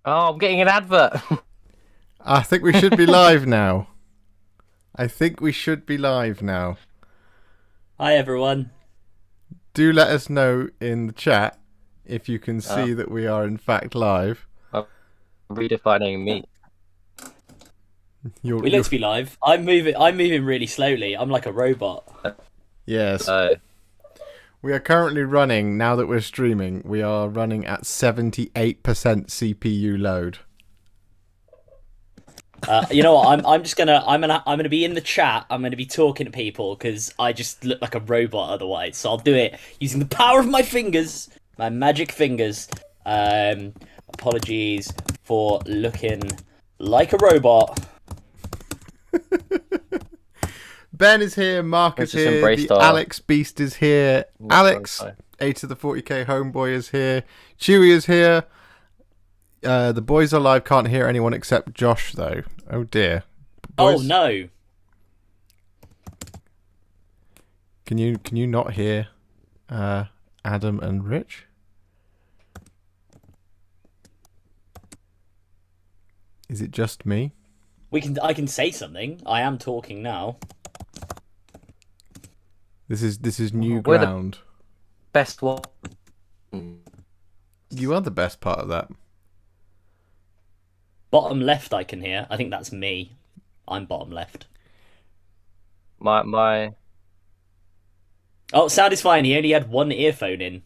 Oh, I'm getting an advert. I think we should be live now. I think we should be live now. Hi everyone. Do let us know in the chat if you can uh, see that we are in fact live. I'm redefining me. You're, We look you're, to be live. I'm moving really slowly. I'm like a robot. yes. So, We are currently running, now that we're streaming, we are running at 78% CPU load. You know what? I'm gonna be in the chat. I'm gonna be talking to people because I just look like a robot otherwise. So I'll do it using the power of my fingers, my magic fingers. Apologies for looking like a robot. Ben is here, Mark let's is just here, embrace the our Alex Beast is here, Alex, time. 8 to the 40k homeboy is here, Chewy is here. The boys are live, can't hear anyone except Josh though. Oh dear. Oh Boys, no! can you not hear Adam and Rich? Is it just me? I can say something. I am talking now. This is new We're the ground. best one. You are the best part of that. Bottom left, I can hear. I think that's me. I'm bottom left. My. Oh, sound is fine. He only had one earphone in.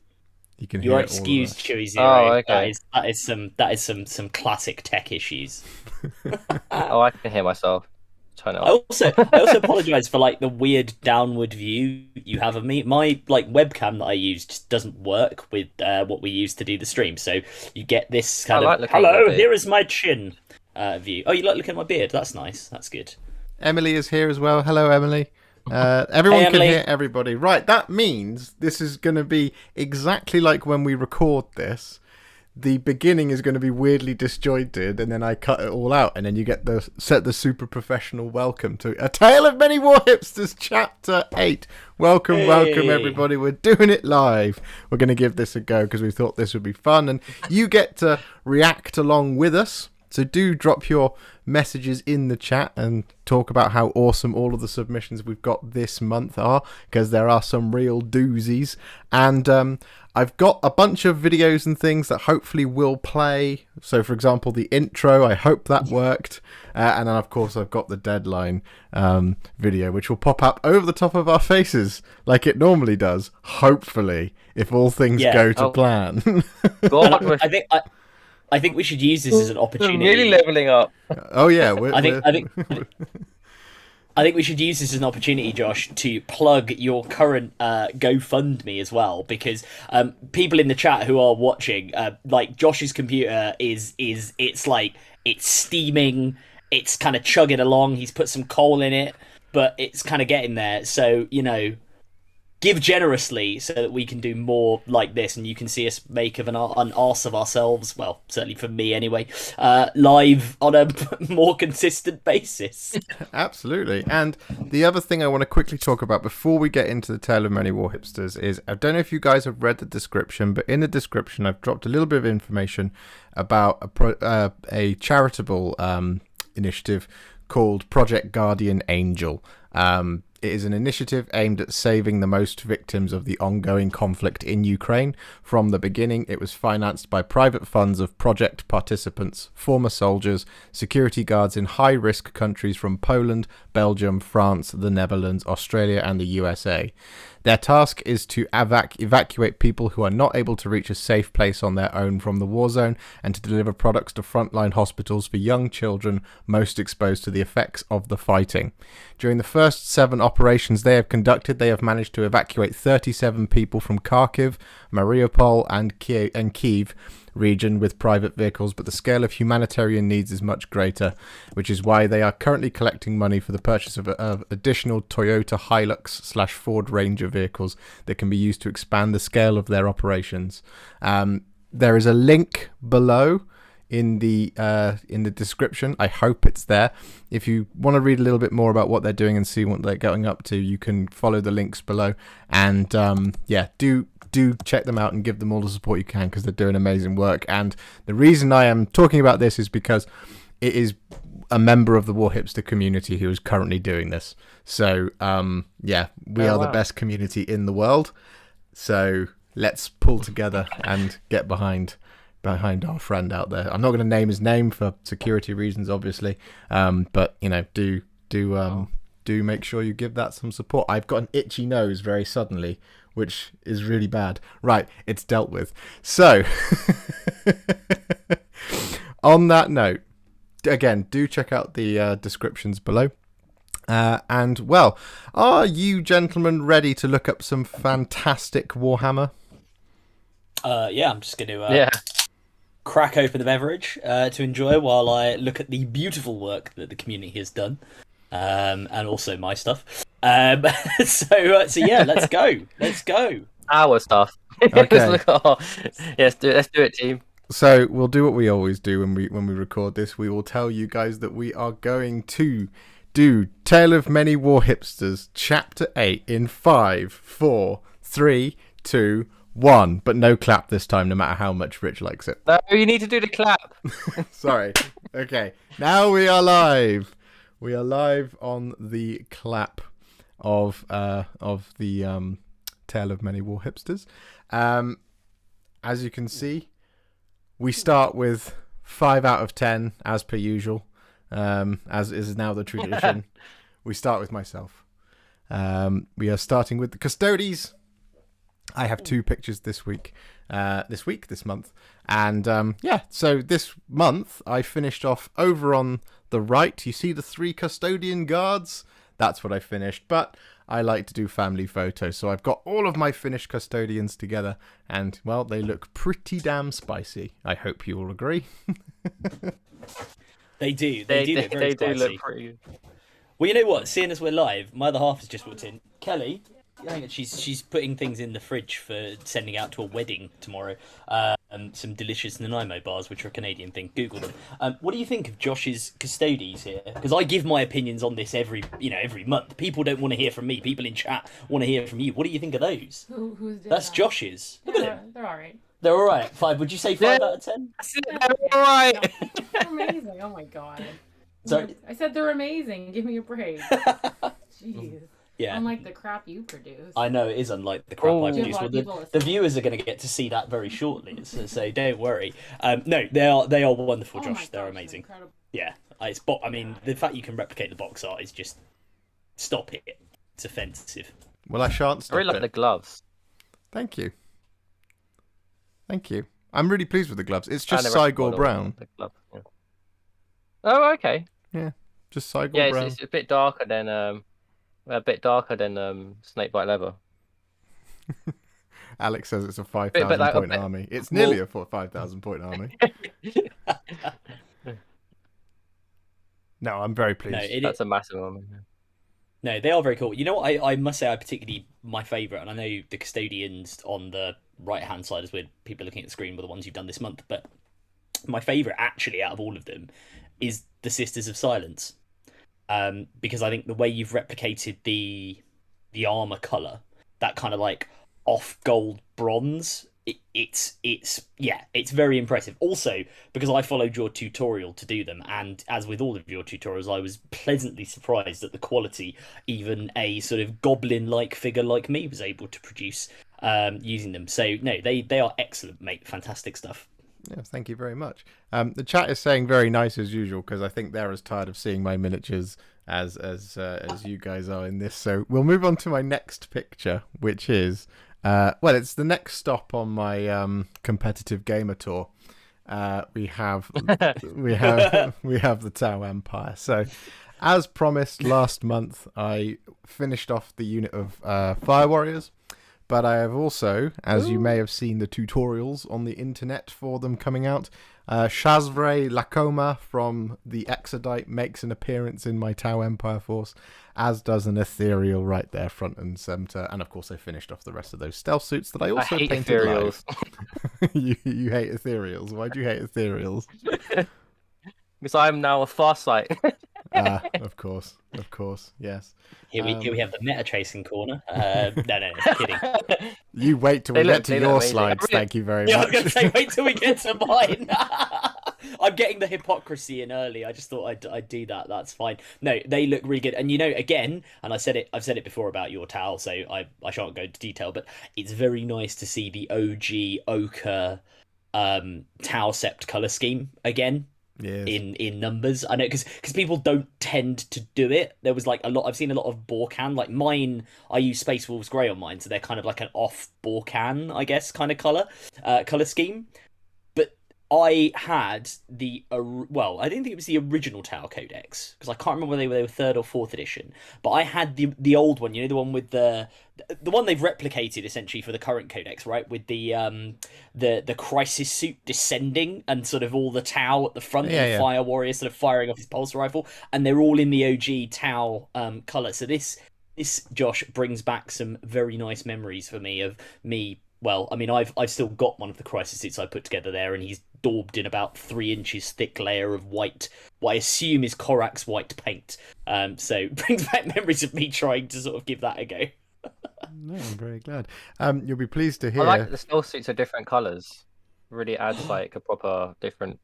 You can You hear are it all of excused, us. Chewy Oh, Zero. okay. That is some classic tech issues. Oh, I can hear myself. Turn it I off. also apologize for like the weird downward view you have of me. My like webcam that I use just doesn't work with what we use to do the stream. So you get this I kind like of looking at your hello, beard. here is my chin view. Oh, you like looking at my beard? That's nice. That's good. Emily is here as well. Hello, Emily. Everyone Hey, can Emily. hear everybody. Right, that means this is going to be exactly like when we record this. The beginning is going to be weirdly disjointed, and then I cut it all out, and then you get the super professional welcome to A Tale of Many Warhipsters, Chapter 8. Welcome, welcome, Hey. everybody. We're doing it live. We're going to give this a go because we thought this would be fun, and you get to react along with us. So do drop your messages in the chat and talk about how awesome all of the submissions we've got this month are, because there are some real doozies. And I've got a bunch of videos and things that hopefully will play. So, for example, the intro, I hope that worked. And then, of course, I've got the deadline video, which will pop up over the top of our faces like it normally does, hopefully, if all things Yeah. go to Oh. plan. God, And I think we should use this as an we're opportunity. really leveling up. Oh, yeah. I think we should use this as an opportunity, Josh, to plug your current GoFundMe as well, because people in the chat who are watching, like Josh's computer it's steaming, it's kind of chugging along. He's put some coal in it, but it's kind of getting there. So give generously so that we can do more like this, and you can see us make an arse of ourselves. Well, certainly for me anyway. Live on a more consistent basis. Absolutely. And the other thing I want to quickly talk about before we get into the Tale of Many Warhipsters is, I don't know if you guys have read the description, but in the description I've dropped a little bit of information about a charitable initiative called Project Guardian Angel. It is an initiative aimed at saving the most victims of the ongoing conflict in Ukraine. From the beginning, it was financed by private funds of project participants, former soldiers, security guards in high-risk countries from Poland, Belgium, France, the Netherlands, Australia, and the USA. Their task is to evacuate people who are not able to reach a safe place on their own from the war zone, and to deliver products to frontline hospitals for young children most exposed to the effects of the fighting. During the first 7 operations they have conducted, they have managed to evacuate 37 people from Kharkiv, Mariupol, and Kyiv region with private vehicles, but the scale of humanitarian needs is much greater, which is why they are currently collecting money for the purchase of additional Toyota Hilux/Ford Ranger vehicles that can be used to expand the scale of their operations. There is a link below in the description. I hope it's there. If you want to read a little bit more about what they're doing and see what they're going up to, you can follow the links below. And do do check them out and give them all the support you can, because they're doing amazing work. And the reason I am talking about this is because it is a member of the Warhipster community who is currently doing this. So yeah, we are the best community in the world. So let's pull together and get behind our friend out there. I'm not going to name his name for security reasons, obviously, but you know, do make sure you give that some support. I've got an itchy nose very suddenly, which is really bad. Right, it's dealt with. So on that note, again, do check out the descriptions below. And well, are you gentlemen ready to look up some fantastic Warhammer? Yeah, I'm just going to crack open the beverage to enjoy while I look at the beautiful work that the community has done, and also my stuff. So yeah, let's go. Let's go. Our stuff. Okay. Yes, let's do it, team. So we'll do what we always do when we record this. We will tell you guys that we are going to do Tale of Many Warhipsters Chapter 8 in 5, 4, 3, 2, 1. But no clap this time, no matter how much Rich likes it. No, you need to do the clap. Sorry. Okay. Now we are live. We are live on the clap of the Tale of Many Warhipsters. As you can see, we start with 5 out of 10 as per usual. As is now the tradition. We start with myself. We are starting with the Custodies. I have 2 pictures this month. And yeah, so this month I finished off over on the right. You see the 3 custodian guards? That's what I finished. But I like to do family photos. So I've got all of my finished custodians together. And, well, they look pretty damn spicy. I hope you all agree. They do. They do look very spicy. Do look pretty good. Well, you know what? Seeing as we're live, my other half has just walked in. Kelly, hang on, she's putting things in the fridge for sending out to a wedding tomorrow. Some delicious Nanaimo bars, which are a Canadian thing. Google them. What do you think of Josh's Custodies here? Because I give my opinions on this every month. People don't want to hear from me. People in chat want to hear from you. What do you think of those? Who's doing That's that? Josh's. Look at them. They're all right. They're all right. 5. Would you say 5 out of 10? They're all right. They're amazing. Oh my god. Sorry? I said they're amazing. Give me a break. Jeez. Yeah. Unlike the crap you produce. I know it is unlike the crap I Do you produce. have Well, people the viewers are going to get to see that very shortly, so don't worry. No, they are wonderful, Oh Josh. my gosh, They're amazing. incredible. Yeah, I mean, the fact you can replicate the box art is just stop it. It's offensive. Well, I shan't I stop really like it. the gloves. Thank you. Thank you. I'm really pleased with the gloves. It's And just the rest of Cygor the brown. the gloves, yeah. Oh, okay. Just Cygor Yeah, brown. it's a bit darker than snakebite leather. Alex says it's a 5,000 Bit like- point army. It's nearly a 5,000 point army. No, I'm very pleased. No, That's a massive one. No, they are very cool. You know what? I must say, I particularly my favourite, and I know the Custodians on the right hand side, as we're people looking at the screen, were the ones you've done this month. But my favourite, actually, out of all of them, is the Sisters of Silence, because I think the way you've replicated the armor color, that kind of like off gold bronze, it's very impressive. Also, because I followed your tutorial to do them, and as with all of your tutorials, I was pleasantly surprised at the quality even a sort of goblin-like figure like me was able to produce using them. So no, they are excellent, mate. Fantastic stuff. Yeah, thank you very much. The chat is saying very nice as usual, because I think they're as tired of seeing my miniatures as you guys are in this. So we'll move on to my next picture, which is it's the next stop on my competitive gamer tour. We have the Tau Empire. So, as promised last month, I finished off the unit of Fire Warriors. But I have also, as you may have seen the tutorials on the internet for them coming out, Shazvray Lakoma from the Exodite makes an appearance in my Tau Empire force, as does an Ethereal right there, front and centre. And of course, I finished off the rest of those stealth suits that I also hate painted Ethereals. live. you hate Ethereals. Why do you hate Ethereals? Because I'm now a Farsight. Of course, yes. Here we have the meta tracing corner. No, kidding. You wait till we get to your amazing. slides. Thank you very Yeah, I much. was going to say, wait till we get to mine. I'm getting the hypocrisy in early. I just thought I'd do that. That's fine. No, they look really good. And again, and I've said it before about your towel, so I shan't go into detail, but it's very nice to see the OG ochre towel sept color scheme again. Yes. In numbers. I know because people don't tend to do it. There was like a lot. I've seen a lot of Borcan. Like mine, I use Space Wolves Grey on mine, so they're kind of like an off Borcan, I guess, kind of color scheme. But I had I didn't think it was the original Tau Codex because I can't remember whether they were third or fourth edition. But I had the old one, the one with the one they've replicated essentially for the current codex, right? With the crisis suit descending and sort of all the Tau at the front and Fire Warrior sort of firing off his pulse rifle, and they're all in the OG Tau color. So this Josh brings back some very nice memories for me of me. Well, I mean, I've still got one of the crisis suits I put together there, and he's daubed in about 3 inches thick layer of white, what I assume is Korax white paint. So brings back memories of me trying to sort of give that a go. No, I'm very glad. You'll be pleased to hear. I like the stealth suits are different colours. Really adds like a proper different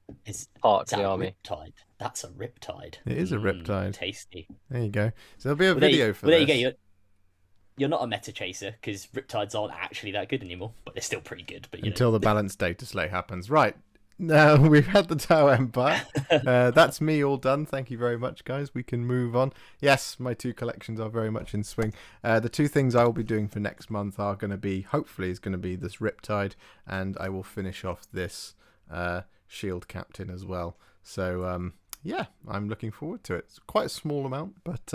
part to the army. Riptide? That's a Riptide. It is a Riptide. Tasty. There you go. So there'll be a video for this. There you go. You're not a meta chaser because Riptides aren't actually that good anymore, but they're still pretty good. But until the balanced data slate happens, right? Now we've had the Tau Empire. That's me all done. Thank you very much, guys. We can move on. Yes, my 2 collections are very much in swing. The 2 things I will be doing for next month are going to be, hopefully, is going to be this Riptide, and I will finish off this Shield Captain as well. So yeah, I'm looking forward to it. It's quite a small amount, but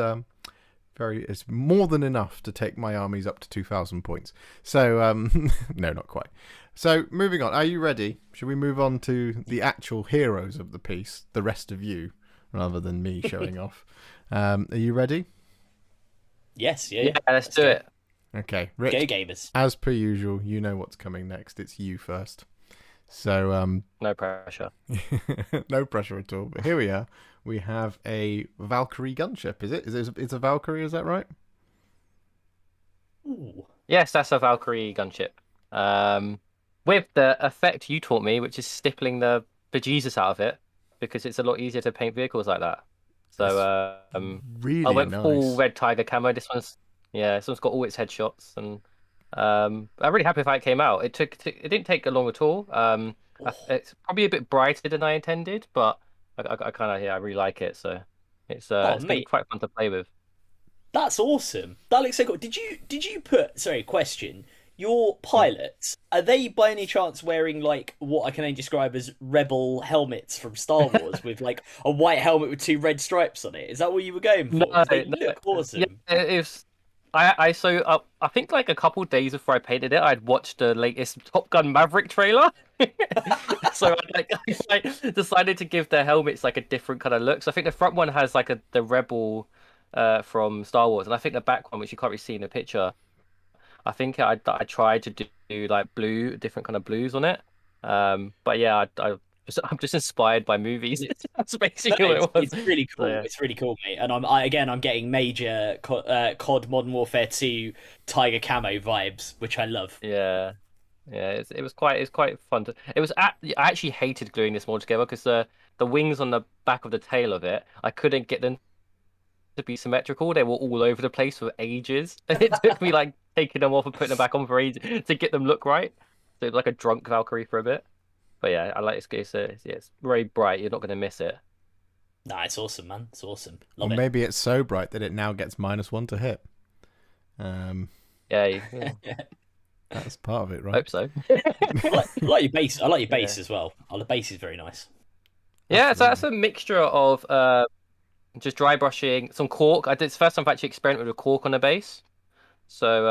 it's more than enough to take my armies up to 2,000 points. So no, not quite. So moving on, are you ready? Should we move on to the actual heroes of the piece, the rest of you, rather than me showing off? Are you ready? Yes, yeah. Let's do it. Okay, Rich, go gamers. as per usual, you know what's coming next. It's you first. So no pressure. no pressure at all. But here we are. We have a Valkyrie gunship. It's a Valkyrie, is that right? Ooh. Yes, that's a Valkyrie gunship. With the effect you taught me, which is stippling the bejesus out of it, because it's a lot easier to paint vehicles like that. So really I went nice. full red tiger camo. This one's got all its headshots, and I'm really happy with how it came out. It didn't take long at all. It's probably a bit brighter than I intended, but I kind of I really like it. So it's gonna be quite fun to play with. That's awesome. That looks so cool. Did you put? Sorry, question. Your pilots, are they by any chance wearing like what I can only describe as rebel helmets from Star Wars with like a white helmet with 2 red stripes on it? Is that what you were going for? No, they look awesome. Yeah, it was. I think like a couple of days before I painted it, I'd watched the latest Top Gun Maverick trailer. So I decided to give their helmets like a different kind of look. So I think the front one has like the rebel from Star Wars, and I think the back one, which you can't really see in the picture, I think I tried to do like different kind of blues on it. But yeah, I'm just inspired by movies. That's basically what it was. It's really cool. So, yeah. It's really cool, mate. And I'm getting major COD Modern Warfare 2 Tiger camo vibes, which I love. Yeah, it was quite fun. I actually hated gluing this all together because the wings on the back of the tail of it, I couldn't get them to be symmetrical. They were all over the place for ages, and it took me like taking them off and putting them back on for ages to get them look right. So it was like a drunk Valkyrie for a bit. But yeah, I like it's very bright. You're not going to miss it. Nah, it's awesome, man. It's awesome. Or maybe it's so bright that it now gets -1 to hit. Yeah. That's part of it, right? I hope so. I like your base. I like your base as well. Oh, the base is very nice. Yeah, so that's a mixture of just dry brushing, some cork. It's the first time I've actually experimented with cork on the base. So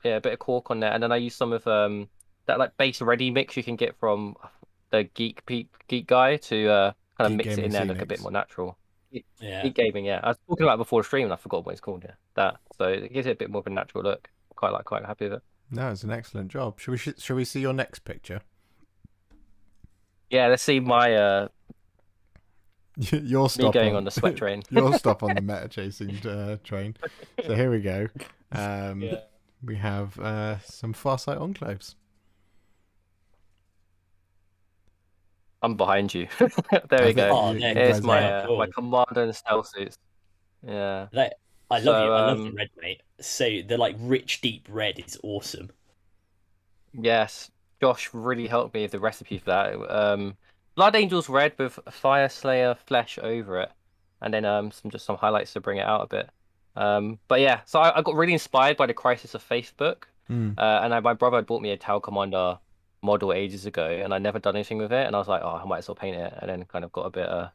a bit of cork on there, and then I use some of that like base ready mix you can get from the Geek guy to kind of mix it in there and look a bit more natural. Yeah. Geek Gaming, yeah. I was talking about it before the stream and I forgot what it's called. Yeah, that. So it gives it a bit more of a natural look. Quite happy with it. No, it's an excellent job. Shall we see your next picture? Yeah, let's see my Your Me stop going on the sweat train. Your stop on the meta chasing train. So here we go. Yeah. We have some Farsight enclaves. I'm behind you. There we go. Oh, they're Here's guys my are cool. my commander and stealth suits. Yeah. I love So, you. I love the red, mate. So the like rich, deep red is awesome. Yes, Josh really helped me with the recipe for that. Blood Angel's red with Fire Slayer flesh over it, and then some highlights to bring it out a bit. But yeah, so I got really inspired by the Crisis of Faith book, and my brother had bought me a Tau Commander model ages ago, and I'd never done anything with it, and I was like, oh, I might as well paint it, and then kind of got a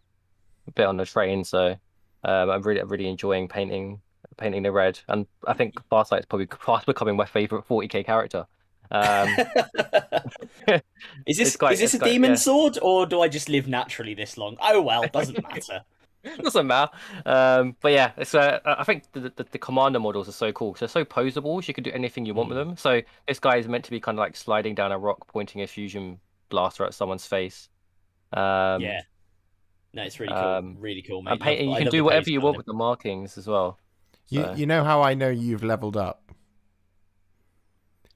bit on the train. So I'm really enjoying painting the red, and I think Farsight's probably fast becoming my favorite 40k character. Um, Is this it's a quite, demon yeah. sword, or do I just live naturally this long? Oh well, doesn't matter. Doesn't matter. But yeah, it's I think the commander models are so cool. So they're so posable. So you can do anything you want with them. So this guy is meant to be kind of like sliding down a rock, pointing a fusion blaster at someone's face. Yeah, no, it's really cool. Really cool, mate. And painting, you I can love do the whatever pose you on want him. with the markings as well. So, You know how I know you've leveled up?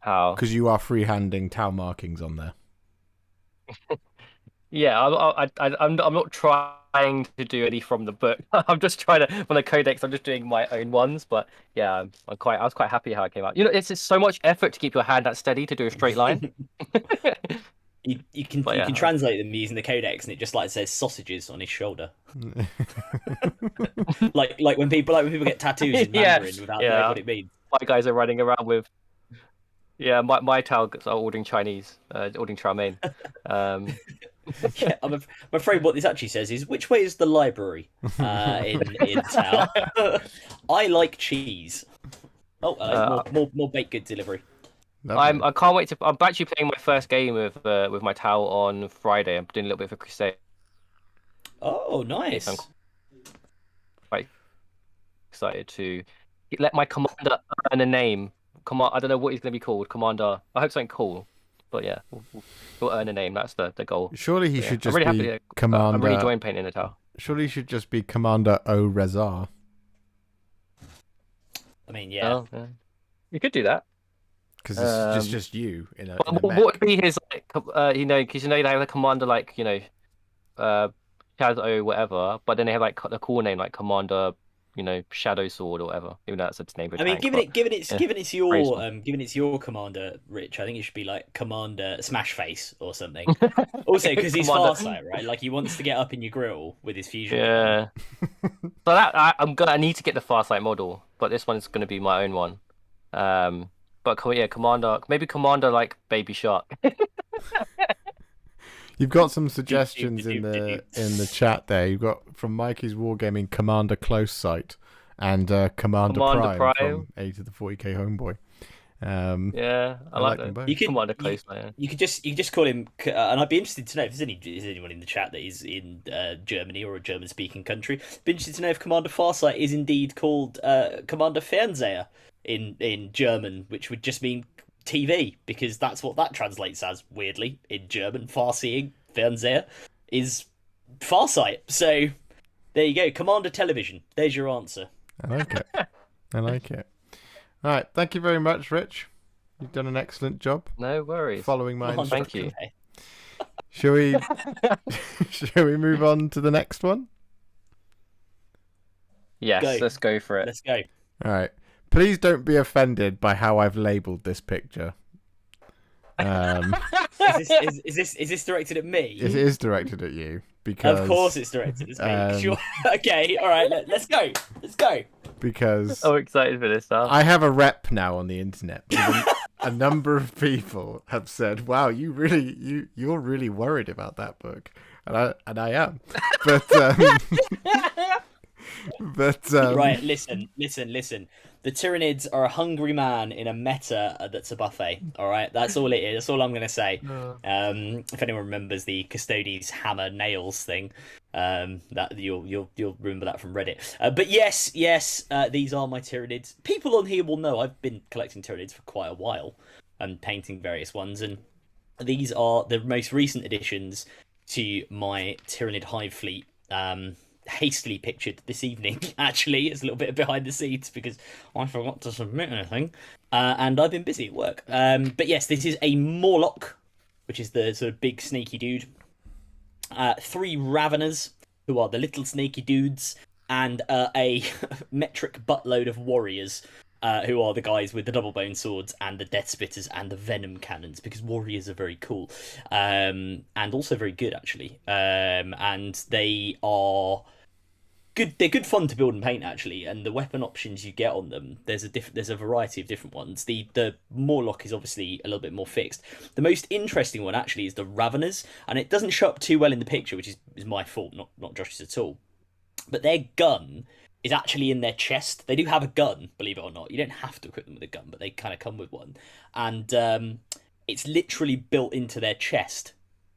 how? Because you are freehanding Tau markings on there. Yeah, I'm not trying to do any from the book. I'm just trying to from the codex. I'm just doing my own ones. But yeah, I was quite happy how it came out. You know, it's just so much effort to keep your hand that steady to do a straight line. You can But you yeah. can translate them using the codex, and it just like says sausages on his shoulder. like when people get tattoos in Yeah, Mandarin without yeah. knowing what it means. My guys are running around with. Yeah, my Talgs are ordering Chinese, ordering chow mein. Yeah, I'm afraid what this actually says is which way is the library in Tau? I like cheese. Oh, more baked good delivery. Lovely. I can't wait to. I'm actually playing my first game with my Tau on Friday. I'm doing a little bit of a crusade. Oh, nice. I'm quite excited to let my commander earn a name. I don't know what he's going to be called. Commander. I hope something cool. But yeah, we'll earn a name. That's the goal. Surely he Yeah. should I'm just really happy be to- Commander. I'm really enjoying painting the Tau. Surely he should just be Commander O Rezar. I mean, yeah. Oh, yeah. You could do that. Because it's just you in a What mech. would be his like? Because they have a commander like Chaz O whatever, but then they have like the cool name like Commander, Shadow Sword or whatever. Even though that's its name. I mean, given it's your Crazy. given it's your commander, Rich, I think it should be like Commander Smashface or something. Also, because he's Commander- Farsight, right? Like he wants to get up in your grill with his fusion. Yeah. So that I need to get the Farsight model, but this one's gonna be my own one. But Commander, maybe Commander like Baby Shark. You've got some suggestions in the chat there. You've got from Mikey's Wargaming Commander Close Sight and Commander Prime from A to the 40k Homeboy. Yeah, I like them that. both. You could Commander Close, man. You could just call him, and I'd be interested to know if there's anyone in the chat that is in Germany or a German-speaking country. Be interested to know if Commander Farsight is indeed called Commander Fernseher in German, which would just mean TV, because that's what that translates as, weirdly, in German. Farseeing, Fernseher, is Farsight. So, there you go. Commander Television. There's your answer. I like it. I like it. All right. Thank you very much, Rich. You've done an excellent job No worries. following my Oh, Thank instructions. you. Shall we? Shall we move on to the next one? Yes, Go. let's go for it. Let's go. All right. Please don't be offended by how I've labelled this picture. Is this directed at me? It is directed at you because, Of course it's directed at me. um, Sure. Okay, alright, let's go. Let's go. because So excited for this stuff. I have a rep now on the internet. A number of people have said, "Wow, you're really worried about that book," and I am, but Right, listen. The Tyranids are a hungry man in a meta that's a buffet. All right, that's all it is. That's all I'm gonna say. If anyone remembers the Custodes hammer nails thing, that you'll remember that from Reddit. But yes, these are my Tyranids. People on here will know I've been collecting Tyranids for quite a while and painting various ones, and these are the most recent additions to my Tyranid Hive fleet. hastily pictured this evening. Actually, it's a little bit behind the scenes because I forgot to submit anything, and I've been busy at work. But yes, this is a Morlock, which is the sort of big sneaky dude. 3 Raveners, who are the little snaky dudes, and a metric buttload of warriors, who are the guys with the double bone swords and the death spitters and the venom cannons, because warriors are very cool, and also very good actually. And they are good. They're good fun to build and paint actually, and the weapon options you get on them, there's a variety of different ones. The Morlock is obviously a little bit more fixed. The most interesting one actually is the Raveners, and it doesn't show up too well in the picture, which is my fault, not Josh's at all. But their gun is actually in their chest. They do have a gun, believe it or not. You don't have to equip them with a gun, but they kind of come with one, and it's literally built into their chest.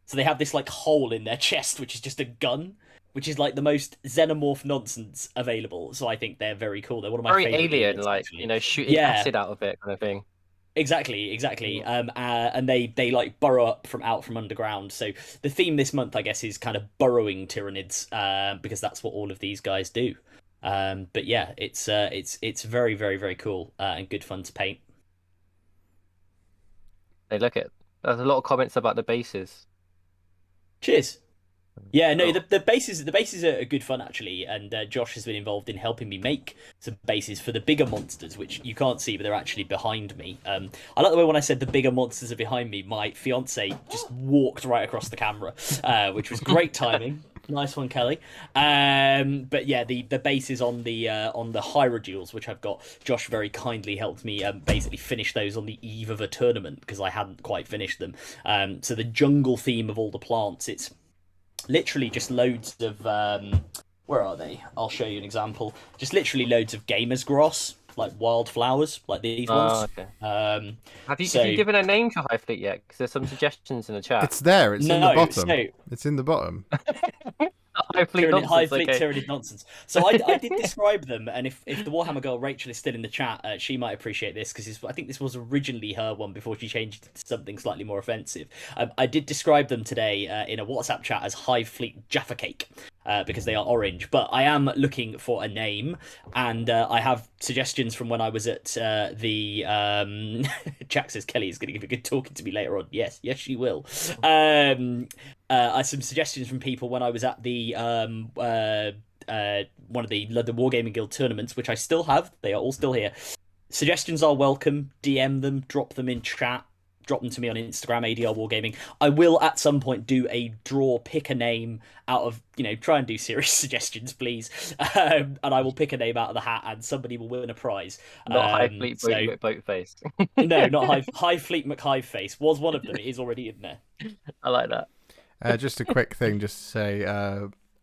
So they have this like hole in their chest, which is just a gun, which is like the most xenomorph nonsense available. So I think they're very cool. They're one of my Very favorite alien, units, like actually. shooting acid out of it, kind of thing. Exactly. And they like burrow up from underground. So the theme this month, I guess, is kind of burrowing Tyranids, because that's what all of these guys do. But yeah, it's very, very, very cool, and good fun to paint. They look it. There's a lot of comments about the bases. Cheers. Yeah, no, the bases are good fun actually, and Josh has been involved in helping me make some bases for the bigger monsters, which you can't see, but they're actually behind me. I like the way when I said the bigger monsters are behind me, my fiance just walked right across the camera, which was great timing. Nice one, Kelly. But yeah, the bases on the Hierodules, which I've got, Josh very kindly helped me basically finish those on the eve of a tournament because I hadn't quite finished them. So the jungle theme of all the plants, it's literally just loads of where are they? I'll show you an example. Just literally loads of gamer's grass, like wildflowers, like these ones. Okay. Have you given a name to Hive Fleet yet? Because there's some suggestions in the chat. It's there. It's in the bottom. So, it's in the bottom. Hive Fleet nonsense. Hive Fleet Tyranid nonsense. So I did describe them, and if the Warhammer girl Rachel is still in the chat, she might appreciate this because I think this was originally her one before she changed it to something slightly more offensive. I did describe them today in a WhatsApp chat as Hive Fleet Jaffa Cake. Because they are orange, but I am looking for a name, and I have suggestions from when I was at the Jack says Kelly is going to give a good talking to me later on. Yes, she will. Some suggestions from people when I was at the one of the London Wargaming Guild tournaments, which I still have. They are all still here. Suggestions are welcome. DM them, drop them in chat. Drop them to me on Instagram, ADR Wargaming. I will at some point do a draw, pick a name out of, try and do serious suggestions, please. And I will pick a name out of the hat and somebody will win a prize. Not Hive Fleet Boatface. No, not Hive Fleet McHiveface was one of them. It is already in there. I like that. Just a quick thing, just to say,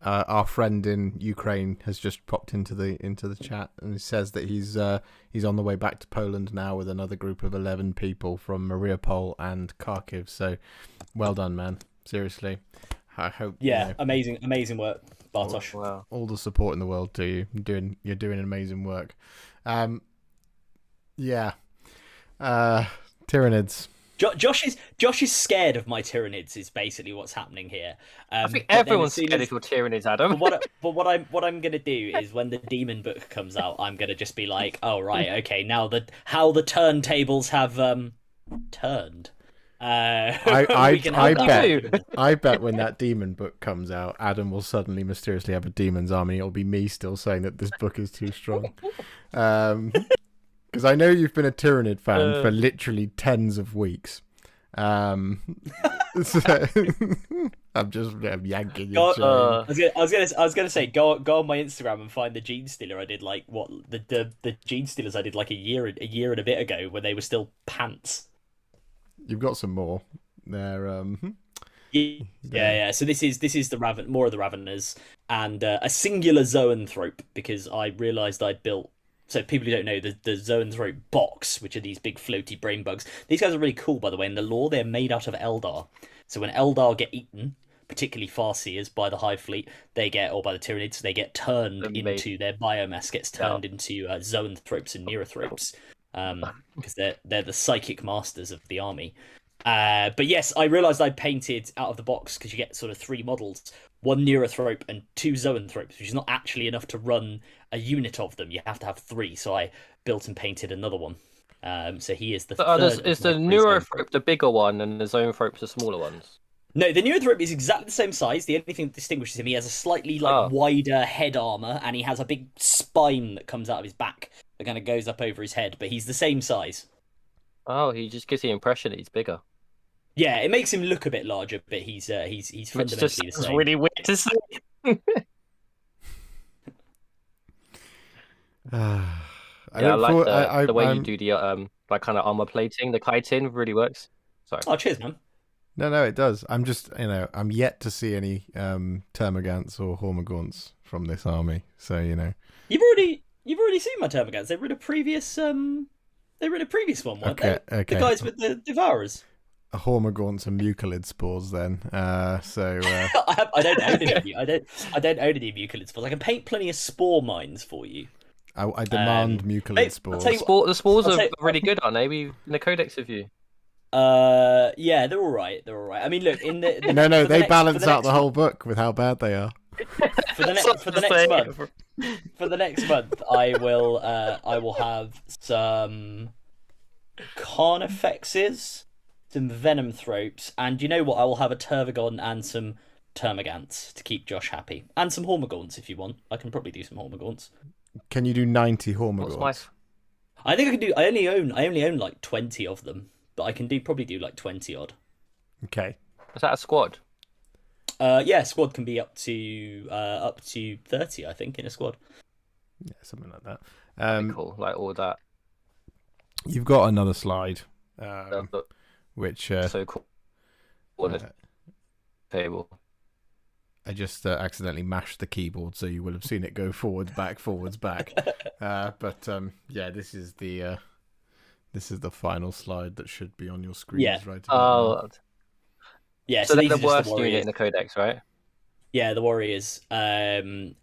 our friend in Ukraine has just popped into the chat, and he says that he's on the way back to Poland now with another group of 11 people from Mariupol and Kharkiv. So, well done, man. Seriously, I hope. Yeah, amazing work, Bartosz. Wow. All the support in the world to you. You're doing amazing work. Tyranids. Josh is scared of my Tyranids. Is basically what's happening here. I think everyone's scared of your Tyranids, Adam. But what I'm gonna do is when the Demon book comes out, I'm gonna just be like, oh right, okay, now how the turntables have turned. I bet when that Demon book comes out, Adam will suddenly mysteriously have a Demon's army. It'll be me still saying that this book is too strong. Because I know you've been a Tyranid fan for literally tens of weeks. So, I'm yanking your chain. I was gonna say go on my Instagram and find the Gene Stealer I did like the Gene Stealers I did like a year and a bit ago when they were still pants. You've got some more there. Yeah. So this is the more of the Raveners and a singular Zoanthrope because I realised I'd built. So people who don't know, the Zoanthrope box, which are these big floaty brain bugs. These guys are really cool, by the way. In the lore, they're made out of Eldar. So when Eldar get eaten, particularly Farseers by the Hive Fleet, or by the Tyranids, they get turned into their biomass gets turned into Zoanthropes and Neurothropes, because they're the psychic masters of the army. But yes, I realised I painted out of the box because you get sort of 3 models, 1 Neurothrope and 2 Zoanthropes, which is not actually enough to run a unit of them. You have to have 3, so I built and painted another one. So he is the third. Is the Neurothrope the bigger one and the Zoanthropes the smaller ones? No, the Neurothrope is exactly the same size. The only thing that distinguishes him, he has a slightly wider head armor, and he has a big spine that comes out of his back that kind of goes up over his head. But he's the same size. Oh, he just gives the impression that he's bigger. Yeah, it makes him look a bit larger, but he's fundamentally the same. It's really weird to see. I like the way you do the like kind of armor plating, the chitin really works. Sorry. Oh, cheers, man. No, it does. I'm just, I'm yet to see any Termagants or Hormagaunts from this army. So, You've already seen my Termagants. They were in a previous one, weren't they? Okay. The guys with the Devourers. Hormagaunts and Mucilid spores then. I don't own any of you. I don't own any Mucilid spores. I can paint plenty of spore mines for you. I demand Mucilid spores. The spores are really good, aren't they? In the Codex of you. Yeah, they're all right. I mean, look, in the no, they balance out the whole book with how bad they are. For the next month, I will have some Carnifexes, some Venomthropes, and you know what? I will have a Tervagon and some Termagants to keep Josh happy, and some Hormagaunts if you want. I can probably do some Hormagaunts. Can you do 90 Hormagaunts? I think I can do. I only own like 20 of them, but I can probably do like 20 odd. Okay. Is that a squad? Yeah, squad can be up to 30, I think, in a squad. Yeah, something like that. Cool, like all that. You've got another slide, which so cool. On the table. I just accidentally mashed the keyboard, so you will have seen it go forwards, back. But yeah, this is the final slide that should be on your screens right now. Yeah, so they're the worst unit in the Codex, right? Yeah, the Warriors, and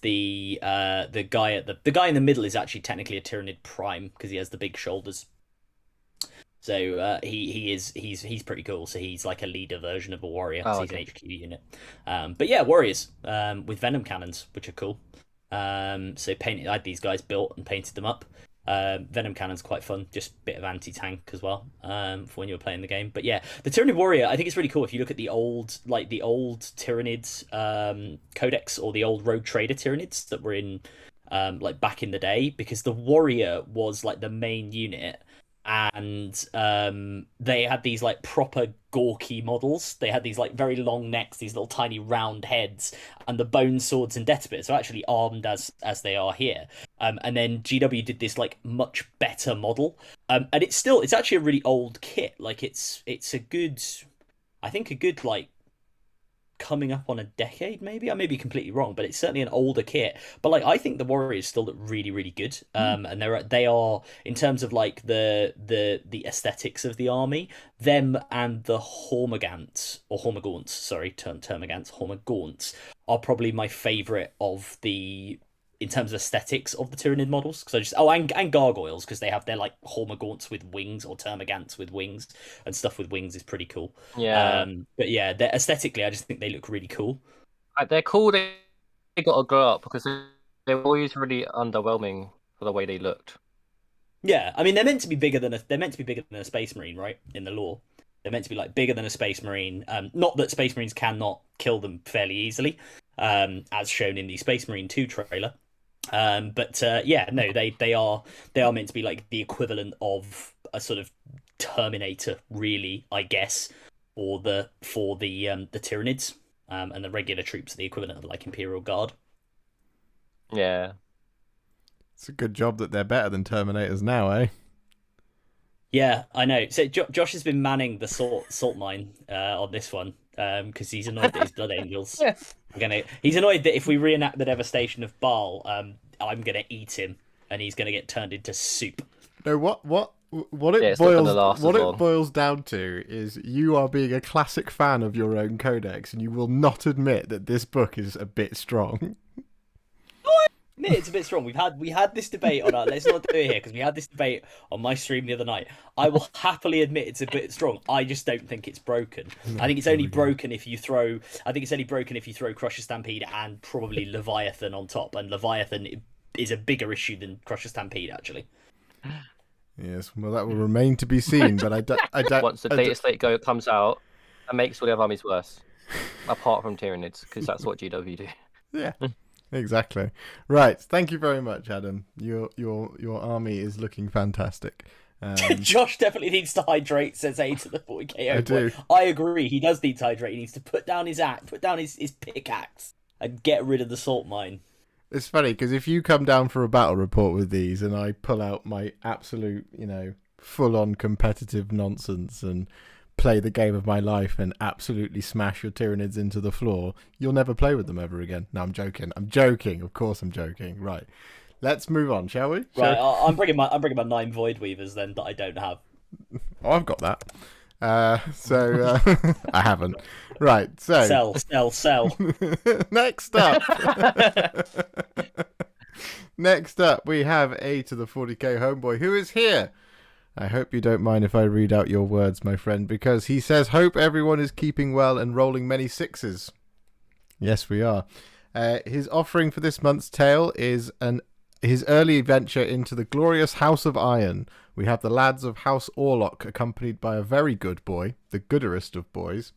the guy in the middle is actually technically a Tyranid Prime because he has the big shoulders. So he's pretty cool. So he's like a leader version of a warrior. So he's an HQ unit. But yeah, warriors with venom cannons, which are cool. So I had these guys built and painted them up. Venom cannon's quite fun, just a bit of anti-tank as well for when you were playing the game. But yeah, the Tyranid Warrior, I think it's really cool. If you look at the old Tyranids Codex or the old Rogue Trader Tyranids that were in like back in the day, because the Warrior was like the main unit. And they had these like proper gawky models. They had these like very long necks, these little tiny round heads, and the bone swords and death spirits are actually armed as they are here. And then GW did this like much better model. And it's actually a really old kit. Like it's a good like coming up on a decade, maybe. I may be completely wrong, but it's certainly an older kit. But like I think the Warriors still look really, really good. And they are in terms of like the aesthetics of the army, them and the Hormagaunts are probably my favourite of the in terms of aesthetics of the Tyranid models, because and gargoyles, because they have their like Hormagaunts with wings or Termagants with wings and stuff with wings is pretty cool. Yeah. But yeah, they're aesthetically, I just think they look really cool. They're cool. They got to grow up because they were always really underwhelming for the way they looked. Yeah, I mean they're meant to be bigger than a Space Marine, right? In the lore, they're meant to be like bigger than a Space Marine. Not that Space Marines cannot kill them fairly easily, as shown in the Space Marine 2 trailer. But yeah, no, they are meant to be like the equivalent of a sort of Terminator, really, I guess, for the Tyranids, and the regular troops are the equivalent of like Imperial Guard. Yeah, it's a good job that they're better than Terminators now, eh? Yeah, I know. So Josh has been manning the salt mine on this one because he's annoyed that his Blood Angels. Yes. He's annoyed that if we reenact the devastation of Baal, I'm gonna eat him and he's gonna get turned into soup. No, what it boils down to is you are being a classic fan of your own codex, and you will not admit that this book is a bit strong. It's a bit strong. We had this debate on our. Let's not do it here because we had this debate on my stream the other night. I will happily admit it's a bit strong. I just don't think it's broken. I think it's only broken if you throw. I think it's only broken if you throw Crusher Stampede and probably Leviathan on top. And Leviathan is a bigger issue than Crusher Stampede actually. Yes, well, that will remain to be seen. But I don't. Once the Data Slate Go comes out, it makes all the other armies worse, apart from Tyranids, because that's what GW do. Yeah. Exactly. Right. Thank you very much, Adam. Your army is looking fantastic. Josh definitely needs to hydrate, says A to the 40k. I do. I agree. He does need to hydrate. He needs to put down his axe, put down his pickaxe, and get rid of the salt mine. It's funny because if you come down for a battle report with these, and I pull out my absolute, full-on competitive nonsense and play the game of my life and absolutely smash your Tyranids into the floor, you'll never play with them ever again. No, I'm joking. Of course I'm joking. Right. Let's move on, shall we? Right, I'm bringing my 9 Void Weavers then that I don't have. Oh, I've got that. I haven't. Right, so Sell. Next up we have A to the 40k homeboy who is here. I hope you don't mind if I read out your words, my friend, because he says, hope everyone is keeping well and rolling many sixes. Yes, we are. His offering for this month's tale is his early venture into the glorious House of Iron. We have the lads of House Orlok, accompanied by a very good boy, the gooderest of boys.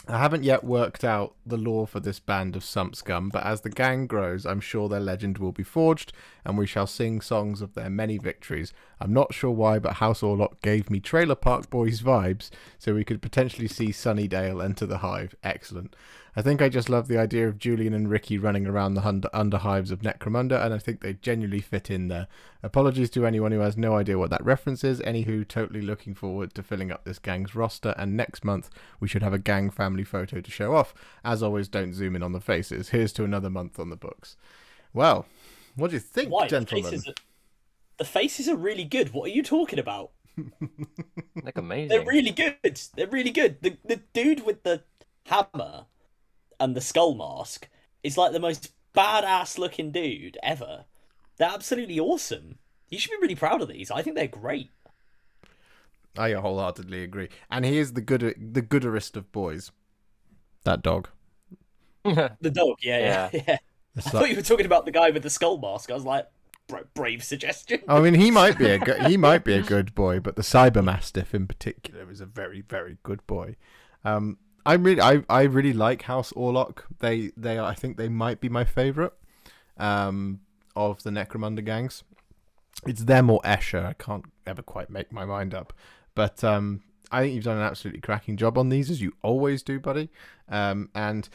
I haven't yet worked out the lore for this band of sump scum, but as the gang grows, I'm sure their legend will be forged, and we shall sing songs of their many victories. I'm not sure why, but House Orlok gave me Trailer Park Boys vibes, so we could potentially see Sunnydale enter the hive. Excellent. I think I just love the idea of Julian and Ricky running around the underhives of Necromunda, and I think they genuinely fit in there. Apologies to anyone who has no idea what that reference is. Anywho, totally looking forward to filling up this gang's roster, and next month we should have a gang family photo to show off. As always, don't zoom in on the faces. Here's to another month on the books. Well, what do you think, gentlemen? The faces are really good. What are you talking about? Like amazing. They're really good. The dude with the hammer and the skull mask is like the most badass looking dude ever. They're absolutely awesome. You should be really proud of these. I think they're great. I wholeheartedly agree. And he is the gooderest of boys. That dog. The dog, yeah. I thought you were talking about the guy with the skull mask. I was like, brave suggestion. I mean, he might be a good boy, but the Cyber Mastiff in particular is a very, very good boy. I really like House Orlok. I think they might be my favourite of the Necromunda gangs. It's them or Escher. I can't ever quite make my mind up. But I think you've done an absolutely cracking job on these, as you always do, buddy. And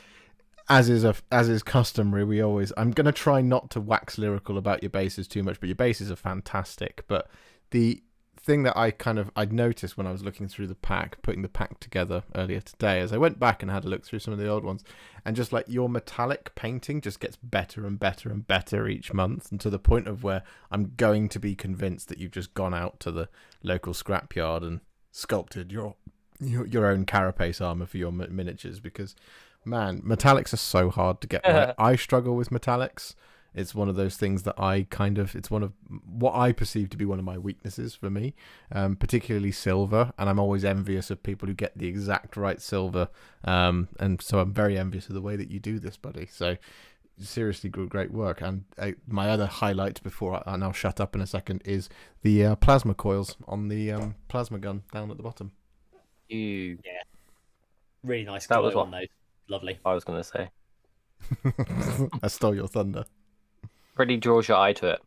as is customary, I'm going to try not to wax lyrical about your bases too much, but your bases are fantastic. But the thing that I'd noticed when I was looking through the pack, putting the pack together earlier today, as I went back and had a look through some of the old ones, and just like your metallic painting just gets better and better and better each month, and to the point of where I'm going to be convinced that you've just gone out to the local scrapyard and sculpted your own carapace armor for your miniatures, because man, metallics are so hard to get right. I struggle with metallics. It's one of those things that it's one of what I perceive to be one of my weaknesses for me, particularly silver. And I'm always envious of people who get the exact right silver. And so I'm very envious of the way that you do this, buddy. So seriously, great work. And my other highlight before and I'll shut up in a second is the plasma coils on the plasma gun down at the bottom. Yeah. Really nice glow on those. Lovely. I was going to say. I stole your thunder. Really draws your eye to it.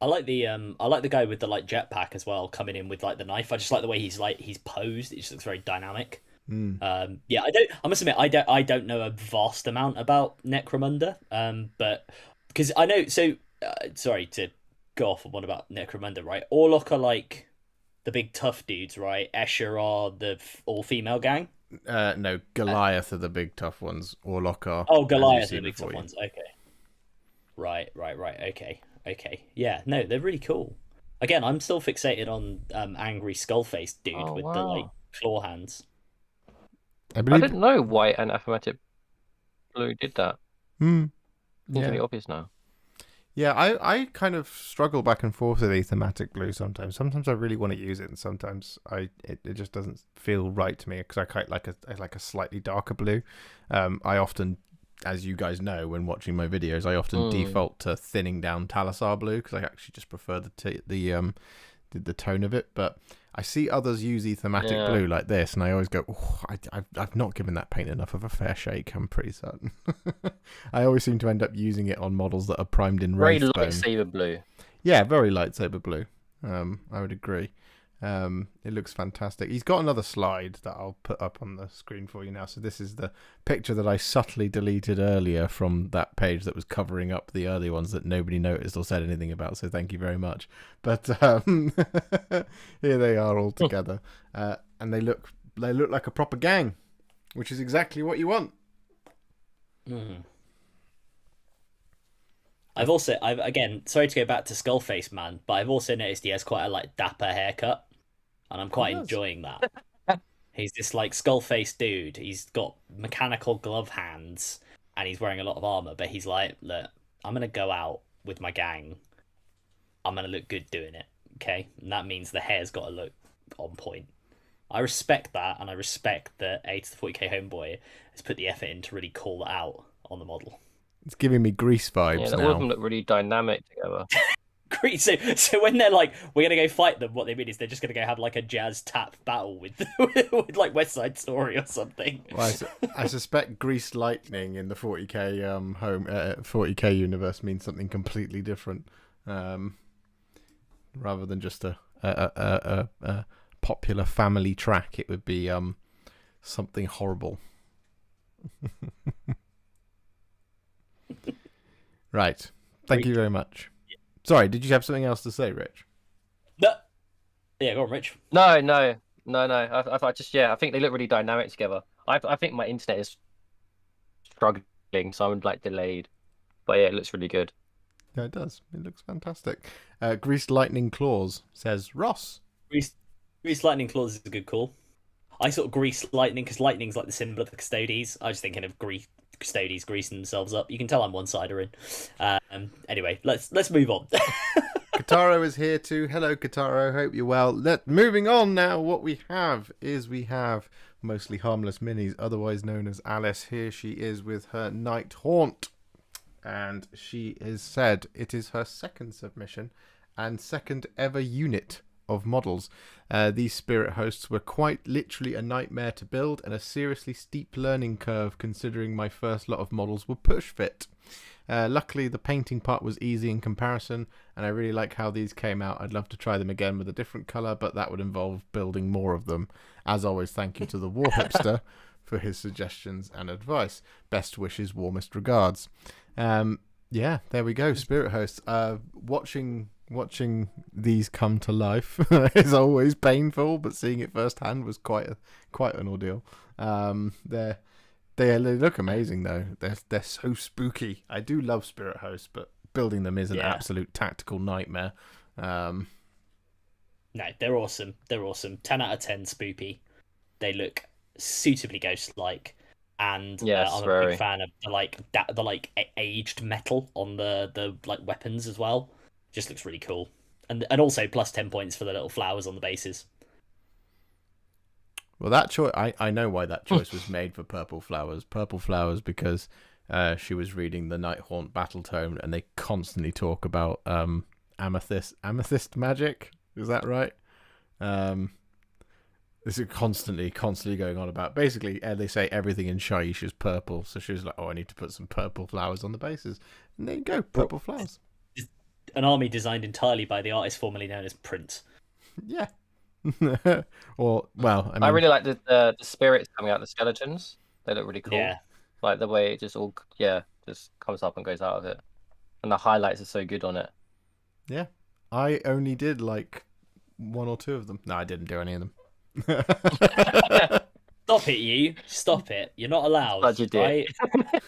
I like the guy with the jetpack as well, coming in with the knife. I just like the way he's posed. It just looks very dynamic. I must admit I don't know a vast amount about Necromunda. But because I know, sorry to go off on one about Necromunda, right? Orlok are the big tough dudes, right? Escher are the all-female gang. No, Goliath are the big tough ones. Orlok are. Oh, Goliath are the big tough ones. Okay. Right. Okay. Yeah, no, they're really cool. Again, I'm still fixated on angry skull-faced dude with the claw hands. I I believe. didn't know white and Aphomatic Blue did that. Hmm. Seems Yeah. really obvious now. Yeah, I kind of struggle back and forth with Aethematic Blue sometimes. Sometimes I really want to use it, and sometimes it just doesn't feel right to me because I quite I like a slightly darker blue. I often, as you guys know, when watching my videos, I often default to thinning down Talassar Blue because I actually just prefer the tone of it. But I see others use Aethematic Blue like this, and I always go, oh, I've not given that paint enough of a fair shake, I'm pretty certain. I always seem to end up using it on models that are primed in Very Wraithbone. lightsaber blue. Yeah, very lightsaber blue. I would agree. It looks fantastic. He's got another slide that I'll put up on the screen for you now. So this is the picture that I subtly deleted earlier from that page that was covering up the early ones that nobody noticed or said anything about. So thank you very much. But here they are all together, and they look like a proper gang, which is exactly what you want. I've again, sorry to go back to Skullface Man, but I've also noticed he has quite a like dapper haircut, and I'm quite enjoying that. He's this like skull-faced dude. He's got mechanical glove hands, and he's wearing a lot of armor. But he's like, look, I'm gonna go out with my gang. I'm gonna look good doing it, okay? And that means the hair's got to look on point. I respect that, and I respect that A to the 40k homeboy has put the effort in to really call that out on the model. It's giving me Grease vibes Yeah, now. all of them look really dynamic together. Great. So when they're like, we're gonna go fight them, what they mean is they're just gonna go have like a jazz tap battle with with like West Side Story or something. Well, I suspect Grease Lightning in the 40k 40k universe means something completely different, rather than just a popular family track. It would be something horrible. Right. Thank you very much. Sorry, did you have something else to say, Rich? No. Yeah, go on, Rich. No. I think they look really dynamic together. I think my internet is struggling, so I'm like delayed. But yeah, it looks really good. Yeah, it does. It looks fantastic. Greased Lightning Claws says Ross. Grease Lightning Claws is a good call. I sort of grease lightning because lightning's like the symbol of the Custodes. I was thinking of Custodes greasing themselves up. You can tell I'm one-sider in. Anyway, let's move on. Kataro is here too. Hello, Kataro. Hope you're well. Moving on now. What we have mostly harmless minis, otherwise known as Alice. Here she is with her Night Haunt, and she has said it is her second submission and second ever unit of models. These spirit hosts were quite literally a nightmare to build and a seriously steep learning curve considering my first lot of models were push fit. Luckily the painting part was easy in comparison and I really like how these came out. I'd love to try them again with a different colour, but that would involve building more of them. As always, thank you to the Warhipster for his suggestions and advice. Best wishes, warmest regards. Yeah, there we go. Spirit hosts. Watching these come to life is always painful, but seeing it firsthand was quite an ordeal. They look amazing though. They're so spooky. I do love spirit hosts, but building them is an absolute tactical nightmare. No, they're awesome. They're awesome. 10 out of 10 spoopy. They look suitably ghost-like. And I'm a big fan of the aged metal on the like weapons as well. Just looks really cool. And also plus 10 points for the little flowers on the bases. Well, that choice, I know why that choice was made for purple flowers. Purple flowers because she was reading the Night Haunt battle tome and they constantly talk about amethyst magic. Is that right? This is constantly going on about. Basically, they say everything in Shaiish is purple. So she was like, oh, I need to put some purple flowers on the bases. And there you go, purple flowers. An army designed entirely by the artist formerly known as Prince. Yeah. I really like the spirits coming out, the skeletons. They look really cool. Yeah. Like the way it just comes up and goes out of it. And the highlights are so good on it. Yeah. I only did like one or two of them. No, I didn't do any of them. Stop it, you. Stop it. You're not allowed. But you did.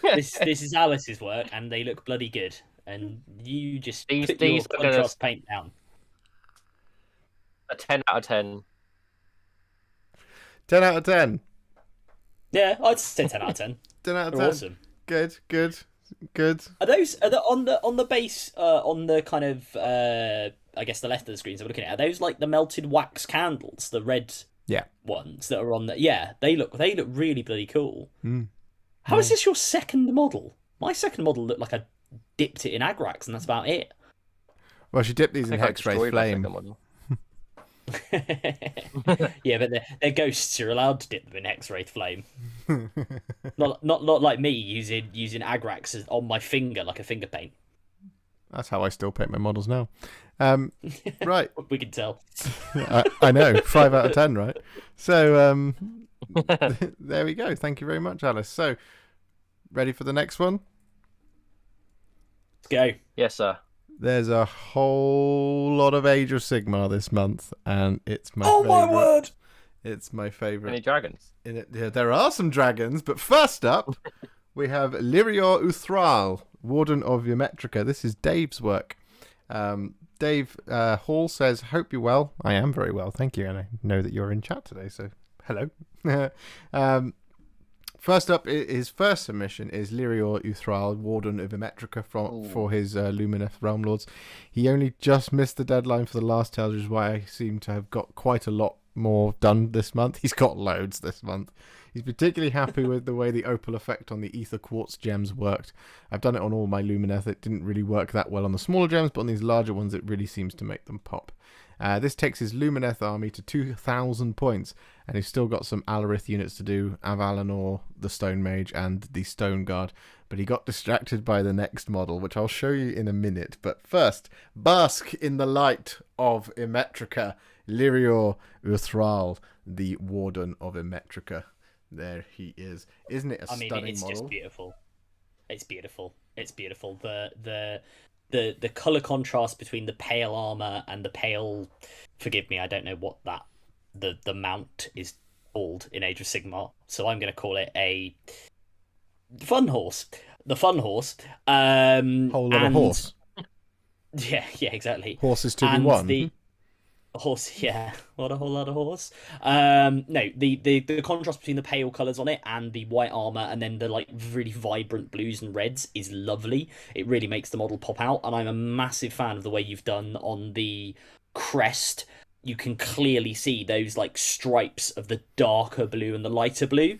Right? This is Alice's work and they look bloody good. And you just put your contrast paint down. A 10 out of 10. 10 out of 10. Yeah, I'd say 10 out of 10. 10 out of They're 10. awesome. Good. Are those on the base on the kind of I guess the left of the screens I'm looking at? Are those like the melted wax candles, the red Yeah. ones that are on the? Yeah, they look really bloody cool. Mm. How is this your second model? My second model looked like I dipped it in Agrax, and that's about it. Well, she dipped these I in think I Hex-Ray destroyed my Flame. second model. Yeah, but they're ghosts. You're allowed to dip them in X-ray flame. not like me using Agrax on my finger like a finger paint. That's how I still paint my models now. Right. We can tell. I know. 5 out of 10, right? So there we go. Thank you very much, Alice. So, ready for the next one? Let's go. Yes, sir. There's a whole lot of Age of Sigmar this month, and it's my Oh favorite. my word! It's my Any favorite. dragons? In it, yeah, there are some dragons, but first up, we have Lyrior Uthral, Warden of Yometrica. This is Dave's work. Dave Hall says, "Hope you're well." I am very well, thank you, and I know that you're in chat today, so hello. First up, his first submission is Lyrior Uthral, Warden of Emetrica, for his Lumineth Realm Lords. He only just missed the deadline for the last tale, which is why I seem to have got quite a lot more done this month. He's got loads this month. He's particularly happy with the way the opal effect on the ether quartz gems worked. I've done it on all my Lumineth. It didn't really work that well on the smaller gems, but on these larger ones, it really seems to make them pop. This takes his Lumineth army to 2,000 points, and he's still got some Alarith units to do, Avalanor, the Stone Mage, and the Stone Guard, but he got distracted by the next model, which I'll show you in a minute. But first, bask in the light of Emetrica, Lyrior Uthral, the Warden of Emetrica. There he is. Isn't it a stunning model? It's just beautiful. It's beautiful. It's beautiful. The color contrast between the pale armor and the pale, forgive me, I don't know what that the mount is called in Age of Sigmar, so I'm going to call it a fun horse. The fun horse. Whole lot of horse. Yeah, exactly. Horses to be And won. the horse, yeah, what a whole lot of horse. No, the contrast between the pale colours on it and the white armour, and then the like really vibrant blues and reds is lovely. It really makes the model pop out, and I'm a massive fan of the way you've done on the crest. You can clearly see those like stripes of the darker blue and the lighter blue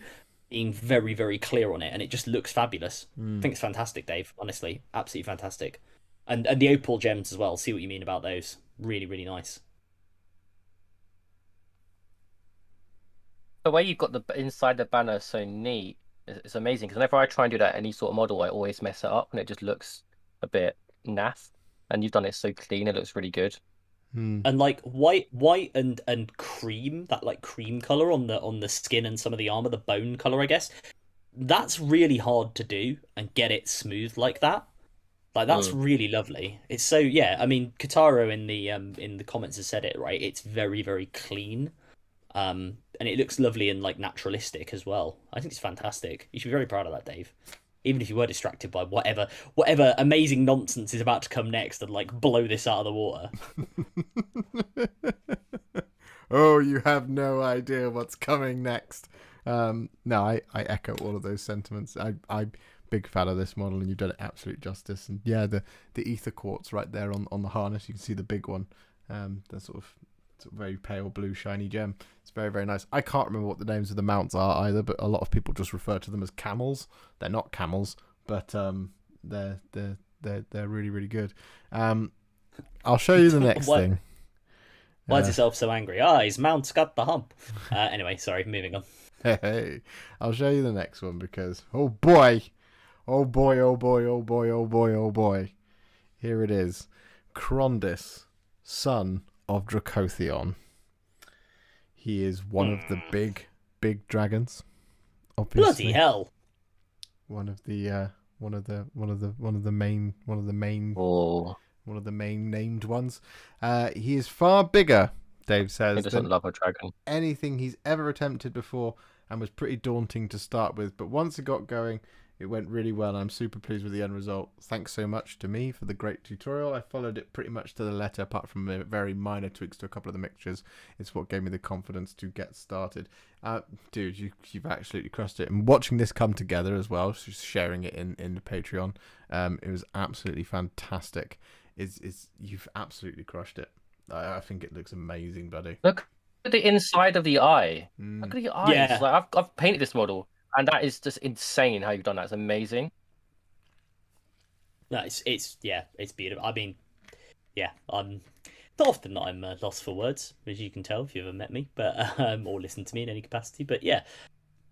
being very, very clear on it, and it just looks fabulous. I think it's fantastic, Dave. Honestly, absolutely fantastic. And the opal gems as well. See what you mean about those. Really, really nice. The way you've got the inside the banner so neat, it's amazing. Because whenever I try and do that any sort of model, I always mess it up, and it just looks a bit naff. And you've done it so clean; it looks really good. And like white and cream, that like cream color on the skin and some of the armor, the bone color, I guess. That's really hard to do and get it smooth like that. Like that's really lovely. It's so I mean, Kataro in the comments has said it right. It's very, very clean. And it looks lovely and like naturalistic as well. I think it's fantastic. You should be very proud of that, Dave. Even if you were distracted by whatever amazing nonsense is about to come next and like blow this out of the water. Oh, you have no idea what's coming next. No, I echo all of those sentiments. I'm big fan of this model, and you've done it absolute justice. And yeah, the ether quartz right there on the harness, you can see the big one. The sort of very pale blue shiny gem. It's very, very nice. I can't remember what the names of the mounts are either, but a lot of people just refer to them as camels. They're not camels, but they're really, really good. I'll show you the next thing. Why is yourself so angry? His mount's got the hump. Anyway, sorry, moving on. Hey, I'll show you the next one because oh boy, here it is, Krondis, son of Dracothion. He is one of the big dragons. Obviously, Bloody hell! one of the main named ones. He is far bigger, Dave says, He doesn't than love a dragon. anything he's ever attempted before, and was pretty daunting to start with. But once it got going, It went really well. I'm super pleased with the end result. Thanks so much to me for the great tutorial. I followed it pretty much to the letter, apart from the very minor tweaks to a couple of the mixtures. It's what gave me the confidence to get started. Dude, you've absolutely crushed it. And watching this come together as well, just sharing it in the Patreon, it was absolutely fantastic. You've absolutely crushed it. I think it looks amazing, buddy. Look at the inside of the eye. Mm. Look at the eyes. Yeah. Like I've painted this model, and that is just insane how you've done that. It's amazing. No, it's beautiful. I mean, yeah, I'm not often that I'm lost for words, as you can tell if you've ever met me, but or listened to me in any capacity. But yeah,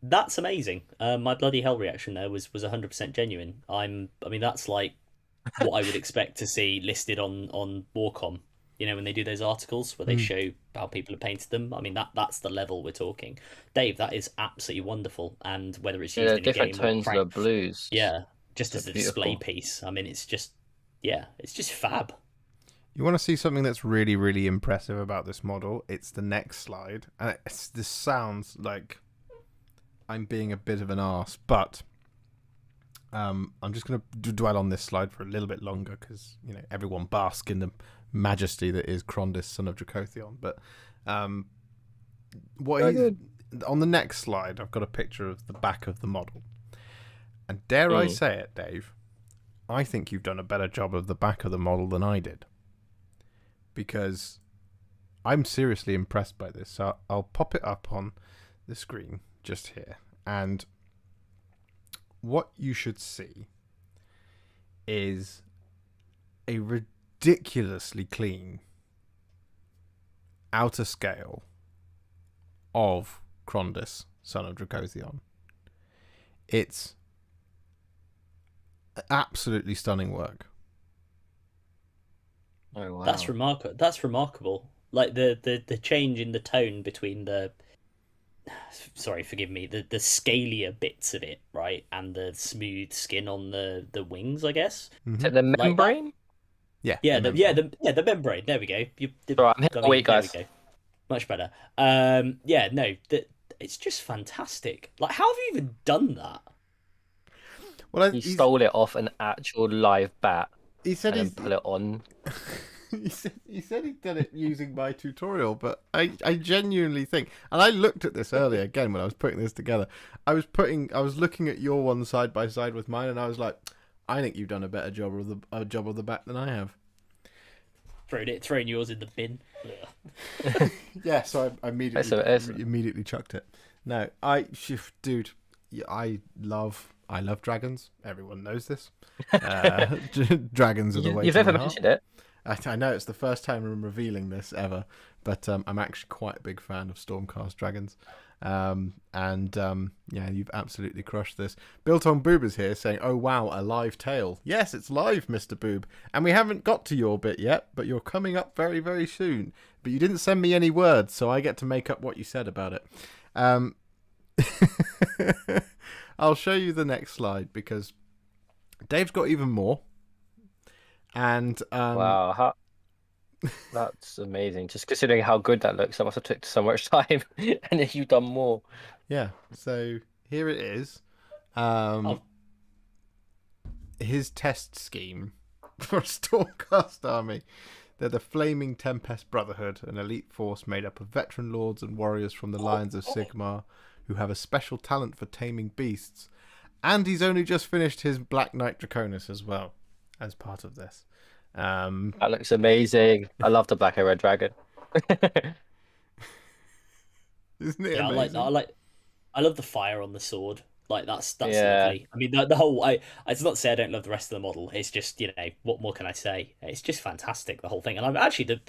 that's amazing. My bloody hell reaction there was 100% genuine. I mean, that's like what I would expect to see listed on Warcom. You know, when they do those articles where they show how people have painted them. I mean, that's the level we're talking. Dave, that is absolutely wonderful. And whether it's used in a different game tones or of the blues. yeah, just as a display beautiful. piece. I mean, it's just fab. You want to see something that's really, really impressive about this model? It's the next slide. And this sounds like I'm being a bit of an arse, but I'm just going to dwell on this slide for a little bit longer because, you know, everyone bask in the majesty that is Krondys, son of Dracothion. But on the next slide, I've got a picture of the back of the model. And dare I say it, Dave, I think you've done a better job of the back of the model than I did. Because I'm seriously impressed by this. So I'll pop it up on the screen just here. And what you should see is a ridiculously clean outer scale of Krondys, son of Dracothion. It's absolutely stunning work. Oh wow. That's remarkable. That's remarkable. Like the change in the tone between the sorry, forgive me, the scalier bits of it, right, and the smooth skin on the wings, I guess. Is it the membrane? Yeah. The membrane. There we go. Right, I'm here to wait, guys. There we go. Much better. It's just fantastic. Like, how have you even done that? Well, He stole it off an actual live bat he said and then put it on. he said he'd done it using my tutorial, but I genuinely think, and I looked at this earlier again when I was putting this together. I was looking at your one side by side with mine, and I was like, I think you've done a better job of the back than I have. Throwing yours in the bin. Yeah, so I immediately chucked it. No, dude, I love dragons. Everyone knows this. Dragons are the way. You've to never my heart. mentioned it. I know it's the first time I'm revealing this ever, but I'm actually quite a big fan of Stormcast dragons. Yeah, you've absolutely crushed this. Built on Boob is here saying, "Oh wow, a live tale." Yes, it's live, Mr. Boob, and we haven't got to your bit yet, but you're coming up very, very soon. But you didn't send me any words, so I get to make up what you said about it. I'll show you the next slide because Dave's got even more. And Wow, that's amazing. Just considering how good that looks, that must have took so much time, and then you've done more. Yeah, so here it is. His test scheme for a Stormcast army. They're the Flaming Tempest Brotherhood, an elite force made up of veteran lords and warriors from the Lions of Sigmar who have a special talent for taming beasts. And he's only just finished his Black Knight Draconis as well, as part of this. That looks amazing. I love the black and red dragon. Isn't it Yeah, amazing? I love the fire on the sword. Like that's Yeah. lovely. I mean, the whole. It's not to say I don't love the rest of the model. It's just, you know, what more can I say? It's just fantastic, the whole thing. And I'm actually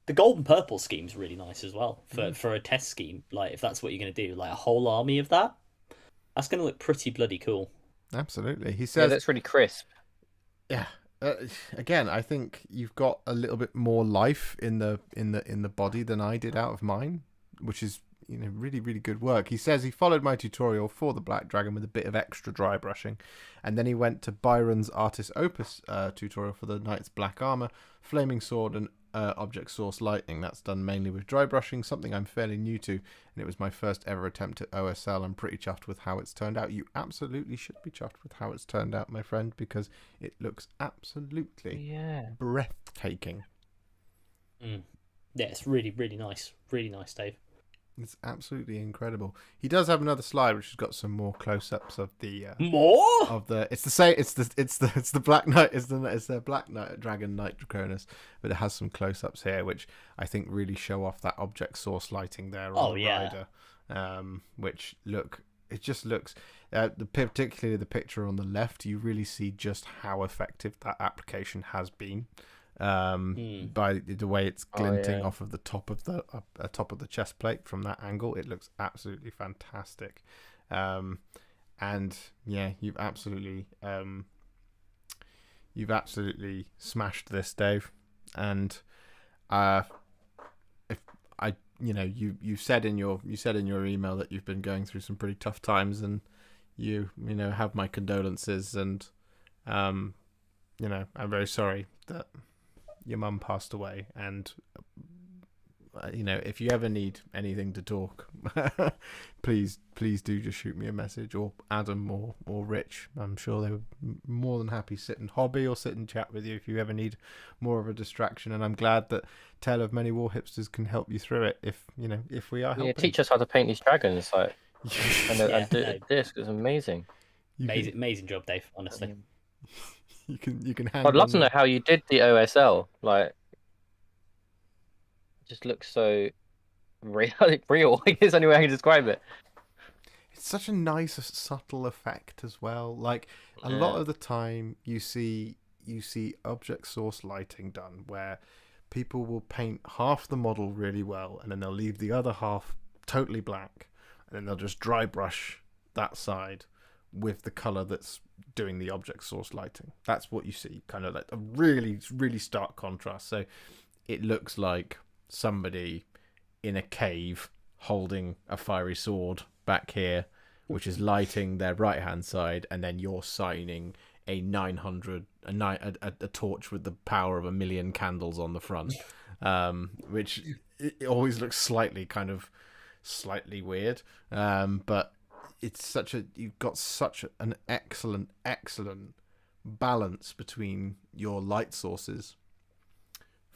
the gold and purple scheme's really nice as well for a test scheme. Like if that's what you're gonna do, like a whole army of that, that's gonna look pretty bloody cool. Absolutely. He Yeah, says, that's really crisp. yeah. Again, I think you've got a little bit more life in the body than I did out of mine, which is, you know, really, really good work. He says he followed my tutorial for the Black Dragon with a bit of extra dry brushing, and then he went to Byron's Artist Opus tutorial for the Knight's Black Armor, Flaming Sword, and object source lighting. That's done mainly with dry brushing, something I'm fairly new to, and it was my first ever attempt at OSL. I'm pretty chuffed with how it's turned out. You absolutely should be chuffed with how it's turned out, my friend, because it looks absolutely breathtaking. Yeah, it's really, really nice. Really nice, Dave. It's absolutely incredible. He does have another slide which has got some more close-ups of the more of the. It's the same. It's the Black Knight. It's the Black Knight Dragon Knight Draconis, but it has some close-ups here which I think really show off that object source lighting there on the rider, which it just looks. Particularly the picture on the left, you really see just how effective that application has been. By the way it's glinting off of the top of the chest plate from that angle, it looks absolutely fantastic. And yeah, you've absolutely smashed this, Dave. And if I, you said in your email that you've been going through some pretty tough times, and you have my condolences, and I'm very sorry that your mum passed away, and if you ever need anything to talk, please do just shoot me a message, or Adam or Rich. I'm sure they would more than happy sit and hobby or sit and chat with you if you ever need more of a distraction. And I'm glad that Tale of Many Warhipsters can help you through it if we are helping. Yeah, teach us how to paint these dragons, and do this. It's amazing. Amazing job, Dave, honestly. You can hang I'd love to know how you did the OSL. It just looks so real. I guess any way I can describe it. It's such a nice, subtle effect as well. A lot of the time, you see object source lighting done where people will paint half the model really well, and then they'll leave the other half totally black, and then they'll just dry brush that side with the color that's doing the object source lighting. That's what you see, kind of like a really, really stark contrast. So it looks like somebody in a cave holding a fiery sword back here, which is lighting their right hand side, and then you're signing a torch with the power of 1,000,000 candles on the front, which it always looks slightly weird, but it's you've got such an excellent balance between your light sources.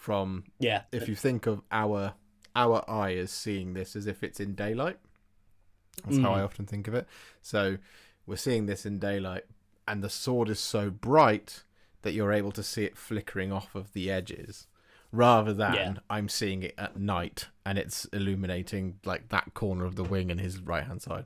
If you think of our eye as seeing this as if it's in daylight, that's how I often think of it. So we're seeing this in daylight, and the sword is so bright that you're able to see it flickering off of the edges, rather than I'm seeing it at night and it's illuminating like that corner of the wing and his right hand side.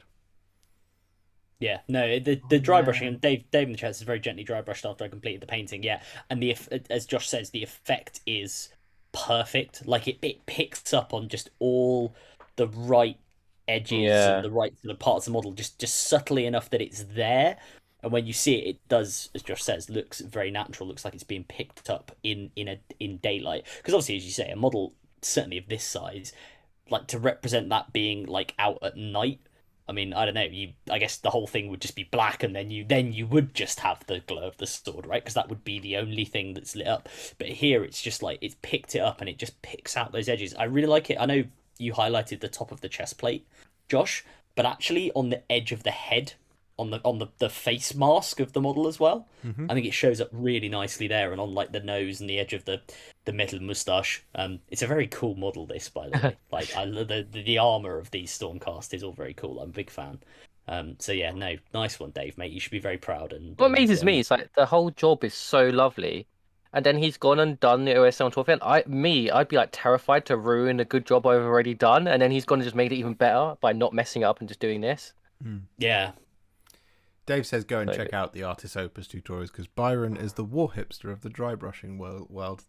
Yeah, no, the dry brushing, and Dave in the chat is very gently dry brushed after I completed the painting. Yeah, and as Josh says, the effect is perfect. It picks up on just all the right edges and the right sort of parts of the model, just subtly enough that it's there. And when you see it, it does, as Josh says, looks very natural. Looks like it's being picked up in daylight. Because obviously, as you say, a model certainly of this size, to represent that being out at night. I mean, I don't know. I guess the whole thing would just be black, and then you would just have the glow of the sword, right? Because that would be the only thing that's lit up. But here, it's just it's picked it up, and it just picks out those edges. I really like it. I know you highlighted the top of the chest plate, Josh, but actually on the edge of the head, on the face mask of the model as well. Mm-hmm. I think it shows up really nicely there, and on the nose and the edge of the metal moustache. It's a very cool model, this, by the way. I love the armor of these Stormcast is all very cool. I'm a big fan. So yeah, no, nice one, Dave, mate. You should be very proud. And what amazes me is the whole job is so lovely, and then he's gone and done the OSL on 12th end. I'd be terrified to ruin a good job I've already done, and then he's gone and just made it even better by not messing up and just doing this. Yeah. Dave says go and check out the Artist Opus tutorials, because Byron is the Warhipster of the dry brushing world.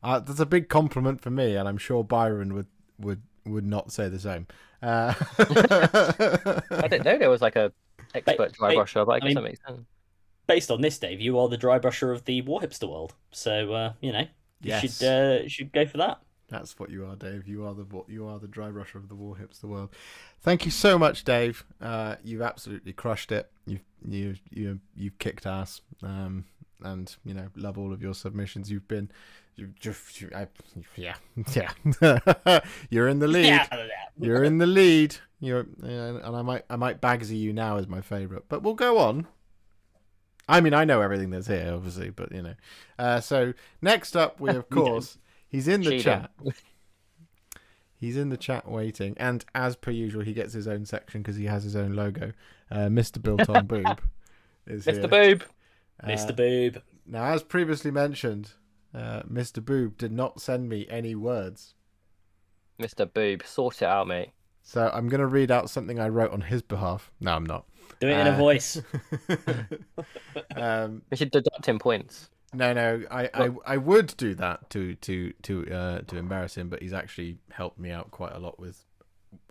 That's a big compliment for me, and I'm sure Byron would not say the same. I didn't know there was a expert dry brusher, but I guess that makes sense. Based on this, Dave, you are the dry brusher of the Warhipster world, so you should go for that. That's what you are, Dave. You are the dry brusher of the Warhipster world. Thank you so much, Dave. You've absolutely crushed it. You've kicked ass. and love all of your submissions. You're in the lead. You're in the lead. And I might Bagsy you now as my favourite, but we'll go on. I mean, I know everything that's here, obviously, but So next up, we of course he's in the chat. He's in the chat waiting, and as per usual, he gets his own section because he has his own logo. Mr. Built-on Boob is Mr. here. Boob. Mr. Boob. Now, as previously mentioned, Mr. Boob did not send me any words. Mr. Boob, sort it out, mate. So I'm going to read out something I wrote on his behalf. No, I'm not. Do it in a voice. We should deduct him points. No, I would do that to embarrass him, but he's actually helped me out quite a lot with.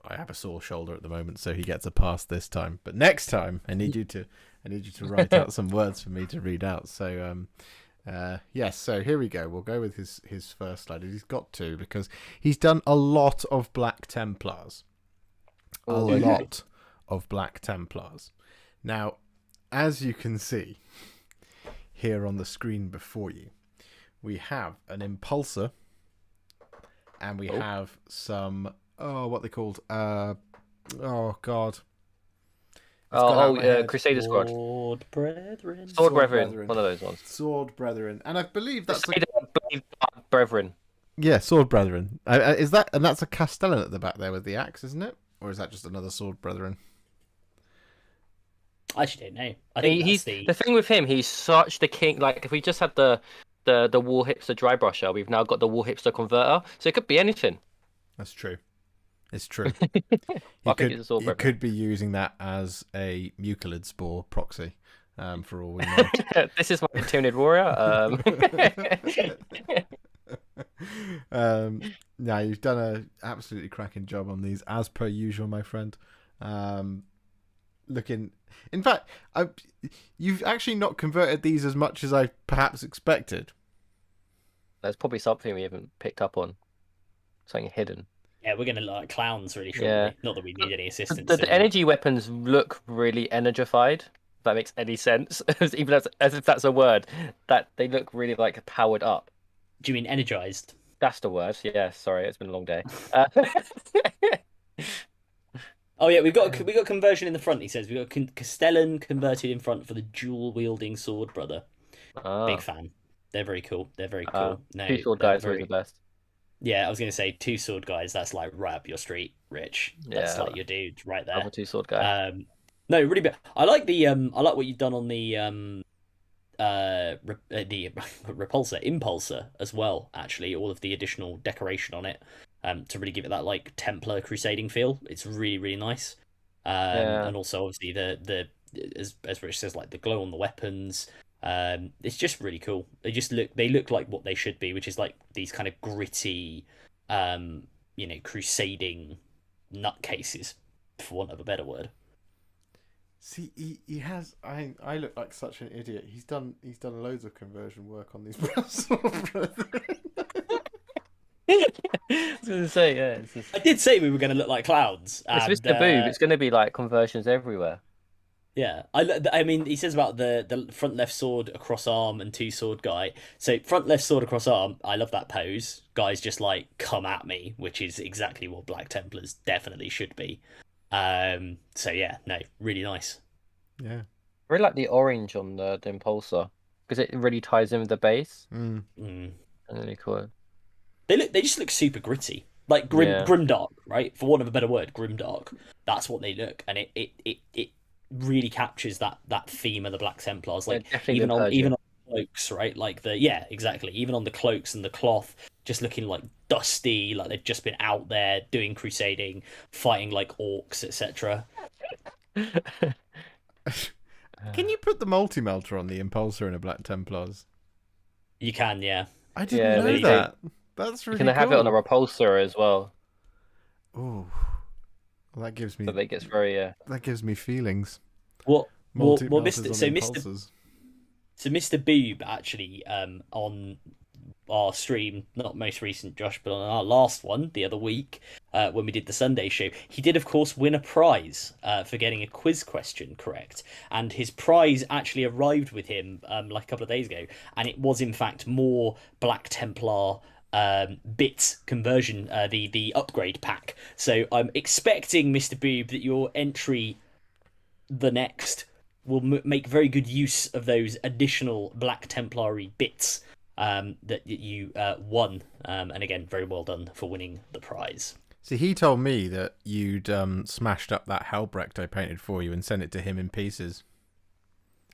I have a sore shoulder at the moment, so he gets a pass this time. But next time, I need you to write out some words for me to read out. So yes, so here we go. We'll go with his first slide. He's got to because he's done a lot of Black Templars. A lot of Black Templars. Now, as you can see here on the screen before you, we have an Impulsor, and we have some what they called God. Crusader Squad. Sword Brethren. Sword Brethren. One of those ones. Sword Brethren, and I believe that's Brethren. Yeah, Sword Brethren. Is that, and that's a Castellan at the back there with the axe, isn't it? Or is that just another Sword Brethren? I actually don't know. I think he's the thing with him. He's such the king. Like if we just had the Warhipster dry brusher, we've now got the Warhipster converter. So it could be anything. That's true. It's true. I think it's a Sword you Brethren. could be using that as a Mucilid Spore proxy, for all we know. This is my Intimidated Warrior. No, you've done a absolutely cracking job on these, as per usual, my friend. In fact, you've actually not converted these as much as I perhaps expected. There's probably something we haven't picked up on. Something hidden. Yeah, we're going to look like clowns really shortly. Yeah. Not that we need any assistance. The energy weapons look really energified. If that makes any sense, even as if that's a word. That they look really like powered up. Do you mean energized? That's the word. Yeah, sorry, it's been a long day. Oh yeah, we got conversion in the front. He says we got Castellan converted in front for the dual wielding sword brother. Big fan. They're very cool. No, two sword guys are the best. Yeah, I was gonna say two sword guys. That's like right up your street, Rich. That's like your dude right there. I'm a two sword guy. No, really big. I like what you've done on the Impulsor as well. Actually, all of the additional decoration on it. To really give it that like Templar crusading feel. It's really, really nice. And also obviously the as Rich says, like the glow on the weapons. It's just really cool. They look like what they should be, which is like these kind of gritty, crusading nutcases, for want of a better word. See, he has. I look like such an idiot. He's done loads of conversion work on these Sword. I was going to say, yeah. I did say we were going to look like clowns. It's Mr. Boob. It's going to be like conversions everywhere. Yeah, I mean, he says about the front left sword across arm and two sword guy. So front left sword across arm, I love that pose. Guys just like come at me, which is exactly what Black Templars definitely should be. So yeah, no, really nice. Yeah, I really like the orange on the Impulsor because it really ties in with the base. Really cool. They just look super gritty, like grimdark, right? For want of a better word, grimdark. That's what they look, and it really captures that theme of the Black Templars. Like even on the cloaks, right? Like exactly. Even on the cloaks and the cloth, just looking like dusty, like they've just been out there doing crusading, fighting like orcs, etc. Can you put the multi-melter on the Impulsor in a Black Templars? You can, yeah. I didn't know that. That's really cool. You can have it on a repulsor as well. Oh, well, that gives me. But it gets very. That gives me feelings. Well, Mr. Mr. Boob actually on our stream, not most recent, Josh, but on our last one the other week, when we did the Sunday show, he did, of course, win a prize for getting a quiz question correct. And his prize actually arrived with him like a couple of days ago. And it was, in fact, more Black Templar bits conversion, the upgrade pack. So I'm expecting, Mr. Boob, that your entry the next will make very good use of those additional Black Templary bits that you won. And again, very well done for winning the prize. See, he told me that you'd smashed up that Helbrecht I painted for you and sent it to him in pieces.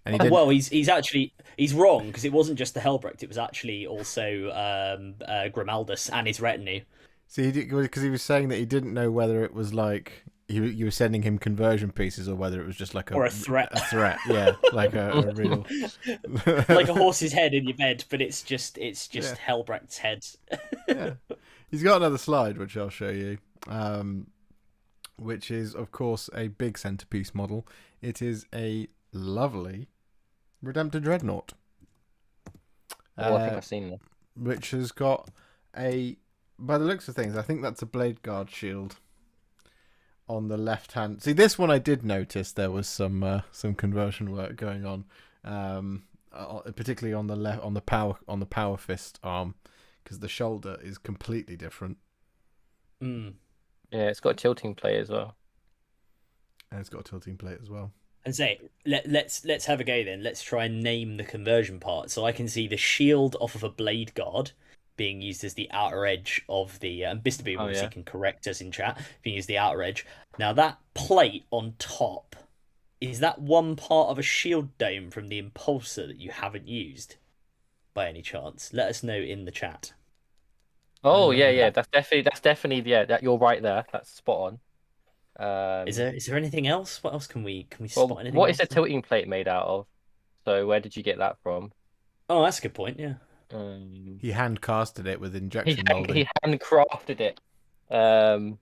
And he didn't... Well, he's wrong, because it wasn't just the Helbrecht; it was actually also Grimaldus and his retinue. See, because he was saying that he didn't know whether it was like you were sending him conversion pieces or whether it was just like a threat. A threat, yeah, like a real, like a horse's head in your bed, but it's just Helbrecht's head. Yeah. He's got another slide which I'll show you, which is of course a big centerpiece model. It is a lovely Redemptor Dreadnought. Oh, I think I've seen that. Which has got by the looks of things, I think that's a Blade Guard shield on the left hand. See, this one I did notice there was some conversion work going on, particularly on the power fist arm, because the shoulder is completely different. Mm. Yeah, it's got a tilting plate as well. And it's got a tilting plate as well. And say, let's have a go then. Let's try and name the conversion part. So I can see the shield off of a Blade Guard being used as the outer edge of the... And Mr. Boob obviously can correct us in chat. Being used the outer edge. Now that plate on top, is that one part of a shield dome from the Impulsor that you haven't used by any chance? Let us know in the chat. Oh yeah, that's definitely that you're right there. That's spot on. Is there anything else? What else can we spot? Anything what else? is the tilting plate made out of? So where did you get that from? Oh, that's a good point. Yeah. He hand casted it with injection molding. He handcrafted it. And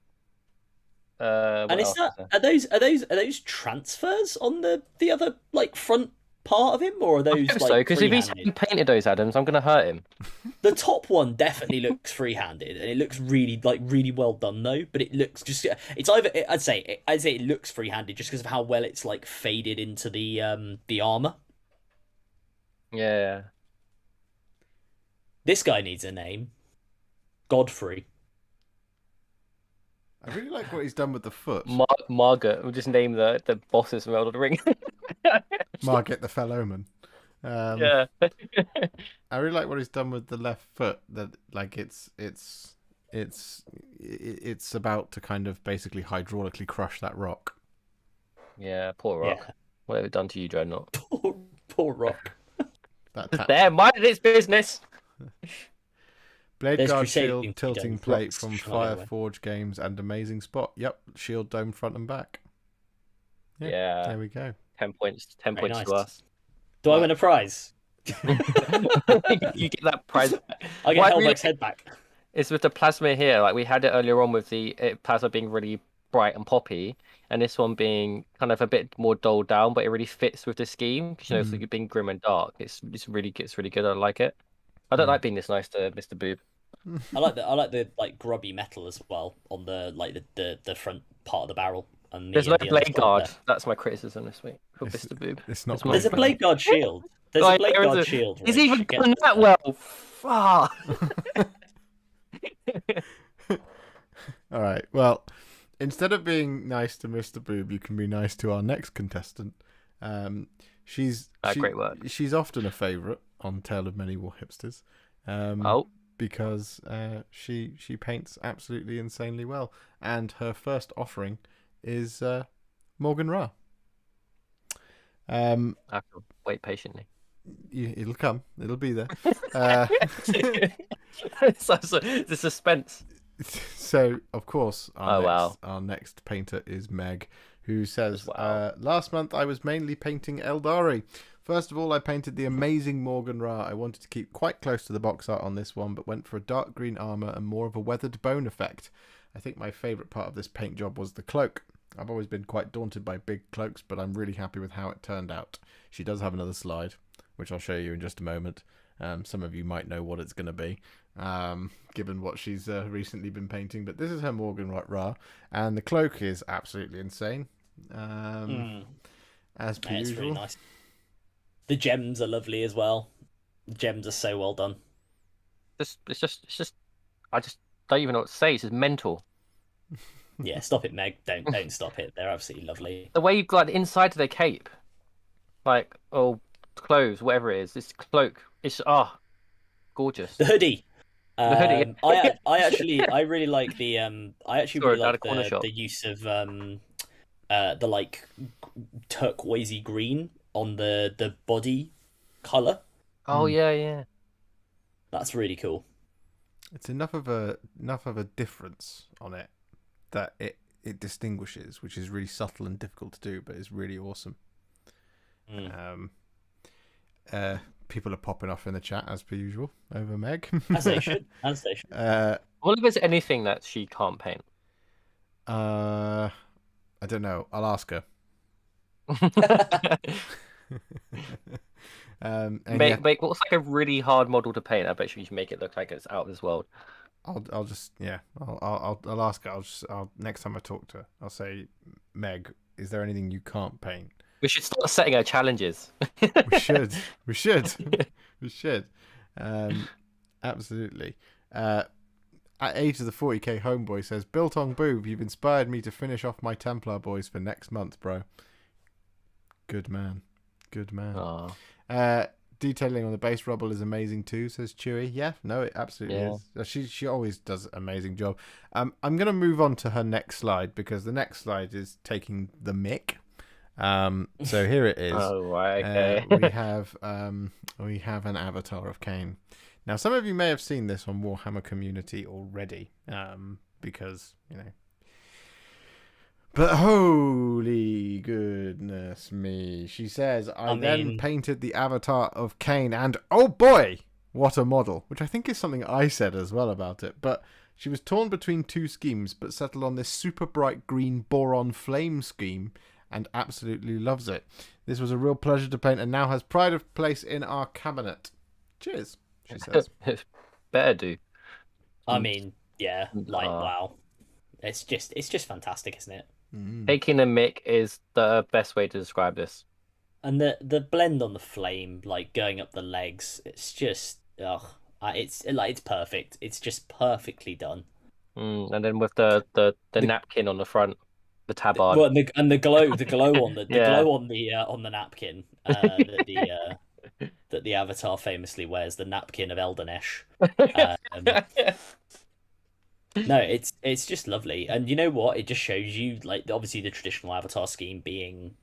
is that are those transfers on the other like front part of him, or are those like so? Because if he's painted those, Adams, I'm gonna hurt him. The top one definitely looks free-handed, and it looks really well done though. But it looks just it's either I'd say it looks free-handed just because of how well it's like faded into the armor. Yeah. This guy needs a name. Godfrey. I really like what he's done with the foot. Margaret. We'll just name the bosses from Elden Ring. Margaret the Fellowman. Yeah. I really like what he's done with the left foot. That like it's about to kind of basically hydraulically crush that rock. Yeah, poor rock. Yeah. What have it done to you, Dreadnought? Poor rock. There, minded its business. Blade Guard shield, Crusading tilting plate from Fireforge Games, and amazing spot. Yep, shield dome front and back. Yeah. There we go. 10 points. 10 Very points nice. to us. Do I win a prize? You get that prize. I get Helbrecht's head back. It's with the plasma here. Like we had it earlier on with the plasma being really bright and poppy, and this one being kind of a bit more dulled down, but it really fits with the scheme because it's like being grim and dark. It's really good. I like it. I don't like being this nice to Mr. Boob. I like the like grubby metal as well on the like the front part of the barrel. And There's no Blade Guard. That's my criticism this week for Mr. Boob. It's not. There's a Blade Guard shield. There's a Blade Guard shield. He's even done that well. Far. All right. Well, instead of being nice to Mr. Boob, you can be nice to our next contestant. Great work. She's often a favourite on Tale of Many Warhipsters. Because she paints absolutely insanely well, and her first offering is Morgan Ra. I have to wait patiently. It'll come. It'll be there. So the suspense. So, of course, wow. Our next painter is Meg, who says, Wow. last month I was mainly painting Eldari. First of all, I painted the amazing Morgan Ra. I wanted to keep quite close to the box art on this one, but went for a dark green armour and more of a weathered bone effect. I think my favourite part of this paint job was the cloak. I've always been quite daunted by big cloaks, but I'm really happy with how it turned out. She does have another slide, which I'll show you in just a moment. Some of you might know what it's going to be, given what she's recently been painting. But this is her Morgan Ra, and the cloak is absolutely insane, as per It's usual. really nice. The gems are lovely as well. The gems are so well done. It's just. I just don't even know what to say. It's just mental. Yeah, stop it, Meg. Don't stop it. They're absolutely lovely. The way you got inside of their cape, like clothes, whatever it is, this cloak. It's gorgeous. The hoodie. The hoodie. I really like the I actually Sorry, really at a like corner shop. the use of the like turquoisey green on the body color. Oh yeah. That's really cool. It's enough of a difference on it that it distinguishes, which is really subtle and difficult to do, but it's really awesome. People are popping off in the chat as per usual over Meg. As they should. What if there's anything that she can't paint? I don't know. I'll ask her. Make what's like a really hard model to paint. I bet you can make it look like it's out of this world. I'll just I'll ask her. I'll next time I talk to her, I'll say, Meg, is there anything you can't paint? We should start setting her challenges. We should. Absolutely. At age of the 40k homeboy says, built on boob, you've inspired me to finish off my Templar boys for next month, bro. Good man. Detailing on the base rubble is amazing too, says Chewy. Yeah, no, it absolutely is. She always does an amazing job. I'm going to move on to her next slide because the next slide is taking the mick. So here it is. Oh, right, okay. We have an avatar of Cain. Now, some of you may have seen this on Warhammer Community already, because But holy goodness me, she says, I then painted the avatar of Cain, and oh boy, what a model! Which I think is something I said as well about it. But she was torn between two schemes, but settled on this super bright green boron flame scheme, and absolutely loves it. This was a real pleasure to paint and now has pride of place in our cabinet. Cheers, she says. Better do. I mean, yeah, wow. It's just fantastic, isn't it? Taking a mick is the best way to describe this. And the blend on the flame, like going up the legs, it's just it's perfect. It's just perfectly done. And then with the napkin on the front. The tabard. Well, and the glow on the glow on the napkin that the Avatar famously wears, the napkin of Eldenesh. No, it's just lovely, and you know what? It just shows you, like, obviously the traditional Avatar scheme being,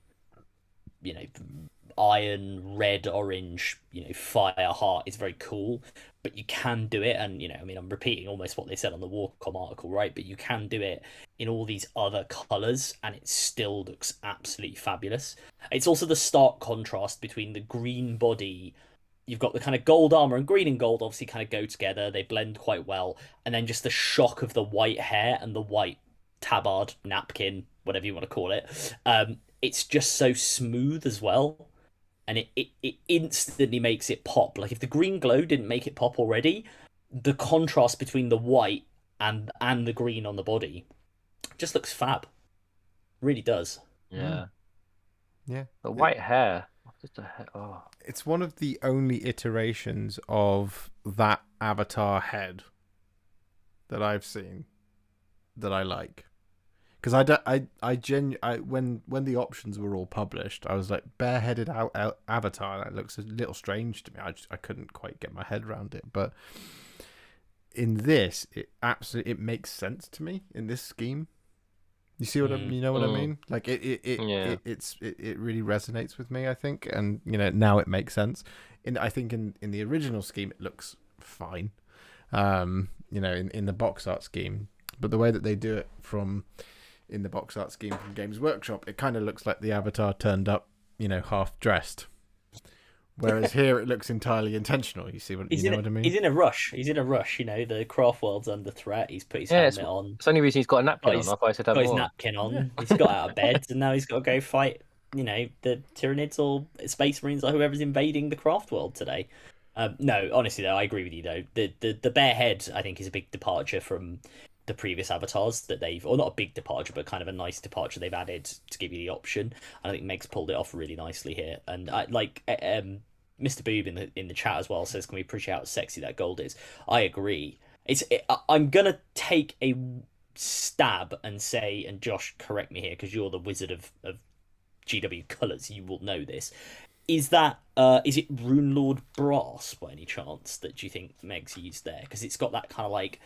iron, red, orange, fire, heart is very cool, but you can do it, and I'm repeating almost what they said on the Warcom article, right? But you can do it in all these other colors, and it still looks absolutely fabulous. It's also the stark contrast between the green body. You've got the kind of gold armor, and green and gold obviously kind of go together. They blend quite well, and then just the shock of the white hair and the white tabard, napkin, whatever you want to call it. It's just so smooth as well. And it instantly makes it pop. Like, if the green glow didn't make it pop already, the contrast between the white and the green on the body just looks fab. Really does. Yeah. Yeah. The white hair. Just a hair. Oh. It's one of the only iterations of that avatar head that I've seen that I like. Because when the options were all published, I was like, bareheaded avatar, that looks a little strange to me. I couldn't quite get my head around it. But in this, it makes sense to me in this scheme. You see what I mean? Like it really resonates with me, I think, and now it makes sense. I think in the original scheme it looks fine. In the box art scheme, but the way that they do it in the box art scheme from Games Workshop, it kind of looks like the avatar turned up, half dressed. Whereas here it looks entirely intentional. You see what I mean? He's in a rush. The craft world's under threat. He's put his helmet on. It's the only reason he's got a napkin on. Otherwise he'd have his napkin on. Yeah. He's got out of bed, and now he's got to go fight, the Tyranids or Space Marines or whoever's invading the craft world today. No, honestly though, I agree with you though. The bare head I think is a big departure from the previous avatars that they've, or not a big departure, but kind of a nice departure they've added to give you the option. And I think Meg's pulled it off really nicely here. And I like Mr. Boob in the chat as well says, "Can we appreciate how sexy that gold is?" I agree. I'm gonna take a stab and say, and Josh, correct me here because you're the wizard of GW colours. You will know this. Is it Rune Lord Brass by any chance that you think Meg's used there? Because it's got that kind of like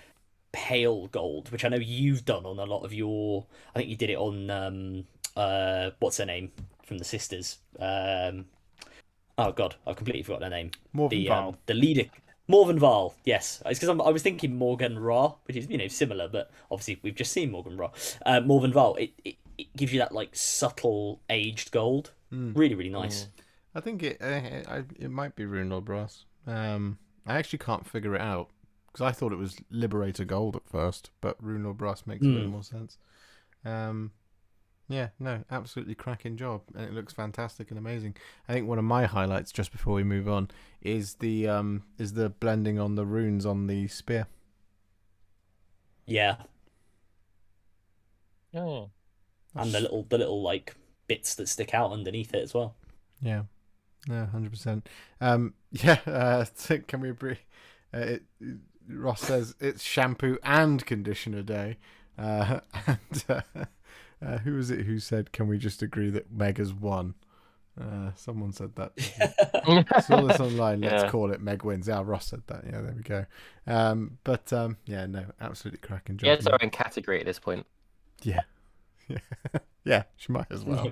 pale gold, which I know you've done on a lot of your. I think you did it on what's her name from the sisters? Oh god, I've completely forgot their name. Morgan Val. The leader, Morgan Val. Yes, it's because I was thinking Morgan Ra, which is similar, but obviously we've just seen Morgan Ra. Morgan Val. It gives you that like subtle aged gold. Really, really nice. I think it might be Rune Lord Brass. I actually can't figure it out because I thought it was Liberator Gold at first, but Rune Lord Brass makes a bit more sense. Yeah, no, absolutely cracking job, and it looks fantastic and amazing. I think one of my highlights, just before we move on, is the blending on the runes on the spear. Yeah, Oh. and the little like bits that stick out underneath it as well. Yeah, no, 100%. Yeah, can we agree? Ross says it's shampoo and conditioner day, and who was it who said, "Can we just agree that Meg has won?" Someone said that. I saw this online. Let's call it Meg wins. Yeah, Ross said that. Yeah, there we go. Yeah, no, absolutely cracking job. Yeah, it's our own category at this point. Yeah. Yeah, she might as well.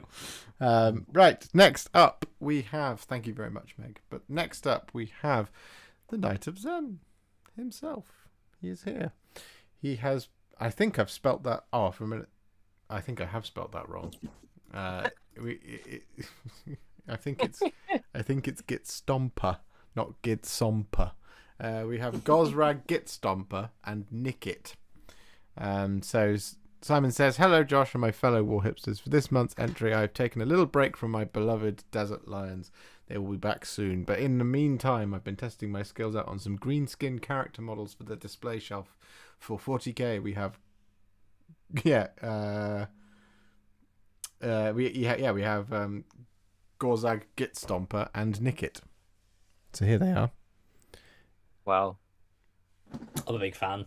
Right, next up we have, thank you very much, Meg, but next up we have the Knight of Zen himself. He is here. He has, I think I've spelt that, for a minute, I think I have spelt that wrong. I think it's Git Stomper, not Git Somper. We have Gozrag Git Stomper and Nickit. So Simon says, "Hello, Josh and my fellow Warhipsters. For this month's entry, I've taken a little break from my beloved Desert Lions. They will be back soon. But in the meantime, I've been testing my skills out on some green skin character models for the display shelf. For 40k, we have, we have Gorzag Git Stomper and Nickit. So here they are. Wow. I'm a big fan.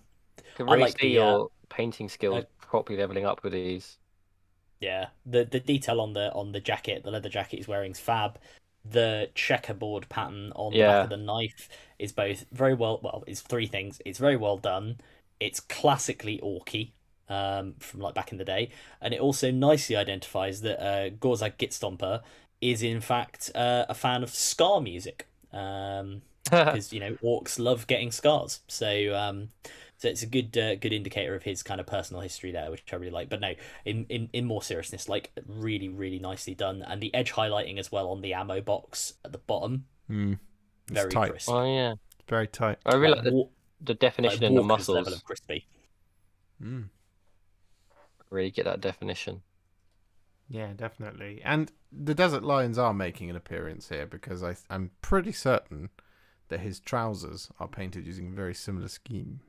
Can really like see the, your painting skills properly leveling up with these. Yeah, the detail on the jacket, the leather jacket he's wearing is fab. The checkerboard pattern on the back of the knife is both very well. It's three things. It's very well done. It's classically orky, from like back in the day, and it also nicely identifies that Gorzag Gitstomper is in fact a fan of ska music, because orcs love getting scars. So it's a good indicator of his kind of personal history there, which I really like. But no, in more seriousness, like really, really nicely done. And the edge highlighting as well on the ammo box at the bottom. Very tight. crisp. Oh, yeah. Very tight. I really like the definition in the Walker's muscles. level of crispy. Really get that definition. Yeah, definitely. And the Desert Lions are making an appearance here because I'm pretty certain that his trousers are painted using a very similar scheme.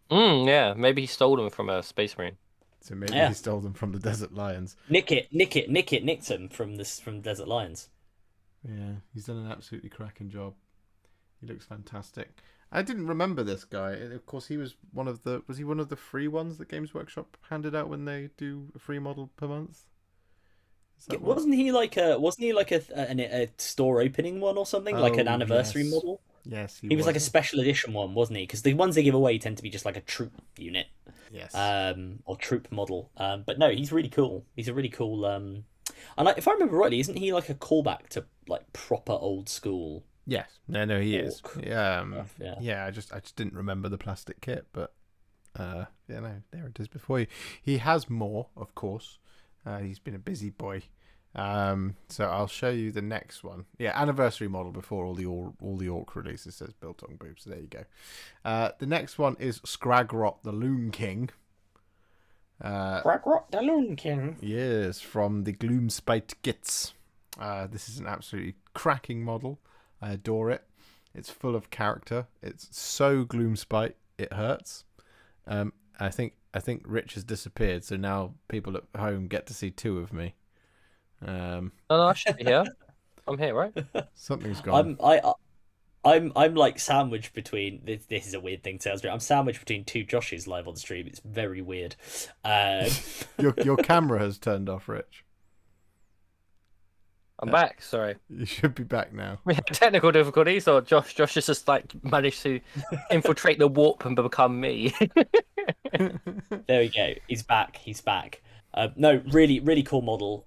Yeah, maybe he stole them from a Space Marine. So maybe he stole them from the Desert Lions. Nicked him from Desert Lions. Yeah, he's done an absolutely cracking job. He looks fantastic. I didn't remember this guy. Of course, he was one of the free ones that Games Workshop handed out when they do a free model per month? Wasn't he like a store opening one or something, like an anniversary model? Yes, he was like a special edition one, wasn't he? Because the ones they give away tend to be just like a troop unit, yes, or troop model. But no, he's really cool. He's a really cool. And if I remember rightly, isn't he like a callback to like proper old school? Yes, no, he is. Yeah, yeah. I just didn't remember the plastic kit, but no, there it is before you. He has more, of course. He's been a busy boy. So I'll show you the next one. Yeah, anniversary model before all the orc releases, says built on boobs. So there you go. The next one is Scragrot the Loon King. Scragrot the Loon King. Yes, from the Gloomspite kits. This is an absolutely cracking model. I adore it. It's full of character. It's so Gloomspite it hurts. I think Rich has disappeared, so now people at home get to see two of me. No, I should be here. I'm here, right? Something's gone. I'm like sandwiched between this is a weird thing to tell. I'm sandwiched between two Joshes live on stream. It's very weird. Your camera has turned off, Rich. I'm back. Sorry. You should be back now. We had technical difficulties, or Josh has just like managed to infiltrate the warp and become me. There we go. He's back. No, really cool model.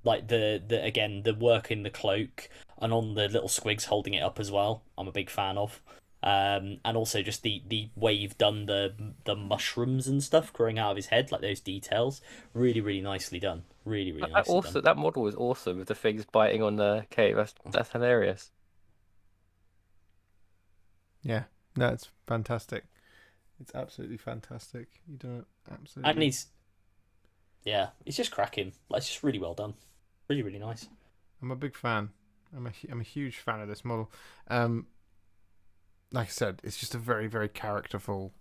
Like the again the work in the cloak and on the little squigs holding it up as well. I'm a big fan of. And also just the way you've done the mushrooms and stuff growing out of his head, like those details, really nicely done. Really nicely done. That model was awesome with the things biting on the cave. That's hilarious. Yeah, no, it's fantastic. It's absolutely fantastic. You done it absolutely. And it's just cracking. Like, it's just really well done. Really nice. I'm a big fan. I'm a huge fan of this model. Like I said, it's just a very characterful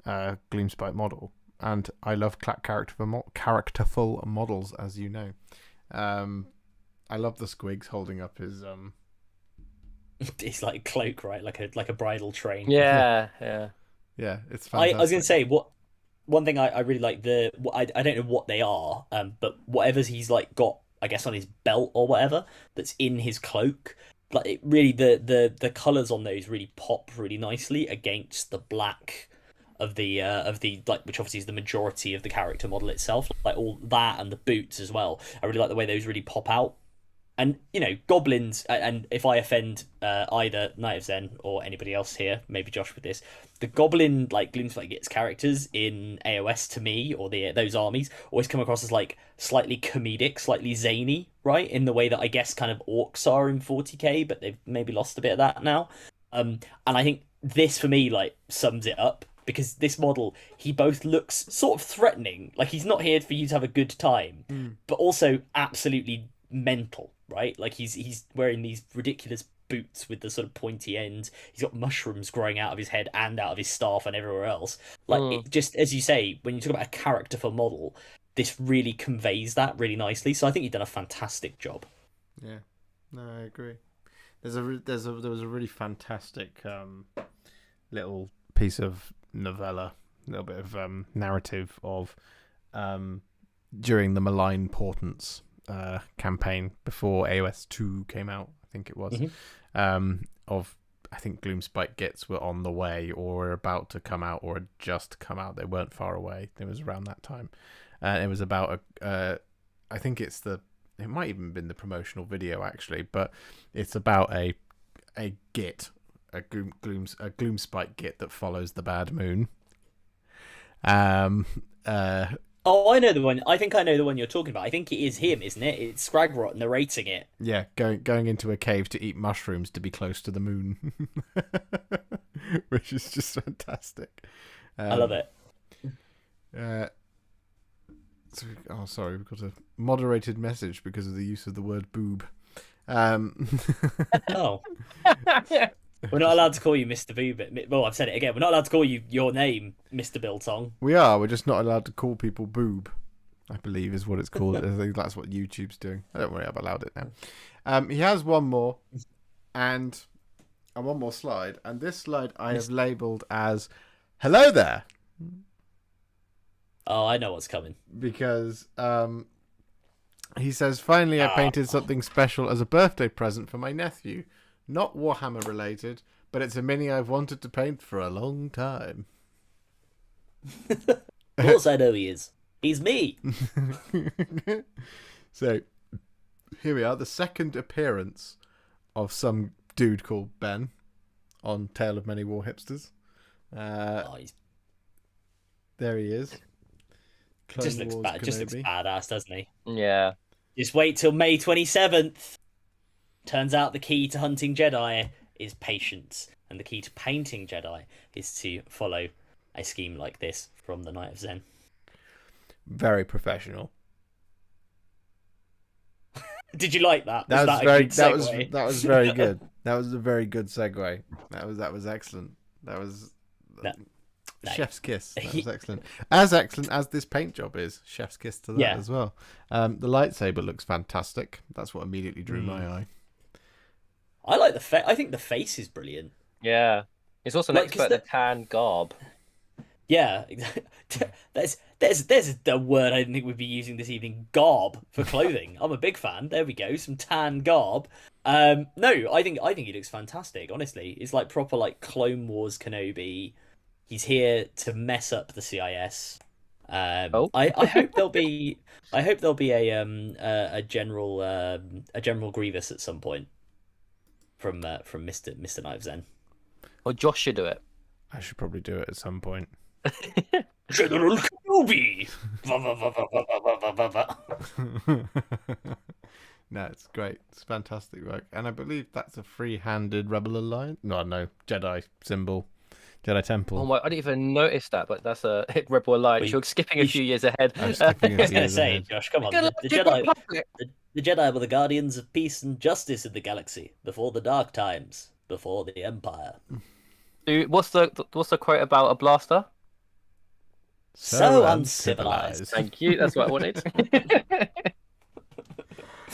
Gloomspite model, and I love characterful models, as you know. I love the squigs holding up his It's like a cloak, right? Like a bridal train. Yeah. It's fantastic. I was gonna say one thing I really like I don't know what they are, but whatever's he's like got, I guess, on his belt or whatever that's in his cloak. Like it really, the colors on those really pop really nicely against the black of the like, which obviously is the majority of the character model itself. Like all that and the boots as well. I really like the way those really pop out. And goblins. And if I offend either Knight of Zen or anybody else here, maybe Josh with this, the goblin like Gloomspite Git's characters in AOS to me, or those armies, always come across as like slightly comedic, slightly zany, right? In the way that I guess kind of orcs are in 40k, but they've maybe lost a bit of that now. And I think this for me like sums it up, because this model, he both looks sort of threatening, like he's not here for you to have a good time, but also absolutely mental, right? Like he's wearing these ridiculous boots with the sort of pointy ends. He's got mushrooms growing out of his head and out of his staff and everywhere else. Like it just, as you say, when you talk about a character for model, this really conveys that really nicely. So I think you've done a fantastic job. Yeah, no, I agree. There was a really fantastic little piece of novella, a little bit of narrative of during the Malign Portents campaign before AOS 2 came out, I think it was, of, I think Gloomspite Gits were on the way or were about to come out or had just come out. They weren't far away. It was around that time. And it was about I think it might even have been the promotional video actually, but it's about a Git, a Gloomspite Git that follows the Bad Moon. Oh, I know the one. I think I know the one you're talking about. I think it is him, isn't it? It's Scragrot narrating it. Yeah, going into a cave to eat mushrooms to be close to the moon, which is just fantastic. I love it. Sorry, we've got a moderated message because of the use of the word boob. Oh. We're not allowed to call you Mr. Boob. Well, I've said it again. We're not allowed to call you your name, Mr. Biltong. We are. We're just not allowed to call people boob, I believe is what it's called. I think that's what YouTube's doing. I don't worry, I've allowed it now. He has one more, and one more slide. And this slide I have labelled as "Hello there." Oh, I know what's coming. Because he says, "Finally, I painted something special as a birthday present for my nephew. Not Warhammer related, but it's a mini I've wanted to paint for a long time." Of course I know he is. He's me. So, here we are, the second appearance of some dude called Ben on Tale of Many Warhipsters. There he is. Just looks badass, doesn't he? Yeah. Just wait till May 27th. Turns out the key to hunting Jedi is patience, and the key to painting Jedi is to follow a scheme like this from the Knight of Zen. Very professional. Did you like that? That was a very good that was segue? that was very good. That was a very good segue. That was excellent. That was No. chef's kiss. That was excellent. As excellent as this paint job is. Chef's kiss to that as well. The lightsaber looks fantastic. That's what immediately drew my eye. I like the face. I think the face is brilliant. Yeah. He's also an Like, expert at the tan garb. Yeah, there's the word I didn't think we'd be using this evening. Garb for clothing. I'm a big fan. There we go. Some tan garb. No, I think he looks fantastic. Honestly, it's like proper like Clone Wars Kenobi. He's here to mess up the CIS. I hope there'll be a general Grievous at some point from Mr. Knives Zen. Or Josh should do it. I should probably do it at some point. General Kenobi. No, it's great. It's fantastic work. And I believe that's a free-handed Rebel Alliance. No, Jedi symbol. Jedi Temple. Oh my! I didn't even notice that, but that's a Rebel Alliance. You're skipping a few years ahead. I'm skipping a I was few going to years say, ahead. Josh, come on. Gonna The give Jedi, Republic. the Jedi were the guardians of peace and justice in the galaxy before the Dark Times, before the Empire. Dude, what's the quote about a blaster? So uncivilized. Thank you. That's what I wanted.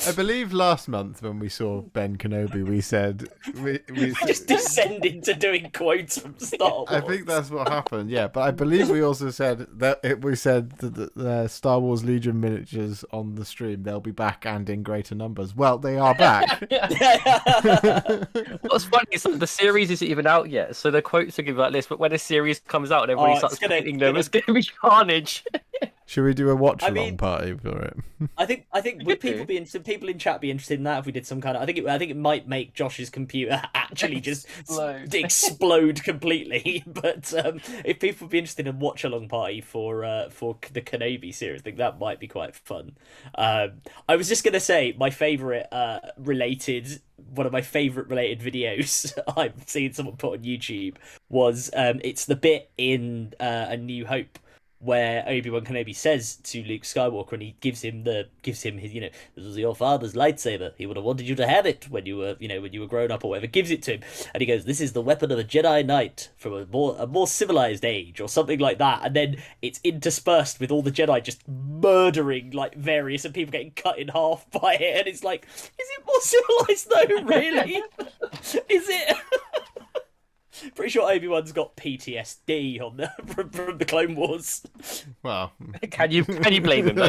I believe last month when we saw Ben Kenobi, we said we Just descended to doing quotes from Star Wars. I think that's what happened. Yeah, but I believe we also said we said that the Star Wars Legion miniatures on the stream, they'll be back and in greater numbers. Well, they are back. What's funny is that the series isn't even out yet, so the quotes are good like this. But when the series comes out and everybody starts painting them, it's gonna be carnage. Should we do a watch-along party for it? I think would people in chat be interested in that if we did some kind of? I think it might make Josh's computer actually just explode completely. But if people would be interested in a watch along party for the Kenobi series, I think that might be quite fun. I was just gonna say one of my favorite related videos I've seen someone put on YouTube was it's the bit in A New Hope where Obi-Wan Kenobi says to Luke Skywalker, and he gives him his, this was your father's lightsaber. He would have wanted you to have it when you were grown up or whatever. Gives it to him, and he goes, "This is the weapon of a Jedi Knight from a more civilized age," or something like that. And then it's interspersed with all the Jedi just murdering like various and people getting cut in half by it, and it's like, is it more civilized though? Really? Is it? Pretty sure Obi-Wan's got PTSD from the Clone Wars. Well, Can you blame him though?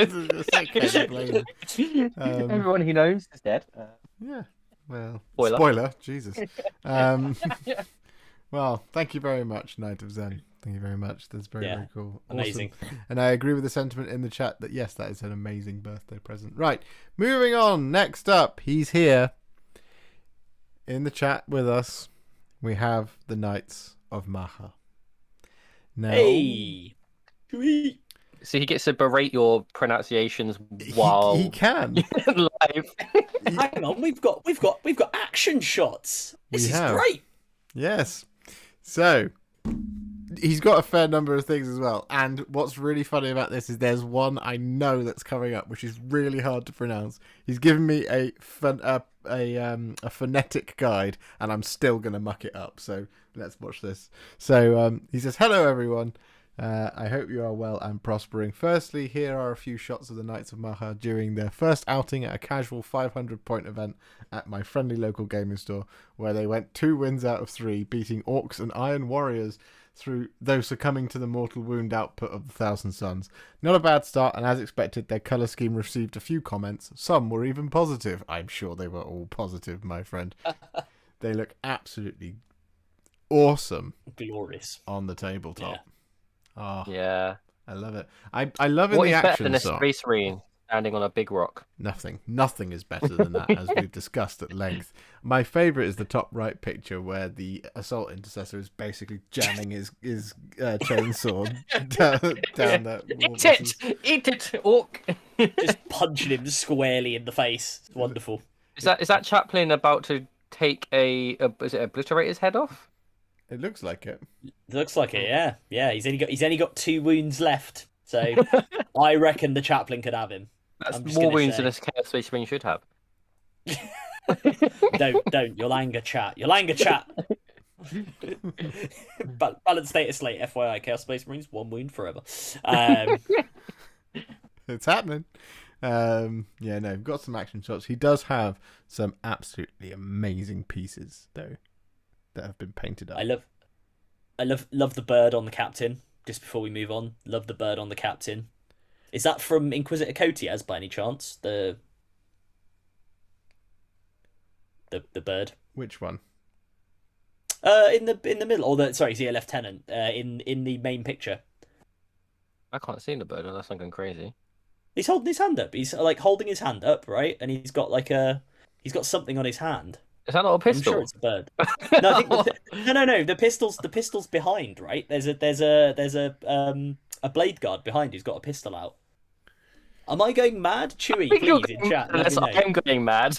Everyone he knows is dead. Yeah. Well, Spoiler. Jesus. Well, thank you very much, Knight of Zen. Thank you very much. That's very cool. Amazing. Awesome. And I agree with the sentiment in the chat that yes, that is an amazing birthday present. Right, moving on. Next up, he's here in the chat with us. We have the Knights of Maha. Now, Hey, So he gets to berate your pronunciations while he can. live. hang on, we've got action shots. This is have. great. Yes. So he's got a fair number of things as well. And what's really funny about this is there's one I know that's coming up, which is really hard to pronounce. He's given me a phonetic guide, and I'm still going to muck it up. So let's watch this. So he says, "Hello, everyone. I hope you are well and prospering. Firstly, here are a few shots of the Knights of Maha during their first outing at a casual 500-point event at my friendly local gaming store, where they went 2 wins out of 3, beating Orcs and Iron Warriors, though succumbing to the mortal wound output of the Thousand Suns. Not a bad start, and as expected, their colour scheme received a few comments. Some were even positive." I'm sure they were all positive, my friend. They look absolutely awesome. Glorious. On the tabletop. Yeah. Oh, Yeah. I love it. I love in What the is better action than a shot. space marine standing on a big rock? Nothing is better than that, as we've discussed at length. My favourite is the top right picture where the assault intercessor is basically jamming his chainsaw down that wall. Eat it, orc. Just punching him squarely in the face. It's wonderful. Is that Chaplin about to take is it obliterate his head off? It looks like it. Looks like it, yeah. Yeah, he's only got 2 wounds left. So I reckon the chaplain could have him. That's I'm just more gonna wounds say. than a Chaos Space Marine should have. Don't. You'll anger chat. Balance status slate. FYI, Chaos Space Marines, 1 wound forever. It's happening. Yeah, no, we've got some action shots. He does have some absolutely amazing pieces, though, that have been painted up. I love the bird on the captain. Just before we move on, love the bird on the captain. Is that from Inquisitor Cotias by any chance? The bird. Which one? In the middle, or sorry, is he a lieutenant? In the main picture. I can't see the bird unless I'm going crazy. He's holding his hand up. He's like holding his hand up, right? And he's got something on his hand. Is that not a pistol? I'm sure it's a bird. No, I think no. The pistol's behind, right? There's a blade guard behind who's got a pistol out. Am I going mad? Chewy, please, in chat. Unless I'm going mad.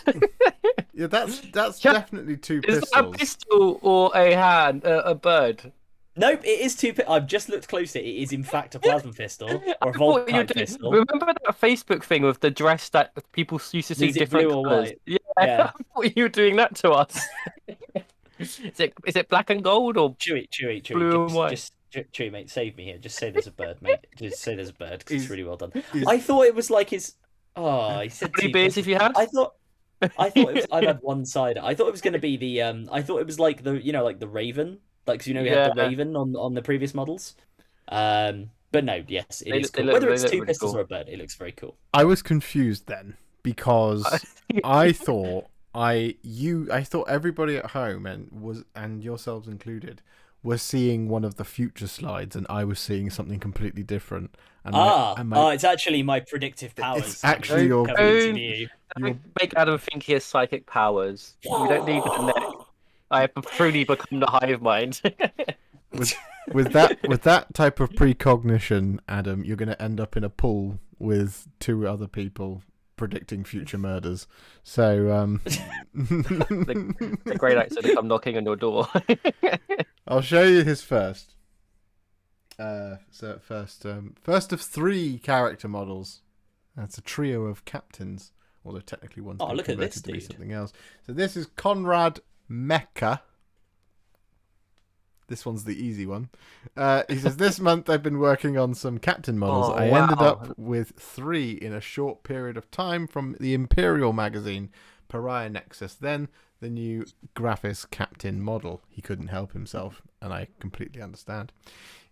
Yeah, that's definitely two pistols. Is that a pistol or a hand? A bird? Nope, it is two. I've just looked closer. It is in fact a plasma pistol or a Volkite pistol. Remember that Facebook thing with the dress that people used to see different blue or colours? white? Yeah, I thought you were doing that to us. Is it black and gold or Chewy, blue and white? Just Chewy, mate, save me here. Just say there's a bird, mate. Just say there's a bird because it's really well done. I thought it was like his. Oh, he said. How many beers have you had? I thought it was. I've had one cider. I thought it was going to be the. I thought it was like the like the raven. Like, so, we had the Raven on the previous models. But no, yes, it is cool. Whether it's two pistols or a bird, it looks very cool. I was confused then because I thought everybody at home and yourselves included were seeing one of the future slides, and I was seeing something completely different. And it's actually my predictive powers. It's actually your. Make Adam think he has psychic powers. You don't need the neck. I have truly become the hive mind. with that type of precognition, Adam, you're going to end up in a pool with 2 other people predicting future murders. So the Grey Knights are going to come knocking on your door. I'll show you his first. First of 3 character models. That's a trio of captains, although technically one's been converted to be something else. So this is Conrad Mecha. This one's the easy one. He says, this month I've been working on some captain models. I ended up with 3 in a short period of time from the Imperial magazine, Pariah Nexus, then the new Graphis captain model. He couldn't help himself, and I completely understand.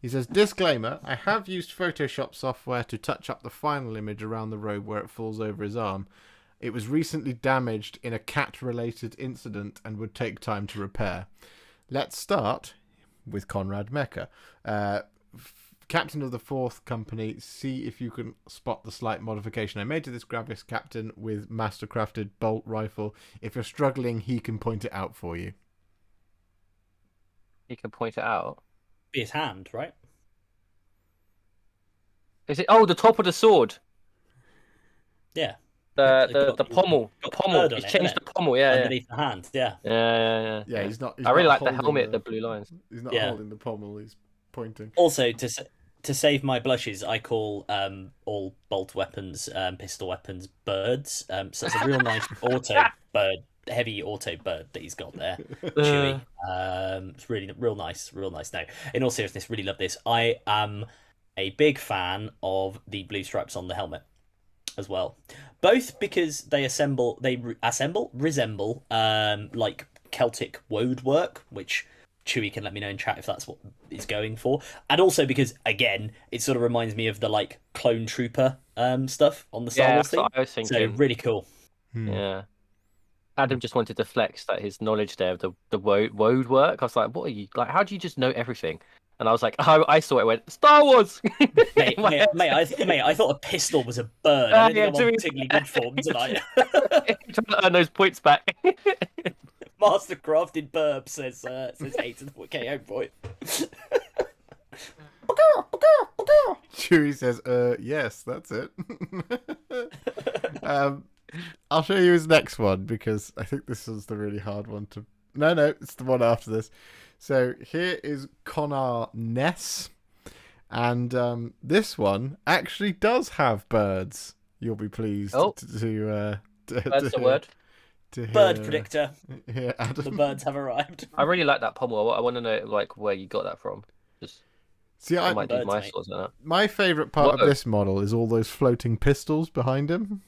He says, disclaimer, I have used Photoshop software to touch up the final image around the robe where it falls over his arm. It was recently damaged in a cat-related incident and would take time to repair. Let's start with Conrad Mecha. Captain of the 4th Company, see if you can spot the slight modification I made to this Gravis captain with mastercrafted bolt rifle. If you're struggling, he can point it out for you. He can point it out? Be his hand, right? Is it? Oh, the top of the sword. Yeah. The pommel. He's changed the pommel, underneath the hand, Yeah, he's not. I really like the helmet, the blue lines. He's not holding the pommel. He's pointing. Also, to save my blushes, I call all bolt weapons, pistol weapons, birds. So it's a real nice heavy auto bird that he's got there. Chewy. It's really real nice. No, in all seriousness, really love this. I am a big fan of the blue stripes on the helmet as well, both because they resemble like Celtic woadwork, which Chewy can let me know in chat if that's what he's going for, and also because again it sort of reminds me of the like clone trooper stuff on the Star Wars thing. I was thinking. So really cool. Yeah, Adam just wanted to flex that his knowledge there of the woadwork. I was like, what are you like? How do you just know everything? And I was like, I saw it. Went Star Wars. mate, I thought a pistol was a bird. I don't think I'm on particularly good form tonight. Trying to earn those points back. Mastercrafted burb says 8 to the KO point. Chewie says, yes, that's it. I'll show you his next one because I think this is the really hard one to. No, it's the one after this. So here is Connor Ness, and this one actually does have birds. You'll be pleased Bird's the word. to Bird hear, predictor. hear The Adam. birds have arrived. I really like that pommel. I want to know like where you got that from. Just See, I might do birds, my mate. thoughts on that. my favourite part of Whoa. this model is all those floating pistols behind him.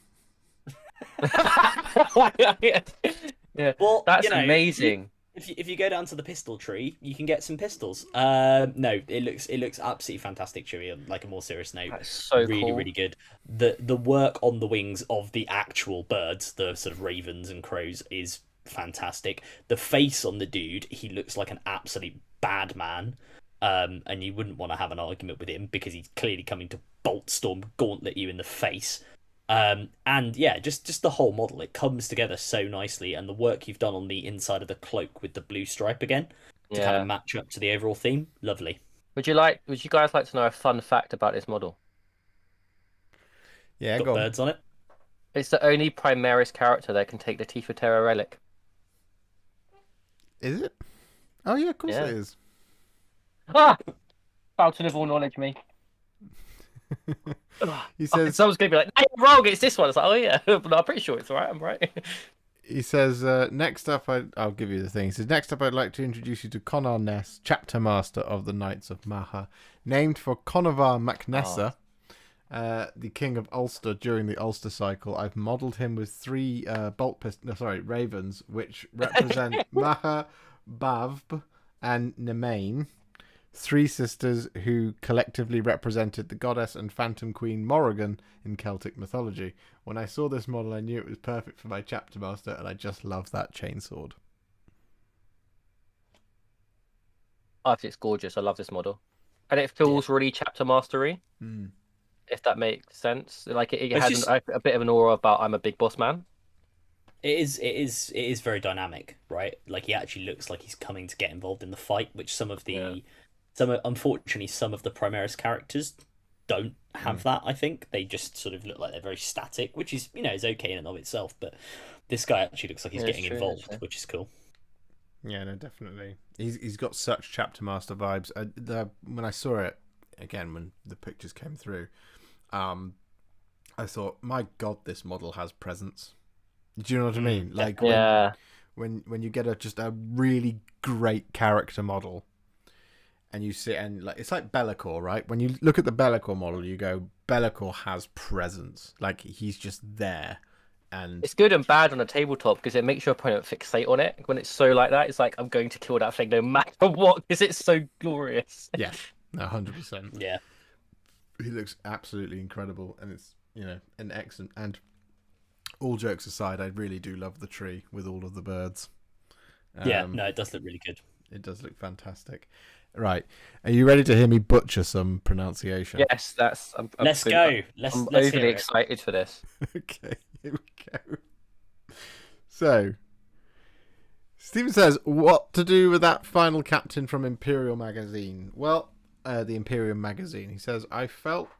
Yeah, Well, that's you know, amazing. If you go down to the pistol tree, you can get some pistols. No, it looks absolutely fantastic, Chewie. On like a more serious note, That's so really cool. really good. The work on the wings of the actual birds, the sort of ravens and crows, is fantastic. The face on the dude, he looks like an absolute bad man. And you wouldn't want to have an argument with him because he's clearly coming to bolt storm gauntlet you in the face. And yeah, just the whole model, it comes together so nicely, and the work you've done on the inside of the cloak with the blue stripe again to kind Yeah. of match up to the overall theme, lovely. Would you guys like to know a fun fact about this model? Yeah, Got go on. birds on it. It's the only Primaris character that can take the Teeth of Terror relic. Is it? Oh yeah, of course Yeah. it is. Ah! Fountain of all knowledge, me. He says. Someone's gonna be like, "No, you're wrong. It's this one." It's like, "Oh yeah," but I'm pretty sure it's alright. I'm right. He says, next up, I'll give you the thing. He says, next up, I'd like to introduce you to Conar Ness, Chapter Master of the Knights of Maha. Named for Conovar MacNessa, the King of Ulster during the Ulster cycle. I've modelled him with three ravens, which represent Maha, Bavb, and Nemain. Three sisters who collectively represented the goddess and phantom queen Morrigan in Celtic mythology. When I saw this model, I knew it was perfect for my chapter master, and I just love that chainsword. I think it's gorgeous. I love this model, and it feels really chapter mastery. Mm. If that makes sense, like it It's has just- a bit of an aura about I'm a big boss man. It is very dynamic, right? Like he actually looks like he's coming to get involved in the fight, which unfortunately some of the Primaris characters don't have that. I think they just sort of look like they're very static, which is is okay in and of itself. But this guy actually looks like he's Yeah, it's getting true, involved, it's true. which is cool. Yeah, no, definitely. He's got such chapter master vibes. When I saw it again, when the pictures came through, I thought, my God, this model has presence. Do you know what I mean? Like when you get just a really great character model, and you sit and like it's like Be'lakor, right? When you look at the Be'lakor model, you go, Be'lakor has presence. Like he's just there. And It's good and bad on a tabletop because it makes your opponent fixate on it. When it's so like that, it's like I'm going to kill that thing no matter what because it's so glorious. yeah, 100%. Yeah. He looks absolutely incredible, and it's an excellent. And all jokes aside, I really do love the tree with all of the birds. No, it does look really good. It does look fantastic. Right, are you ready to hear me butcher some pronunciation? Yes, that's. Let's go. Let's I'm hear overly it. excited for this. Okay, here we go. So, Stephen says, what to do with that final captain from Imperial Magazine? Well, the Imperium Magazine. He says,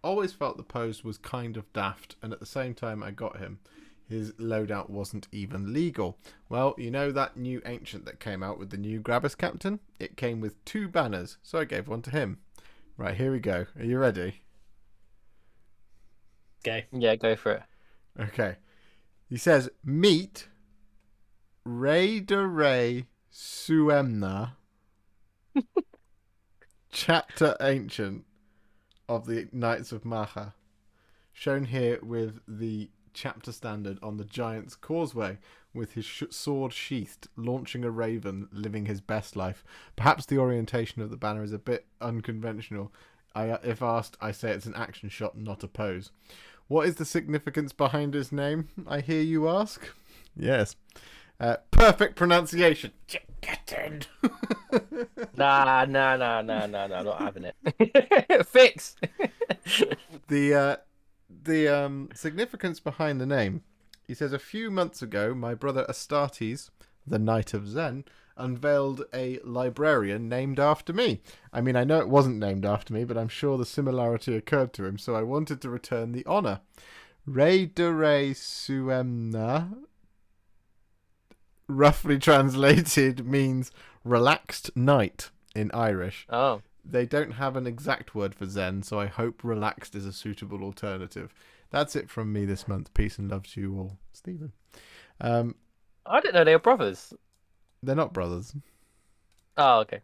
always felt the pose was kind of daft, and at the same time I got him. His loadout wasn't even legal. Well, you know that new ancient that came out with the new Gravis captain? It came with 2 banners, so I gave one to him. Right, here we go. Are you ready? Go. Yeah, go for it. Okay. He says, meet Ray de Ray Suemna, chapter ancient of the Knights of Maha, shown here with the chapter standard on the Giant's Causeway, with his sword sheathed, launching a raven, living his best life. Perhaps the orientation of the banner is a bit unconventional. If asked, I say it's an action shot, not a pose. What is the significance behind his name, I hear you ask? Yes. Perfect pronunciation. Captain. Nah, not having it. Fix. The significance behind the name. He says, a few months ago, my brother Astartes, the Knight of Zen, unveiled a librarian named after me. I mean, I know it wasn't named after me, but I'm sure the similarity occurred to him, so I wanted to return the honour. Ray de Ray Suemna, roughly translated, means relaxed knight in Irish. Oh. They don't have an exact word for Zen, so I hope relaxed is a suitable alternative. That's it from me this month. Peace and love to you all. Stephen. I I didn't know they were brothers. They're not brothers. Oh, okay.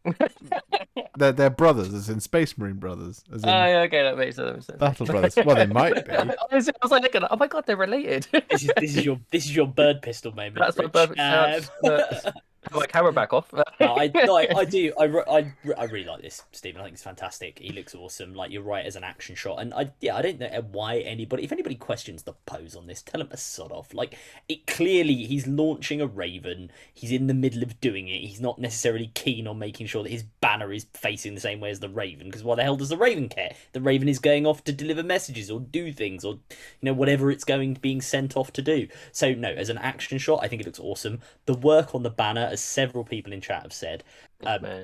They're brothers, as in Space Marine brothers, as Oh, in yeah, okay, that makes sense. Battle Brothers. Well, they might be. I was like, looking, oh my god, they're related. This is your bird pistol moment. That's my Rich. perfect. Put my camera back off. No, I do. I really like this, Stephen. I think it's fantastic. He looks awesome. Like, you're right, as an action shot. And I don't know why if anybody questions the pose on this, tell him to sod off. Like, it clearly, he's launching a Raven. He's in the middle of doing it. He's not necessarily keen on making sure that his banner is facing the same way as the Raven, because why the hell does the Raven care? The Raven is going off to deliver messages or do things, or whatever it's being sent off to do. So no, as an action shot, I think it looks awesome. The work on the banner, as several people in chat have said,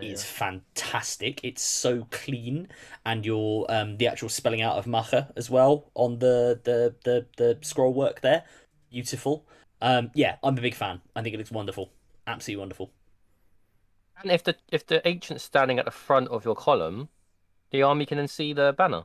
is fantastic. It's so clean, and your the actual spelling out of Maha as well on the scroll work there, beautiful. Yeah, I'm a big fan. I think it looks wonderful, absolutely wonderful. And if the ancient's standing at the front of your column, the army can then see the banner.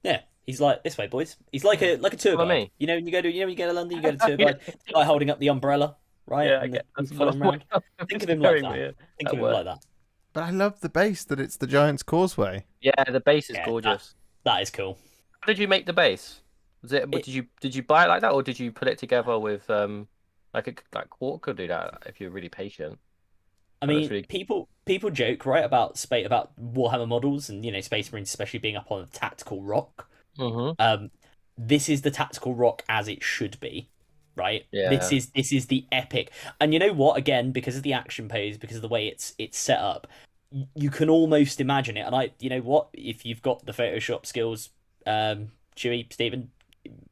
Yeah, he's like, this way, boys. He's like a tour Follow guide. me. When you go to London, you go to tour guide. Guy holding up the umbrella, right? Yeah, And okay. the following around. Think of him like that. Weird. Think of him like that. But I love the base that it's the Giant's Causeway. Yeah, the base is Yeah, gorgeous. That is cool. How did you make the base? Did you buy it like that, or did you put it together with like Quark could do that if you're really patient? I That mean, looks really- people joke, right, about Warhammer models and Space Marines especially being up on a tactical rock. Mm-hmm. This is the tactical rock as it should be, right? Yeah. This is the epic. And you know what? Again, because of the action pose, because of the way it's set up, you can almost imagine it. And you know what? If you've got the Photoshop skills, Chewie, Stephen,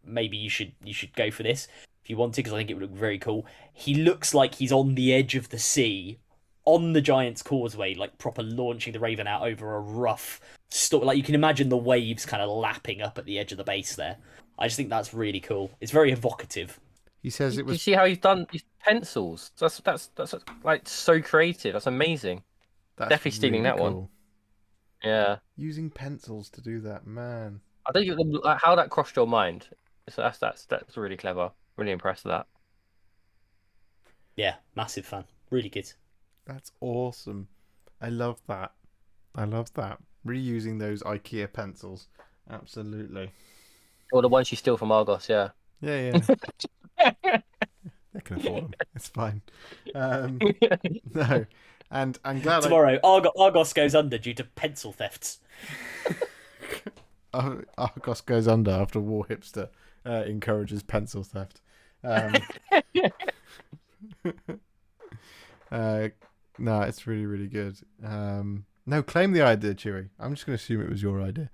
maybe you should go for this if you want to, because I think it would look very cool. He looks like he's on the edge of the sea, on the Giant's Causeway, like proper launching the Raven out over a rough like you can imagine the waves kind of lapping up at the edge of the base there. I just think that's really cool. It's very evocative. He says it You was. see how he's done these pencils? That's like so creative. That's amazing. That's definitely stealing that one. cool. Yeah. Using pencils to do that, man. I think like, how that crossed your mind. So that's really clever. Really impressed with that. Yeah, massive fan. Really good. That's awesome. I love that. Reusing those IKEA pencils. Absolutely. Or the ones you steal from Argos, yeah. Yeah. They can afford them. It's fine. No. And I'm glad Tomorrow, Argos goes under due to pencil thefts. Argos goes under after Warhipster encourages pencil theft. No, it's really, really good. No, claim the idea, Chewie. I'm just going to assume it was your idea.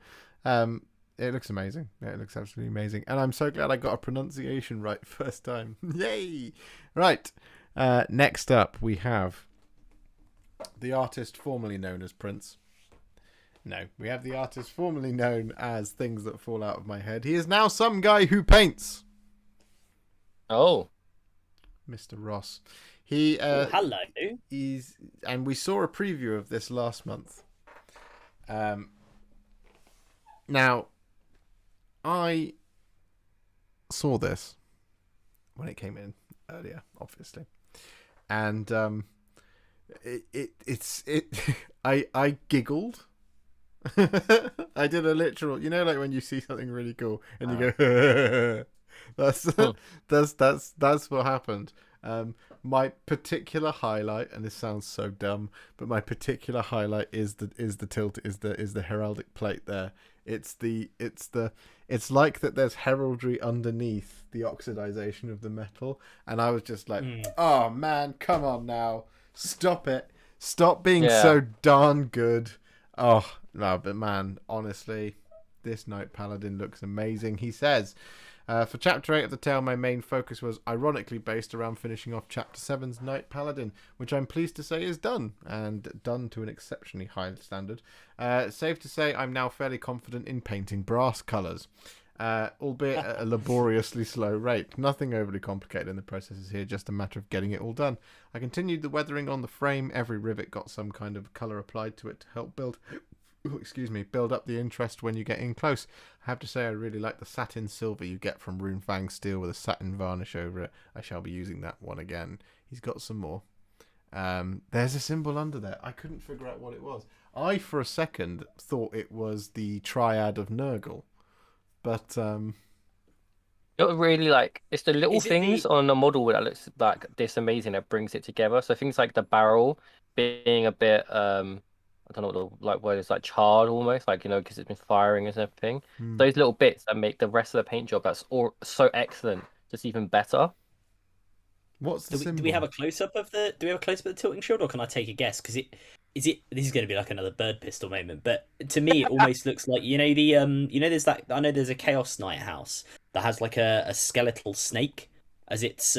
It looks amazing. Yeah, it looks absolutely amazing. And I'm so glad I got a pronunciation right first time. Yay! Right. Next up, we have the artist formerly known as Prince. No, we have the artist formerly known as Things That Fall Out of My Head. He is now some guy who paints. Oh. Mr. Ross. He Hello. and we saw a preview of this last month. Now, I saw this when it came in earlier, obviously, and I giggled. I did a literal, like when you see something really cool and you go, that's what happened. My particular highlight, and this sounds so dumb, but my particular highlight is the heraldic plate there. It's like that there's heraldry underneath the oxidization of the metal, and I was just like, oh man, come on now, stop it, stop being so darn good. Oh no, but man, honestly, this Knight Paladin looks amazing. He says, for Chapter 8 of the tale, my main focus was ironically based around finishing off Chapter 7's Knight Paladin, which I'm pleased to say is done, and done to an exceptionally high standard. Safe to say I'm now fairly confident in painting brass colours, albeit at a laboriously slow rate. Nothing overly complicated in the processes here, just a matter of getting it all done. I continued the weathering on the frame. Every rivet got some kind of colour applied to it to help build excuse me, build up the interest when you get in close. I have to say I really like the satin silver you get from Runefang steel with a satin varnish over it. I shall be using that one again. He's got some more. There's a symbol under there. I couldn't figure out what it was. I, for a second, thought it was the triad of Nurgle. But, really like it's the little Is it things on a model that looks like this amazing that brings it together. So things like the barrel being a bit I don't know what the like word is, like charred almost, like because it's been firing and everything. Those little bits that make the rest of the paint job that's all so excellent just even better. what's the symbol? Do we have a close up of the tilting shield, or can I take a guess? Because this is going to be like another bird pistol moment, but to me it almost looks like there's that, I know there's a Chaos Knight house that has like a skeletal snake as its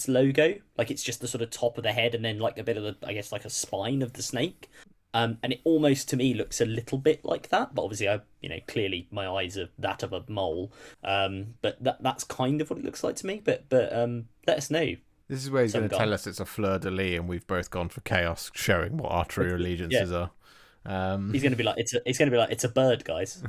logo, like it's just the sort of top of the head and then like a bit of the, I guess, like a spine of the snake. And it almost to me looks a little bit like that, but obviously clearly my eyes are that of a mole. But that's kind of what it looks like to me. But let us know. This is where he's going to tell us it's a fleur de lis, and we've both gone for chaos, showing what our true allegiances are. He's going to be like, it's a bird, guys.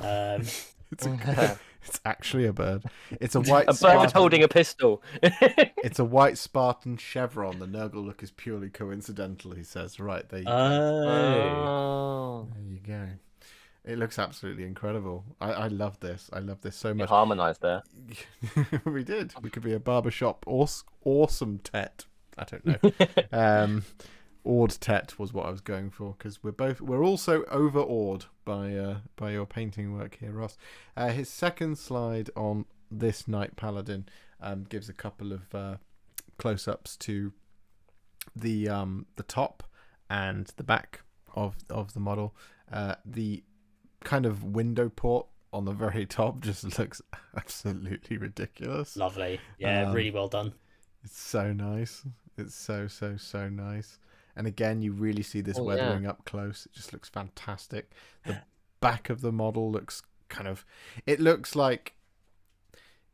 It's actually a bird. It's a white. A bird holding a pistol. It's a white Spartan chevron. The Nurgle look is purely coincidental, he says. Right, there you go. Oh. There you go. It looks absolutely incredible. I love this. I love this so much. Harmonized there. We did. We could be a barbershop awesome tet. I don't know. Awed tet was what I was going for, because we're also overawed by your painting work here, Ross. His second slide on this Knight Paladin gives a couple of close-ups to the top and the back of the model. The kind of window port on the very top just looks absolutely ridiculous. Lovely. Yeah, really well done. It's so nice. It's so nice. And again, you really see this weathering up close. It just looks fantastic. The back of the model looks it looks like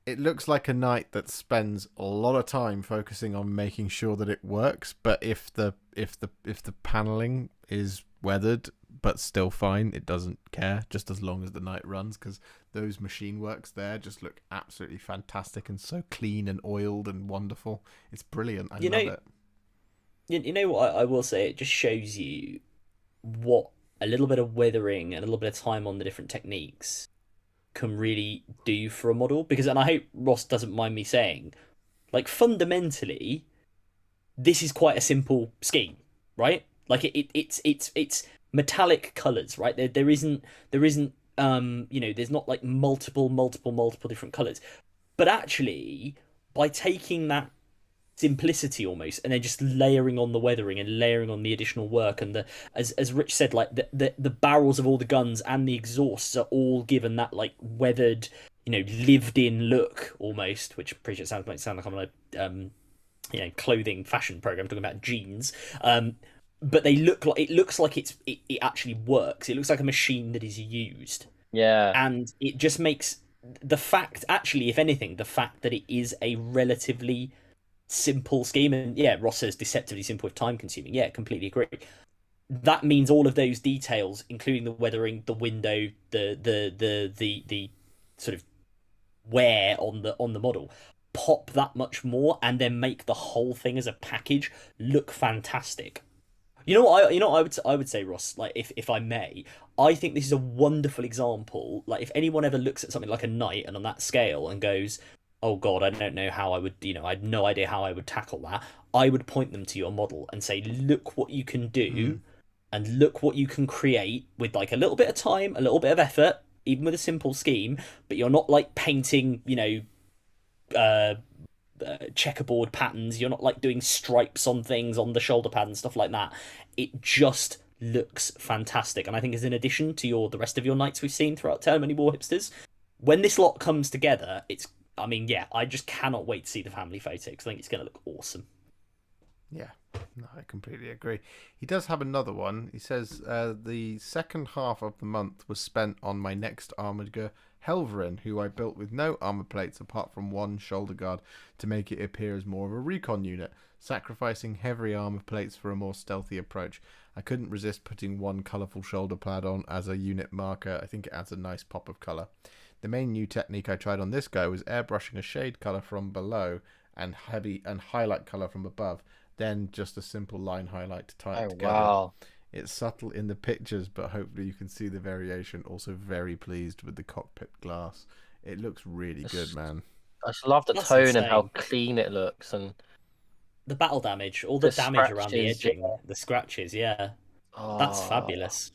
a knight that spends a lot of time focusing on making sure that it works. But if the paneling is weathered but still fine, it doesn't care, just as long as the knight runs, because those machine works there just look absolutely fantastic and so clean and oiled and wonderful. It's brilliant. I love it. You know what I will say? It just shows you what a little bit of weathering and a little bit of time on the different techniques can really do for a model. Because, and I hope Ross doesn't mind me saying, like, fundamentally, this is quite a simple scheme, right? Like it's metallic colors, right? There isn't there's not like multiple different colors, but actually by taking that simplicity almost and then just layering on the weathering and layering on the additional work and the as Rich said, like the barrels of all the guns and the exhausts are all given that like weathered, lived in look almost, which I'm pretty sure might sound like I'm on a clothing fashion program talking about jeans, but it looks like it actually works. It looks like a machine that is used, and it just makes the fact, actually, if anything, the fact that it is a relatively simple scheme, and Ross says deceptively simple with time consuming. Completely agree. That means all of those details, including the weathering, the window, the sort of wear on the model, pop that much more, and then make the whole thing as a package look fantastic. I would say, Ross, like if I may, I think this is a wonderful example. Like if anyone ever looks at something like a knight and on that scale and goes, oh God, I don't know how I would, I had no idea how I would tackle that, I would point them to your model and say, look what you can do, and look what you can create with like a little bit of time, a little bit of effort, even with a simple scheme, but you're not like painting, checkerboard patterns, you're not like doing stripes on things on the shoulder pad and stuff like that. It just looks fantastic, and I think as an addition to the rest of your knights we've seen throughout Tale of Many Warhipsters, when this lot comes together, I just cannot wait to see the family photo, because I think it's going to look awesome. Yeah, no, I completely agree. He does have another one. He says, the second half of the month was spent on my next armored Helverin, who I built with no armor plates apart from one shoulder guard to make it appear as more of a recon unit, sacrificing heavy armor plates for a more stealthy approach. I couldn't resist putting one colourful shoulder pad on as a unit marker. I think it adds a nice pop of colour. The main new technique I tried on this guy was airbrushing a shade colour from below and highlight colour from above, then just a simple line highlight to tie it together. Wow. It's subtle in the pictures, but hopefully you can see the variation. Also very pleased with the cockpit glass. It looks really good, man. I just love the That's tone insane. and how clean it looks, and The battle damage, all the damage around the scratches, edging, yeah. the scratches, yeah. That's fabulous.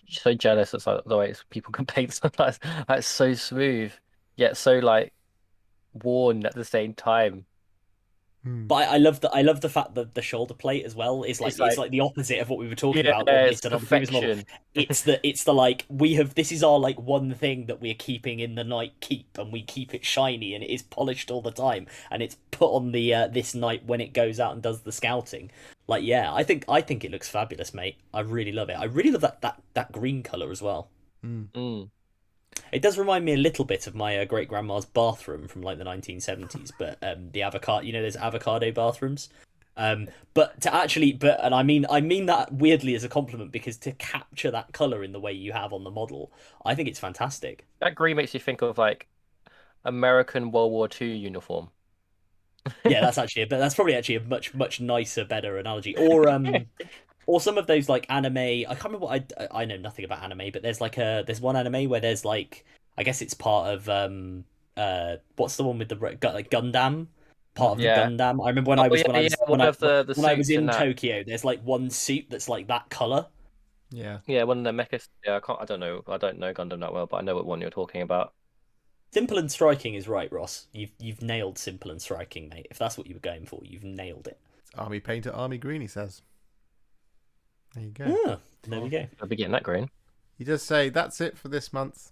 So jealous of like, the way people can paint sometimes. That's so smooth, yet so like worn at the same time. But I love the fact that the shoulder plate as well is like It's it's like- like the opposite of what we were talking Yeah, about on this it's and on the previous model. perfection. It's the like this is our like one thing that we're keeping in the Knight Keep, and we keep it shiny and it is polished all the time, and it's put on the this Knight when it goes out and does the scouting. Like, yeah, I think it looks fabulous, mate. I really love it. I really love that green color as well. Mm. It does remind me a little bit of my great grandma's bathroom from like the 1970s, but the avocado, there's avocado bathrooms. But I mean that weirdly as a compliment, because to capture that color in the way you have on the model, I think it's fantastic. That green makes you think of like American World War II uniform. Yeah, that's probably actually a much nicer, better analogy. Or some of those like anime. I can't remember what I know nothing about anime, but there's one anime where there's like, I guess it's part of what's the one with the like Gundam, part of the Gundam. I remember when I was one of the when I was suits in that. Tokyo. There's like one suit that's like that color. Yeah. Yeah, one of the mechas. Yeah, I don't know Gundam that well, but I know what one you're talking about. Simple and striking is right, Ross. You've nailed simple and striking, mate. If that's what you were going for, you've nailed it. It's army painter, army green, he says. There you go. Ah, there we go. I'll be getting that green. He does say, that's it for this month.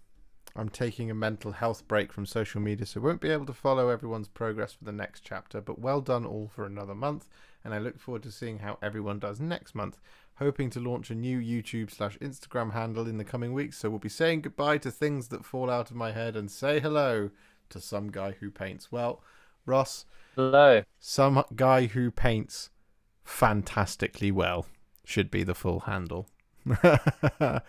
I'm taking a mental health break from social media, so won't be able to follow everyone's progress for the next chapter, but well done all for another month, and I look forward to seeing how everyone does next month. Hoping to launch a new YouTube/Instagram handle in the coming weeks, so we'll be saying goodbye to things that fall out of my head and say hello to some guy who paints. Well, Ross, Hello. some guy who paints fantastically well should be the full handle. I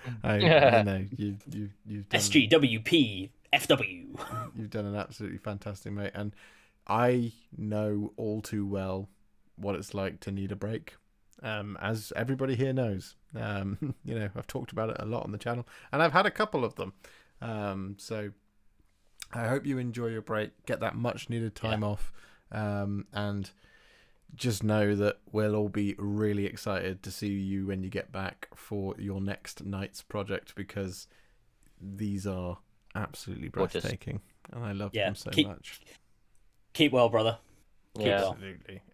know you've done, SGWP FW. you've done an absolutely fantastic, mate, and I know all too well what it's like to need a break. As everybody here knows, I've talked about it a lot on the channel, and I've had a couple of them. So I hope you enjoy your break, get that much needed time off, and just know that we'll all be really excited to see you when you get back for your next Knights project, because these are absolutely breathtaking, and I love them so much. Keep well, brother. Yeah.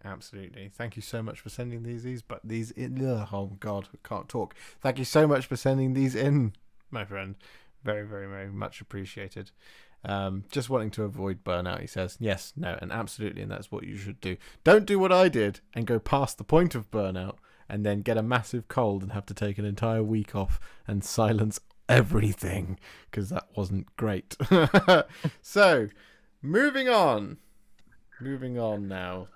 Absolutely. Thank you so much for sending these in. Oh God, I can't talk. Thank you so much for sending these in, my friend. Very, very, very much appreciated. Just wanting to avoid burnout, he says. Yes, no, and absolutely, and that's what you should do. Don't do what I did and go past the point of burnout and then get a massive cold and have to take an entire week off and silence everything, because that wasn't great. So, moving on now.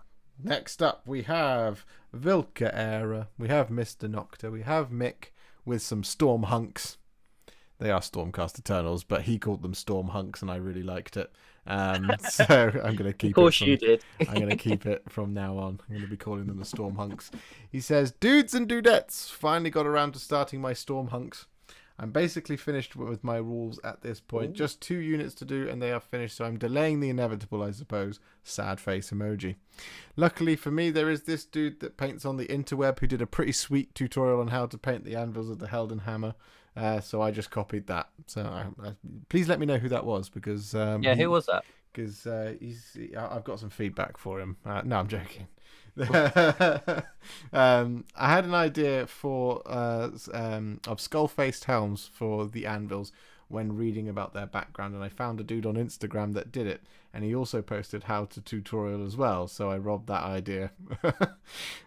Next up, we have Vilka Era. We have Mr. Nocta. We have Mick with some Storm Hunks. They are Stormcast Eternals, but he called them Storm Hunks, and I really liked it. So I'm going to keep it. Of course you did. I'm going to keep it from now on. I'm going to be calling them the Storm Hunks. He says, dudes and dudettes, finally got around to starting my Storm Hunks. I'm basically finished with my rules at this point. Just 2 units to do and they are finished, so I'm delaying the inevitable, I suppose. Sad face emoji. Luckily for me, there is this dude that paints on the interweb who did a pretty sweet tutorial on how to paint the anvils of the Helden Hammer. So I just copied that. So please let me know who that was, because... who was that? Because I've got some feedback for him. No, I'm joking. I had an idea for of skull-faced helms for the anvils when reading about their background, and I found a dude on Instagram that did it, and he also posted how to tutorial as well, so I robbed that idea.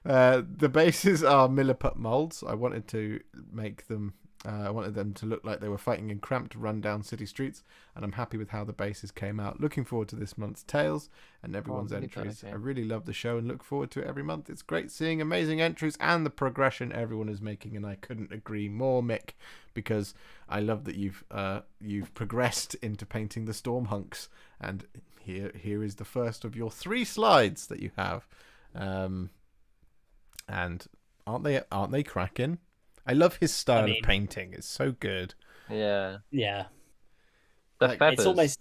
The bases are milliput molds. I wanted to make them I wanted them to look like they were fighting in cramped, run-down city streets, and I'm happy with how the bases came out. Looking forward to this month's tales and everyone's really entries. good, okay. I really love the show and look forward to it every month. It's great seeing amazing entries and the progression everyone is making, and I couldn't agree more, Mick, because I love that you've progressed into painting the storm hunks, and here is the first of your 3 slides that you have, and aren't they cracking? I love his style of painting. It's so good. Yeah. Yeah. The Like, feathers. It's almost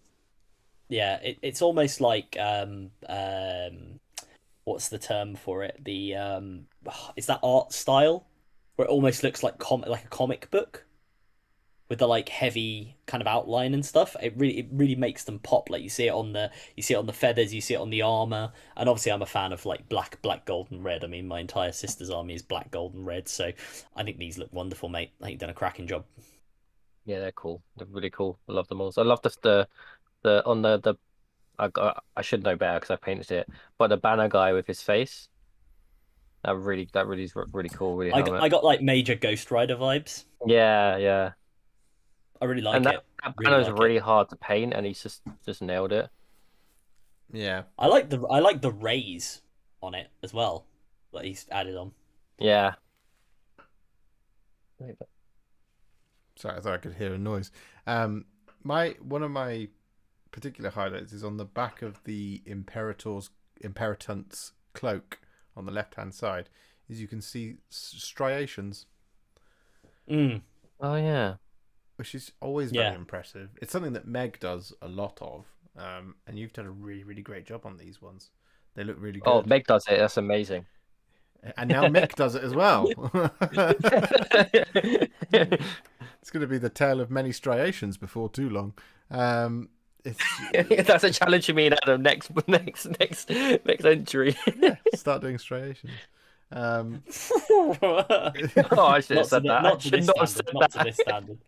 it's almost like what's the term for it? The is that art style where it almost looks like like a comic book with the like heavy kind of outline and stuff. It really makes them pop. Like you see it on the feathers, you see it on the armor, and obviously I'm a fan of like black, gold, and red. I mean, my entire sister's army is black, gold, and red, so I think these look wonderful, mate. I think you've done a cracking job. Yeah, they're cool. They're really cool. I love them all. I love the on the I should know better because I painted it, but the banner guy with his face. That really is really cool. Really helmet. I got like major Ghost Rider vibes. Yeah. I really like And it. that Really banner's like really it. hard to paint, and he's just nailed it. Yeah. I like the rays on it as well that he's added on. Yeah. Sorry, I thought I could hear a noise. One of my particular highlights is on the back of the Imperatant's cloak on the left-hand side. Is you can see striations, Mm. Oh yeah. which is always very impressive. It's something that Meg does a lot of, and you've done a really, really great job on these ones. They look really good. Oh, Meg does it. That's amazing. And now Mick does it as well. It's going to be the tale of many striations before too long. That's a challenge for me, Adam. Next entry. Start doing striations. Oh, I should have said that. Not to this standard.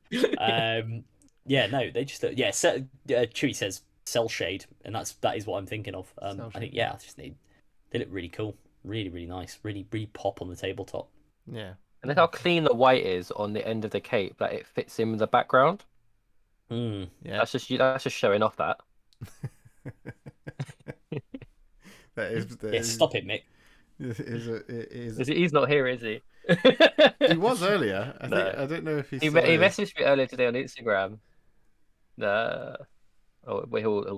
Yeah, no, they just Chewie says cell shade, and that is what I'm thinking of. I think I just need. They look really cool, really, really nice, really, really pop on the tabletop. Yeah. And look how clean the white is on the end of the cape. That it fits in with the background. Mm. Yeah. That's just showing off that. Stop it, Mick. He's not here, is he? He was earlier. I don't know if he messaged me earlier today on Instagram. He'll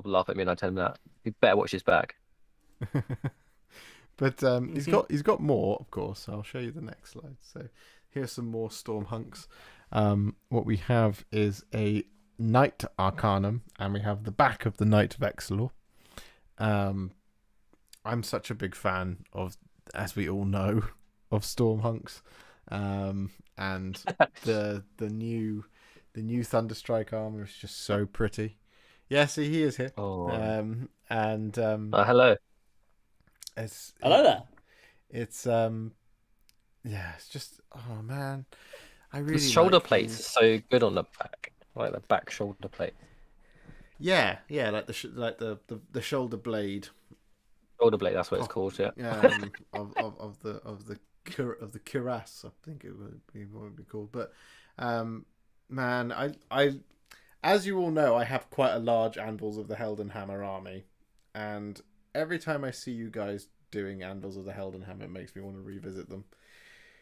laugh at me when I tell him that. He better watch his back. But he's got more, of course. I'll show you the next slide. So here's some more Storm Hunks. What we have is a Knight Arcanum, and we have the back of the Knight of Excelor. I'm such a big fan of, as we all know, of Storm Hunks, and the new Thunderstrike armor is just so pretty. Yeah, see, he is here. Oh. Hello. Hello there. It's it's just, oh man, I really The shoulder like plates are so good on the back, like the back shoulder plate. Yeah, like the shoulder blade. Shoulder blade, that's what it's called. Yeah. Of the cuirass, I think it would be called. But man, I as you all know, I have quite a large Anvils of the Helden Hammer army, and every time I see you guys doing Anvils of the Helden Hammer, it makes me want to revisit them,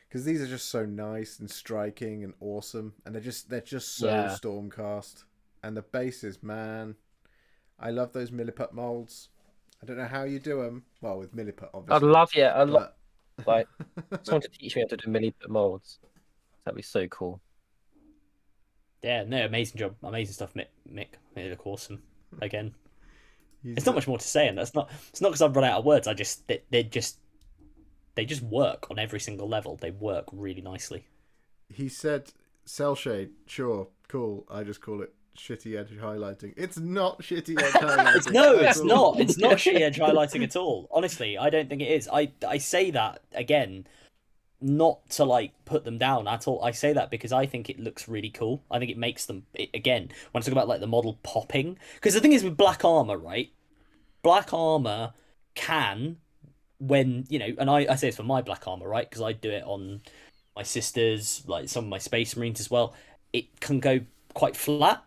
because these are just so nice and striking and awesome, and they're just so Stormcast. And the bases, man, I love those Milliput molds. I don't know how you do them. Well, with Milliput, obviously. I'd love like someone to teach me how to do milliput molds. That'd be so cool. Yeah, no, amazing job, amazing stuff, Mick. They look awesome. Again, it's not much more to say, and it's not because I've run out of words. They just work on every single level. They work really nicely. He said, "Cell shade, sure, cool. I just call it shitty edge highlighting." It's not shitty edge highlighting. It's not. It's not shitty edge highlighting at all. Honestly, I don't think it is. I say that again, not to like put them down at all. I say that because I think it looks really cool. I think it makes them, again, when I talk about like the model popping, because the thing is with black armor, right? Black armor can, when, you know, and I say this for my black armor, right? Because I do it on my sisters, like some of my Space Marines as well, it can go quite flat,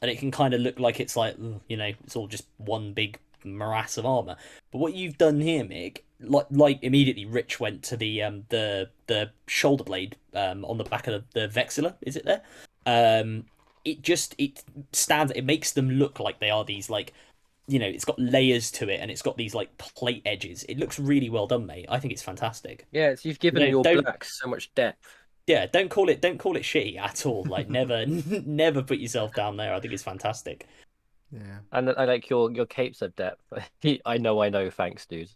and it can kind of look like it's like, it's all just one big morass of armor. But what you've done here, Mick, like immediately, Rich went to the shoulder blade on the back of the Vexilla. Is it there? It stands. It makes them look like they are these like, it's got layers to it, and it's got these like plate edges. It looks really well done, mate. I think it's fantastic. Yeah, you've given your black so much depth. Yeah, don't call it shitty at all. Like never never put yourself down there. I think it's fantastic. Yeah. And I like your capes have depth. I know, thanks, dude.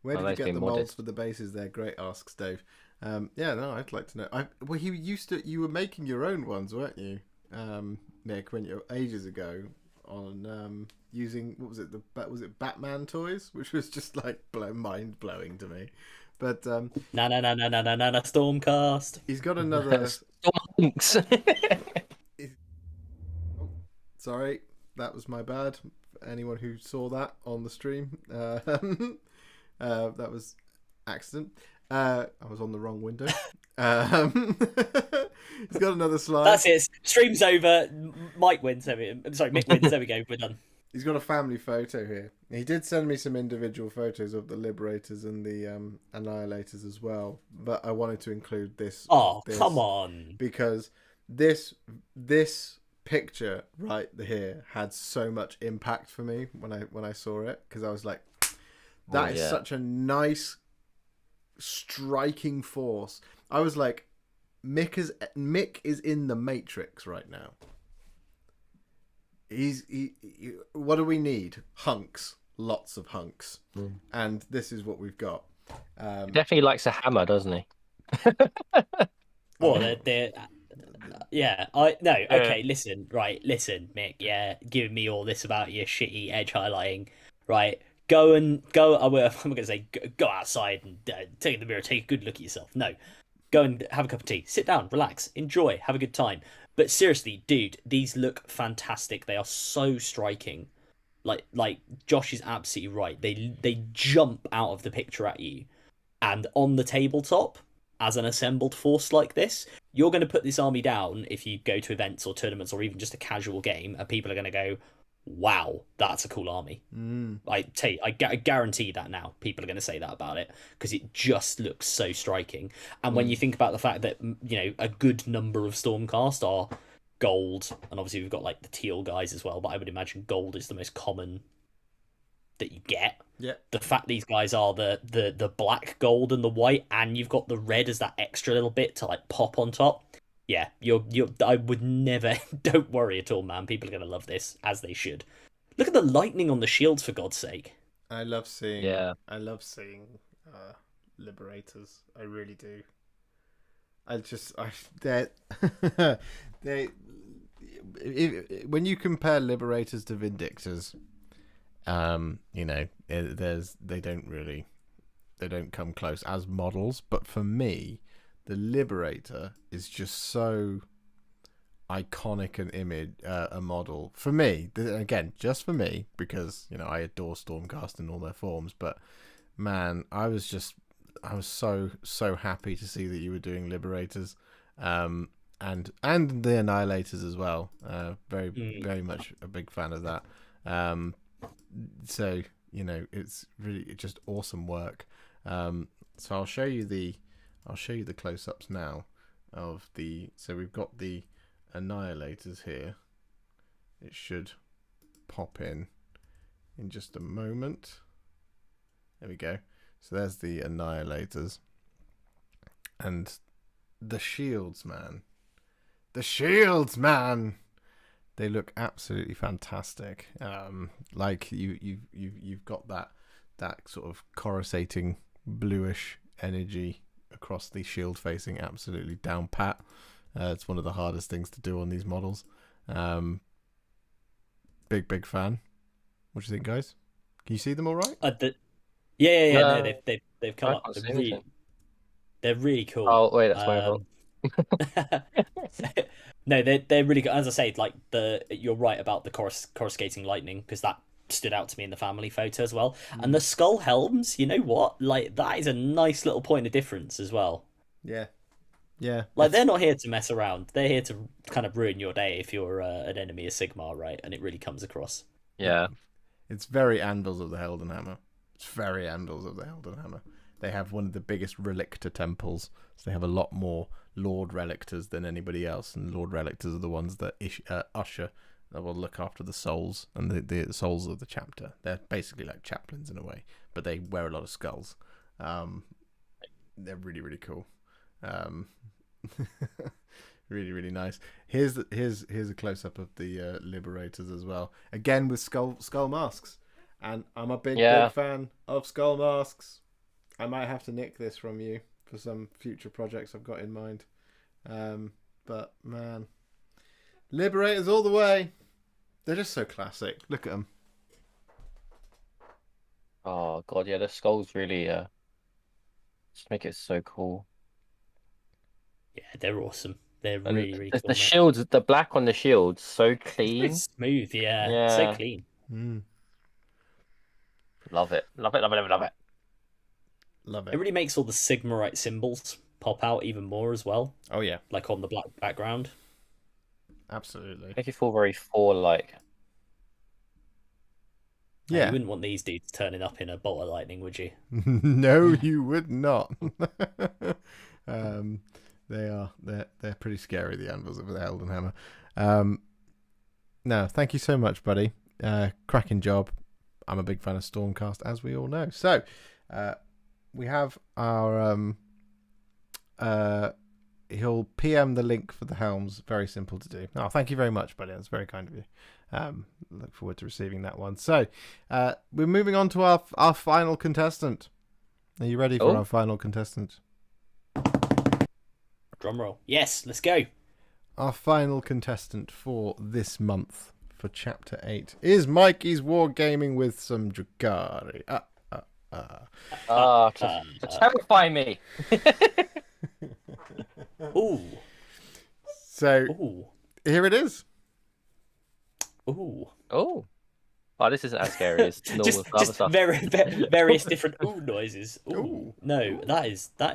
Where did you get the molds modest. for the bases there? Great asks, Dave. Yeah, no, I'd like to know. Well, you were making your own ones, weren't you, Nick? Ages ago on using, what was it? Was it Batman toys, which was just like mind blowing to me. But no, Stormcast. He's got another. Sorry, that was my bad. Anyone who saw that on the stream, that was accident. I was on the wrong window. He's got another slide. That's it. Stream's over. Mike wins. Mick wins. There we go. We're done. He's got a family photo here. He did send me some individual photos of the Liberators and the Annihilators as well, but I wanted to include this. Oh, come on! Because this picture right here had so much impact for me when I saw it, because I was like, that is such a nice, striking force. I was like, Mick is in the Matrix right now. What do we need? Hunks, lots of hunks, and this is what we've got. He definitely likes a hammer, doesn't he? Well, yeah. Okay, listen, Mick. Yeah, giving me all this about your shitty edge highlighting, right? Go. I'm gonna say go outside and take the mirror, take a good look at yourself. No, go and have a cup of tea, sit down, relax, enjoy, have a good time. But seriously, dude, these look fantastic. They are so striking. Like Josh is absolutely right. They jump out of the picture at you, and on the tabletop, as an assembled force like this, you're going to put this army down if you go to events or tournaments or even just a casual game, and people are going to go, wow, that's a cool army. I guarantee that now people are going to say that about it, because it just looks so striking. And when you think about the fact that a good number of Stormcast are gold, and obviously we've got like the teal guys as well, but I would imagine gold is the most common that you get. Yeah. The fact these guys are the black, gold, and the white, and you've got the red as that extra little bit to like pop on top. Yeah, I would never. Don't worry at all, man. People are gonna love this, as they should. Look at the lightning on the shields, for God's sake. I love seeing. Yeah. I love seeing Liberators. I really do. When you compare Liberators to Vindictors, they don't come close as models. But for me, the Liberator is just so iconic a model for me. Again, just for me, because I adore Stormcast in all their forms. But man, I was so happy to see that you were doing Liberators, and the Annihilators as well. Very much a big fan of that. So it's really just awesome work. So I'll show you the close-ups now of so we've got the Annihilators here. It should pop in just a moment. There we go. So there's the Annihilators. And the shields, man. They look absolutely fantastic. Like you've got that sort of coruscating bluish energy across the shield facing, absolutely down pat. It's one of the hardest things to do on these models. Big fan. What do you think, guys? Can you see them all right? Yeah. No, they've come up. They're really cool. Oh wait, that's my fault. No, they're really good. As I say, like you're right about the coruscating lightning, because that stood out to me in the family photo as well. And the skull helms, you know what? Like that is a nice little point of difference as well. Yeah. Yeah. Like, they're not here to mess around. They're here to kind of ruin your day if you're an enemy of Sigmar, right? And it really comes across. Yeah. It's very Anvils of the Heldenhammer. It's very Anvils of the Heldenhammer. They have one of the biggest relictor temples, so they have a lot more Lord Relictors than anybody else, and Lord Relictors are the ones that usher, that will look after the souls, and the souls of the chapter. They're basically like chaplains in a way, but they wear a lot of skulls. They're really, really cool. Really, really nice. Here's a close up of the Liberators as well. Again with skull masks, and I'm a big fan of skull masks. I might have to nick this from you for some future projects I've got in mind. But man, Liberators all the way. They're just so classic. Look at them. Oh god, yeah, the skulls really just make it so cool. Yeah, they're awesome. They're really, really cool. The shields, the black on the shields, so clean. It's smooth, yeah. So clean. Love it. Love it, love it, love it, love it. Love it. It really makes all the Sigmarite symbols pop out even more as well. Oh yeah. Like on the black background. Absolutely. Make it feel very Thor-like. Yeah. You wouldn't want these dudes turning up in a bolt of lightning, would you? No, you would not. They're pretty scary, the Anvils of the Heldenhammer. No, thank you so much, buddy. Cracking job. I'm a big fan of Stormcast, as we all know. So, we have our he'll PM the link for the helms. Very simple to do. Oh, thank you very much, buddy. That's very kind of you. Look forward to receiving that one. So, we're moving on to our final contestant. Are you ready for our final contestant? Drum roll. Yes, let's go. Our final contestant for this month for Chapter 8 is Mikey's Wargaming with some Drukhari. To terrify me. Ooh. So, here it is. Ooh. Oh, this isn't as scary as normal other stuff. Various different ooh noises. Ooh. Ooh. No, that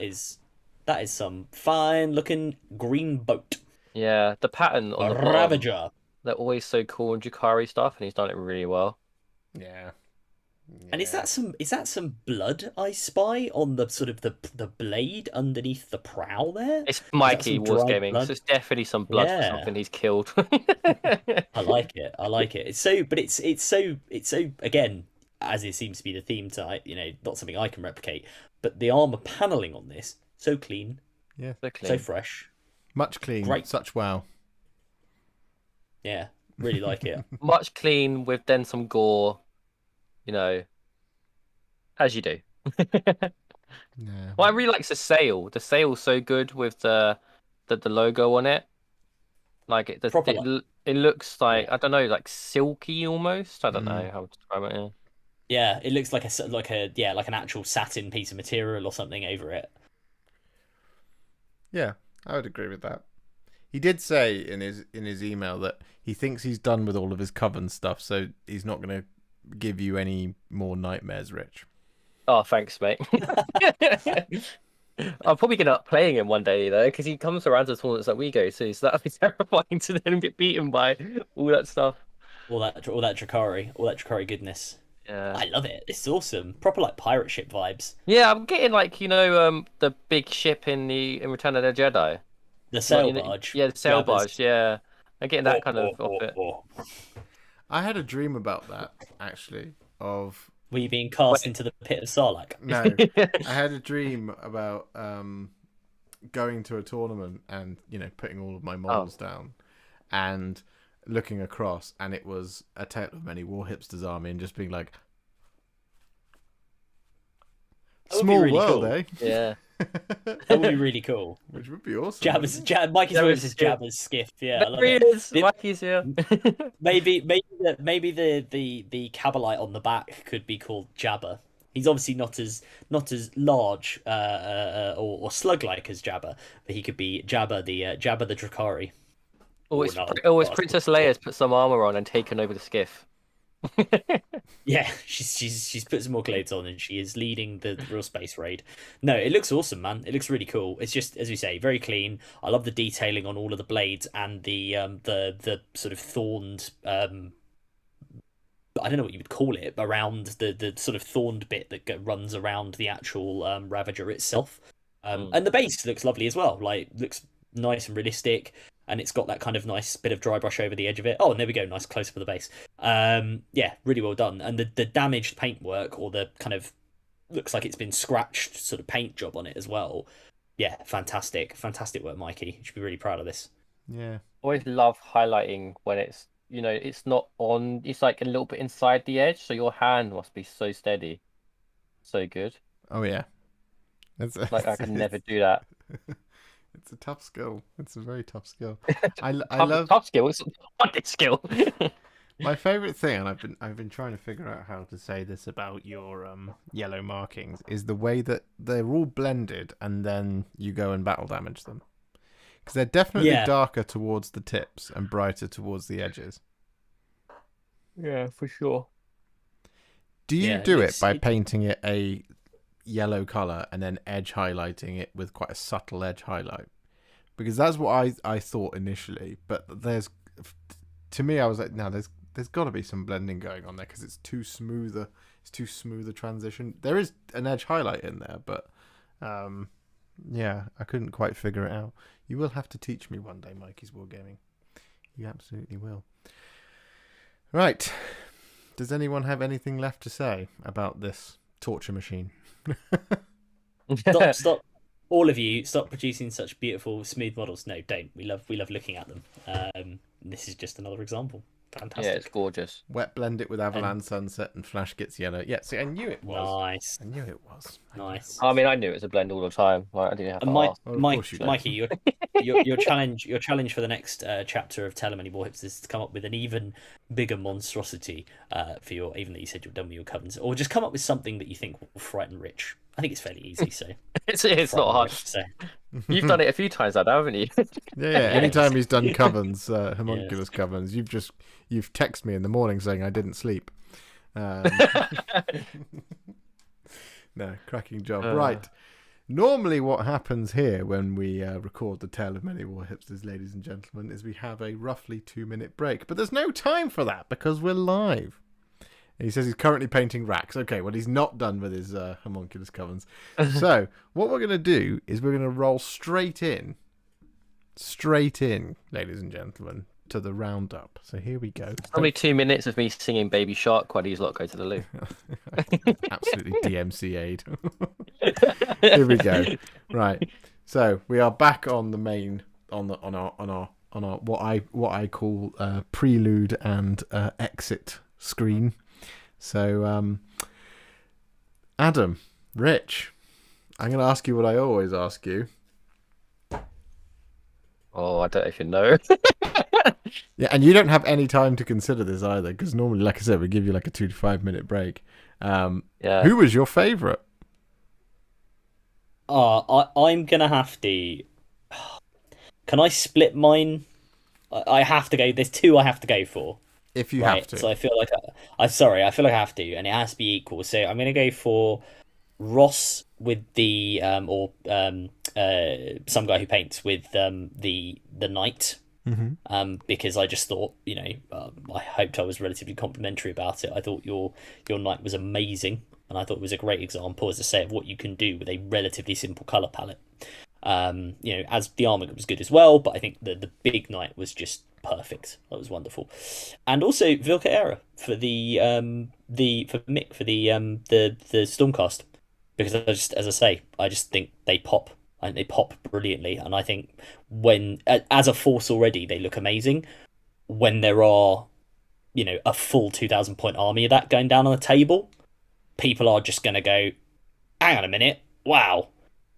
is some fine looking green boat. Yeah, the pattern on the bottom, Ravager. they're always so cool in Drukhari stuff, and he's done it really well. Yeah. And is that some blood I spy on the sort of the blade underneath the prow there? It's Mikey Wargaming, so it's definitely some blood for Yeah. something he's killed. I like it. It's so again, as it seems to be the theme tonight, not something I can replicate, but the armor paneling on this, so clean. Yeah. So clean. So fresh. Much clean. Great. Such wow. Yeah. Really like it. Much clean with then some gore, as you do. Yeah. Well, I really like the sail. The sail's so good with the logo on it. Like it looks like, I don't know, like silky almost. I don't know how to describe it. Yeah. Yeah, it looks like an actual satin piece of material or something over it. Yeah, I would agree with that. He did say in his email that he thinks he's done with all of his Coven stuff, so he's not going to give you any more nightmares, Rich. Oh, thanks, mate. I'm probably going to up playing him one day, though, because he comes around to the tournaments that we go to, so that'd be terrifying to then get beaten by all that stuff. All that Drukhari goodness. Yeah. I love it. It's awesome. Proper like pirate ship vibes. Yeah, I'm getting the big ship in Return of the Jedi. The sail barge. Yeah, the sail barge. Yeah, I'm getting that kind of off it. I had a dream about that, actually, of... Were you being cast into the pit of Sarlacc? No, I had a dream about going to a tournament and, putting all of my models down and looking across, and it was a Tale of Many Warhipsters army and just being like... Small really world, cool. eh? Yeah. That would be really cool. Which would be awesome. Mikey's always his yeah. Jabba's skiff. Yeah, I love There it. he is. Mikey's here. Maybe the Cabalite on the back could be called Jabba. He's obviously not as large or slug-like as Jabba, but he could be Jabba the Drukhari. Always Princess Leia's put some armor on and taken over the skiff. Yeah, she's put some more clothes on and she is leading the real space raid. No, it looks awesome, man. It looks really cool. It's just, as we say, very clean. I love the detailing on all of the blades and the sort of thorned I don't know what you would call it, around the sort of thorned bit that runs around the actual Ravager itself. And the base looks lovely as well. Like, looks nice and realistic, and it's got that kind of nice bit of dry brush over the edge of it. Oh, and there we go, nice close up of the base. Yeah, really well done. And the damaged paintwork, or the kind of looks like it's been scratched sort of paint job on it as well. Yeah, fantastic work, Mikey. You should be really proud of this. Yeah. Always love highlighting when it's, it's not on, it's like a little bit inside the edge, so your hand must be so steady. So good. Oh yeah. Like, I can never do that. It's a tough skill. It's a very tough skill. Tough skill. It's not a skill. My favorite thing, and I've been trying to figure out how to say this about your yellow markings, is the way that they're all blended and then you go and battle damage them. Because they're definitely darker towards the tips and brighter towards the edges. Yeah, for sure. Do you do it by painting it a yellow color and then edge highlighting it with quite a subtle edge highlight? Because that's what I thought initially, but to me I was like, no, there's got to be some blending going on there because it's too smooth a transition. There is an edge highlight in there, but yeah, I couldn't quite figure it out. You will have to teach me one day, Mikey's Wargaming. You absolutely will. Right. Does anyone have anything left to say about this torture machine? Stop. All of you, stop producing such beautiful, smooth models. No, don't. We love looking at them. This is just another example. Fantastic. Yeah, it's gorgeous. Wet blend it with Avalanche Sunset and Flash gets yellow. Yeah, see, I knew it was. Nice. I knew it was. Nice. I mean, I knew it was a blend all the time. Like, I didn't have to ask. Mikey, your challenge for the next chapter of Tell 'em Any Warhipsters is to come up with an even bigger monstrosity for your. Even though you said you're done with your covens, or just come up with something that you think will frighten Rich. I think it's fairly easy. So it's not hard. Rich, so. You've done it a few times, haven't you? Yeah. Anytime he's done covens, homunculus covens, you've texted me in the morning saying I didn't sleep. No, cracking job. Right. Normally what happens here when we record the Tale of Many Warhipsters, ladies and gentlemen, is we have a roughly 2-minute break. But there's no time for that because we're live. And he says he's currently painting racks. Okay, well, he's not done with his homunculus covens. So what we're going to do is we're going to roll straight in, ladies and gentlemen, to the roundup. So here we go. Only 2 minutes of me singing Baby Shark while these lot go to the loo. Absolutely DMCA'd. Here we go. Right. So we are back on the main on our what I call prelude and exit screen. So Adam, Rich, I'm going to ask you what I always ask you. Oh, I don't know if you know. Yeah, and you don't have any time to consider this either, because normally, like I said, we give you like a 2 to 5 minute break. Yeah. Who was your favourite? I'm gonna have to. Can I split mine? I have to go. There's 2 I have to go for. If you have to. So I feel like I feel like I have to, and it has to be equal. So I'm gonna go for Ross with the some guy who paints with the knight. Mm-hmm. Because I just thought, I hoped I was relatively complimentary about it. I thought your knight was amazing, and I thought it was a great example, as I say, of what you can do with a relatively simple color palette. As the armor was good as well, but I think the big knight was just perfect. That was wonderful, and also Valkyrie for the Mick for the Stormcast, because I just think they pop. And they pop brilliantly, and I think when, as a force already, they look amazing. When there are, a full 2,000 point army of that going down on the table, people are just going to go, hang on a minute, wow.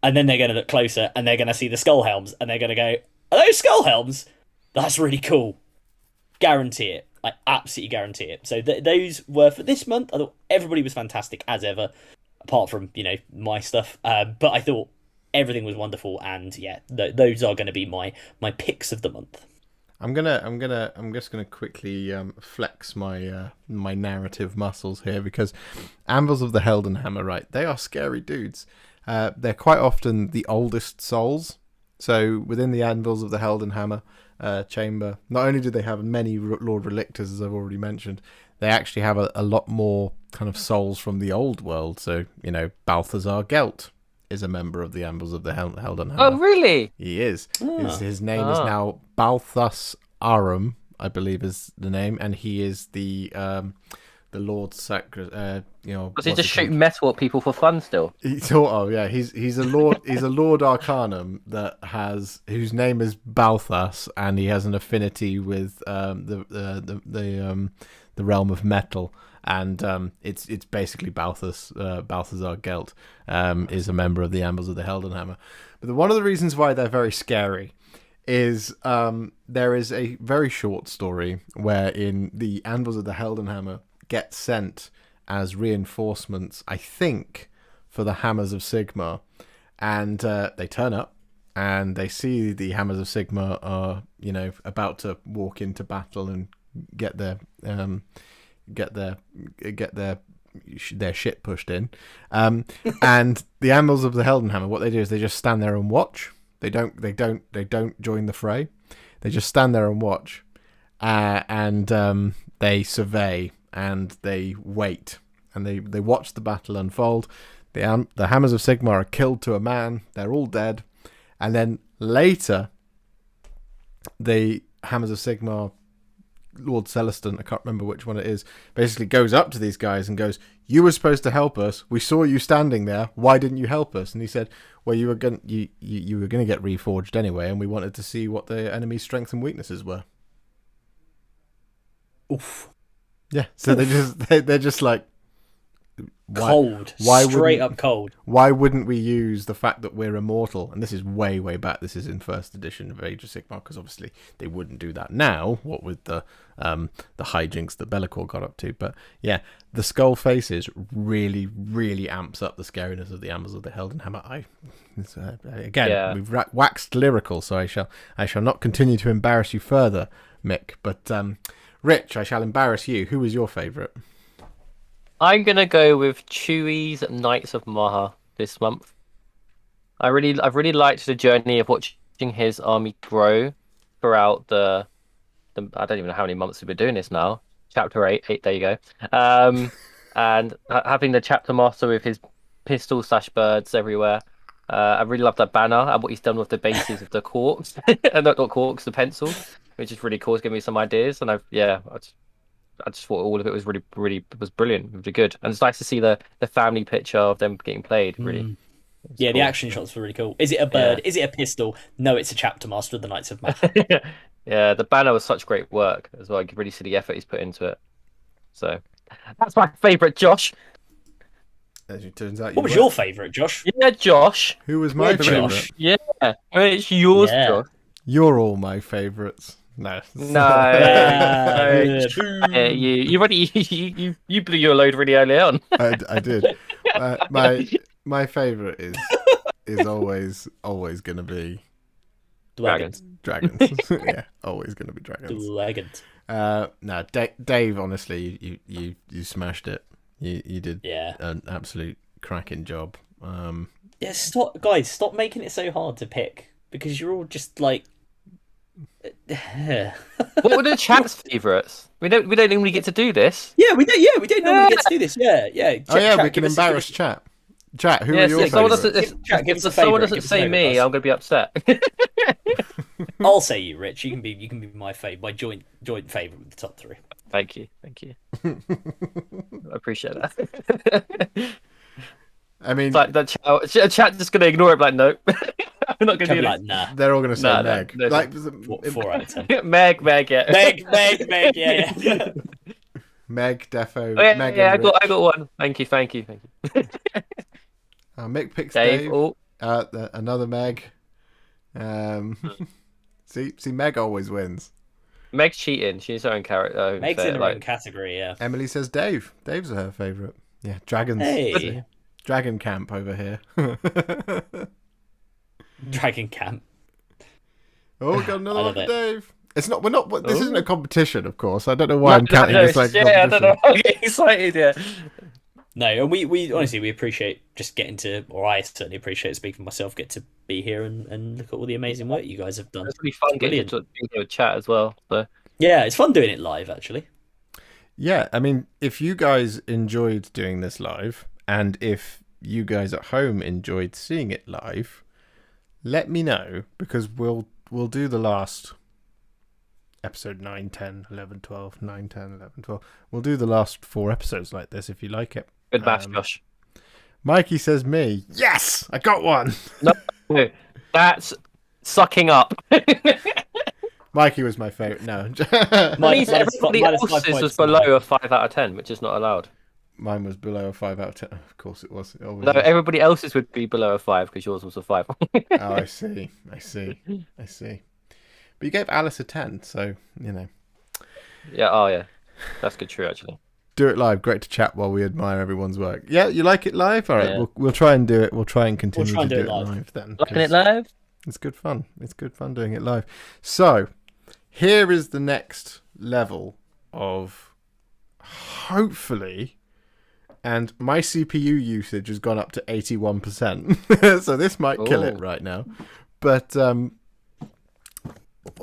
And then they're going to look closer, and they're going to see the skull helms, and they're going to go, are those skull helms? That's really cool. Guarantee it. I absolutely guarantee it. So those were, for this month, I thought everybody was fantastic, as ever, apart from, my stuff. But I thought everything was wonderful, and yeah, those are going to be my picks of the month. I'm just gonna quickly flex my my narrative muscles here, because Anvils of the Heldenhammer, right? They are scary dudes. They're quite often the oldest souls. So within the Anvils of the Heldenhammer chamber, not only do they have many Lord Relictors, as I've already mentioned, they actually have a lot more kind of souls from the old world. So, Balthazar Gelt is a member of the Anvils of the Heldenhammer. Oh, really? He is. His name is now Balthus Arum, I believe is the name, and he is the Lord Sacre. Was he just shooting metal at people for fun still? He's a lord. He's a Lord Arcanum whose name is Balthus, and he has an affinity with the realm of metal. And it's basically Balthazar Gelt is a member of the Anvils of the Heldenhammer. But one of the reasons why they're very scary is there is a very short story wherein the Anvils of the Heldenhammer get sent as reinforcements, I think, for the Hammers of Sigmar. And they turn up and they see the Hammers of Sigmar are, about to walk into battle and get their shit pushed in, and the Anvils of the Heldenhammer, what they do is they just stand there and watch. They don't join the fray. They just stand there and watch, and they survey and they wait and they watch the battle unfold. The Hammers of Sigmar are killed to a man. They're all dead, and then later, the Hammers of Sigmar, Lord Celestin, I can't remember which one it is, basically goes up to these guys and goes, "You were supposed to help us. We saw you standing there. Why didn't you help us?" And he said, "Well, you were going to get reforged anyway, and we wanted to see what the enemy's strengths and weaknesses were." Oof. Yeah. So they're just like cold. Straight up cold. Why wouldn't we use the fact that we're immortal? And this is way back. This is in first edition of Age of Sigmar, because obviously they wouldn't do that now. What with the hijinks that Bellicor got up to, but yeah, the skull faces really amps up the scariness of the Anvils of the Heldenhammer. We've waxed lyrical, so I shall not continue to embarrass you further, Mick. But Rich, I shall embarrass you. Who was your favourite? I'm gonna go with Chewie's Knights of Maha this month. I've really liked the journey of watching his army grow throughout the I don't even know how many months we've been doing this now. Chapter 8, there you go. And having the chapter master with his pistol/birds everywhere. I really love that banner and what he's done with the bases of the corks, and not corks, the pencil, which is really cool. It's giving me some ideas, and I just thought all of it was really brilliant, really good, and it's nice to see the family picture of them getting played. Really, yeah, cool. The action shots were really cool. Is it a bird? Yeah. Is it a pistol? No, it's a chapter master of the Knights of Maha. Yeah, the banner was such great work as well. You could really see the effort he's put into it. So that's my favourite, Josh. As it turns out, what was your favourite, Josh? Yeah, Josh. Who was my favourite? Yeah, it's yours, Josh. You're all my favourites. No. You blew your load really early on. I did. My favourite is always going to be dragons. Yeah, always going to be dragons. No, Dave. Honestly, you smashed it. You did an absolute cracking job. Yeah, stop making it so hard to pick, because you're all just like. What were the chat's favourites? We don't normally get to do this. Yeah, we don't normally get to do this. Yeah. We can embarrass chat. Chat, who are your favourites? If someone doesn't say me, I'm going to be upset. I'll say you, Rich. You can be my joint favourite with the top three. Thank you. I appreciate that. I mean, it's like chat just going to ignore it. Like, nope. I'm not going to do like, nah. They're all going to say Meg. No. Like 4 out of 10. Meg, yeah. Meg, yeah. Meg, Defo, Oh, yeah, Meg. Yeah, I got one. Thank you. Mick picks Dave. Oh. Another Meg. See, Meg always wins. Meg's cheating. She's her own character. Meg's in her own category, yeah. Emily says Dave. Dave's her favourite. Yeah, dragons. Hey. Dragon camp over here. Dragon camp. Oh, got another one for Dave. It's not. We're not. This Oh. isn't a competition, of course. I don't know why I'm counting this like a yeah, I don't know. competition. I'm getting excited. Yeah. No, and we honestly we appreciate just getting to, or I certainly appreciate speaking for myself, get to be here and look at all the amazing work you guys have done. It's really fun getting Brilliant. to be here with chat as well. So Yeah, it's fun doing it live actually. Yeah, I mean, if you guys enjoyed doing this live, and if you guys at home enjoyed seeing it live, let me know, because we'll do the last episode 9, 10, 11, 12, 9, 10, 11, 12. We'll do the last 4 episodes like this if you like it. good bash, Josh. Mikey says me. Yes, I got one. No, that's sucking up. Mikey was my favourite. No. That means everybody minus 5 else's was points. below a 5 out of 10, which is not allowed. Mine was below a 5 out of 10. Of course it was. It always No, is. everybody else's would be below a 5 because yours was a 5. Oh, I see. But you gave Alice a 10, so, you know. Yeah, oh yeah. That's good, true, actually. Do it live. Great to chat while we admire everyone's work. Yeah, you like it live? All right, Yeah. we'll try and do it. We'll try and continue try to and do it live then. Liking it 'cause live? It's good fun. It's good fun doing it live. So, here is the next level of, hopefully, and my CPU usage has gone up to 81%. So this might kill it Oh. right now. But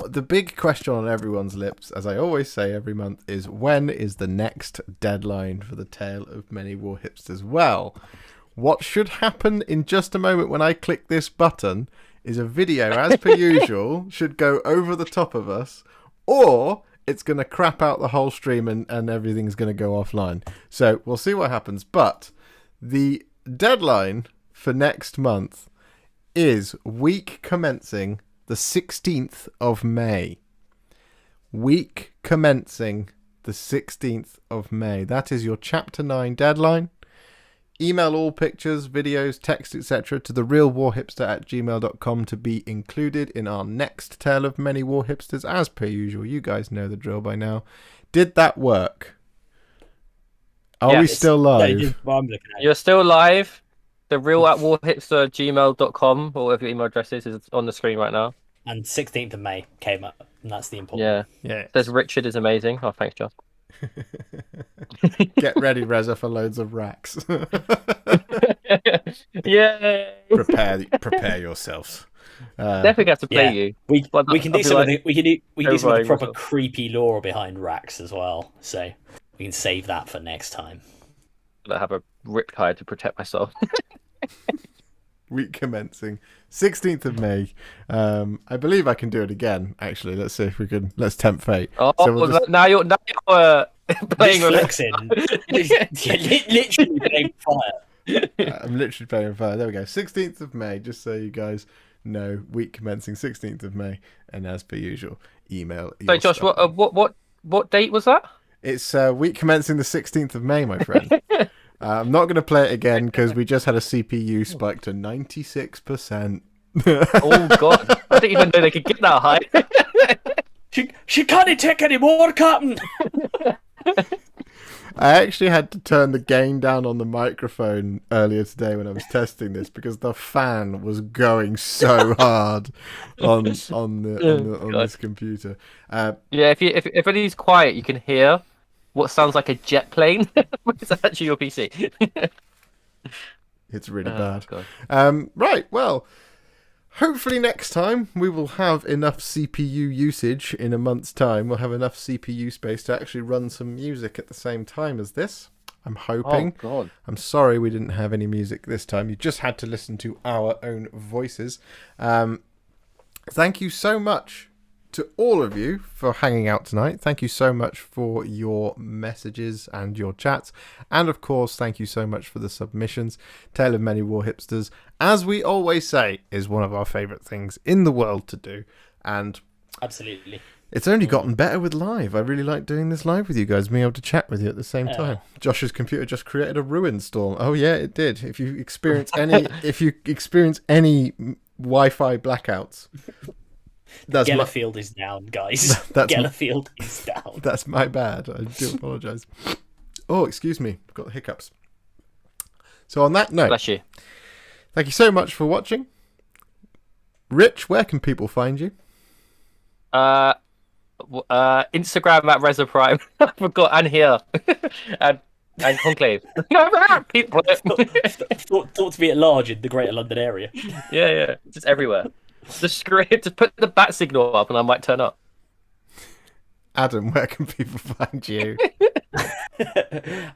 the big question on everyone's lips, as I always say every month, is when is the next deadline for the Tale of Many Warhipsters? Well, what should happen in just a moment when I click this button is a video, as per usual, should go over the top of us, or it's going to crap out the whole stream and everything's going to go offline. So we'll see what happens. But the deadline for next month is week commencing the 16th of May. Week commencing the 16th of May. That is your Chapter 9 deadline. Email all pictures, videos, text, etc. to therealwarhipster@gmail.com to be included in our next Tale of Many Warhipsters. As per usual, you guys know the drill by now. Did that work? Are Yeah, we It's- still no, live? well, I'm looking at it. You're still live. The real at warhipster@gmail.com, or whatever your email address is on the screen right now. And 16th of May came up, and that's the important. Yeah. Yeah. It says Richard is amazing. Oh, thanks, Josh. Get ready, Reza, for loads of racks. Yay! Prepare yourselves. Definitely have to play Yeah. you. We But can I'll do be some of like, the we can do some of the overeyeing proper myself. creepy lore behind racks as well. So we can save that for next time. I have a riptide to protect myself. Week commencing 16th of May. I believe I can do it again. Actually, let's see if we can. Let's tempt fate. Oh, So we'll just- now you're playing Just with flexing. Literally playing fire. I'm literally playing on fire. There we go. 16th of May. Just so you guys know, week commencing 16th of May. And as per usual, email. So, your Josh, stuff. what date was that? It's week commencing the 16th of May, my friend. I'm not going to play it again because we just had a CPU spike to 96%. Oh God, I didn't even know they could get that high. She can't take any more, Captain. I actually had to turn the gain down on the microphone earlier today when I was testing this because the fan was going so hard on this computer. Yeah, if it is quiet, you can hear what sounds like a jet plane. It's actually your PC. It's really Oh, bad. God. Right, well, hopefully next time we will have enough CPU usage in a month's time. We'll have enough CPU space to actually run some music at the same time as this. I'm hoping. Oh God. I'm sorry we didn't have any music this time. You just had to listen to our own voices. Thank you so much to all of you for hanging out tonight. Thank you so much for your messages and your chats. And of course, thank you so much for the submissions. Tale of Many Warhipsters, as we always say, is one of our favourite things in the world to do. And Absolutely. it's only gotten better with live. I really like doing this live with you guys, being able to chat with you at the same time. Josh's computer just created a ruin storm. Oh yeah, it did. If you experience any Wi-Fi blackouts, that's my, Gellerfield is down, guys. That's my- Gellerfield is down. that's my bad. I do apologise. Oh, excuse me. I've got the hiccups. So on that note, Bless you. thank you so much for watching. Rich, where can people find you? Instagram at Reza Prime. I forgot, and here, and Conclave. People. Thought to be at large in the Greater London area. Yeah, just everywhere. Just put the bat signal up, and I might turn up. Adam, where can people find you?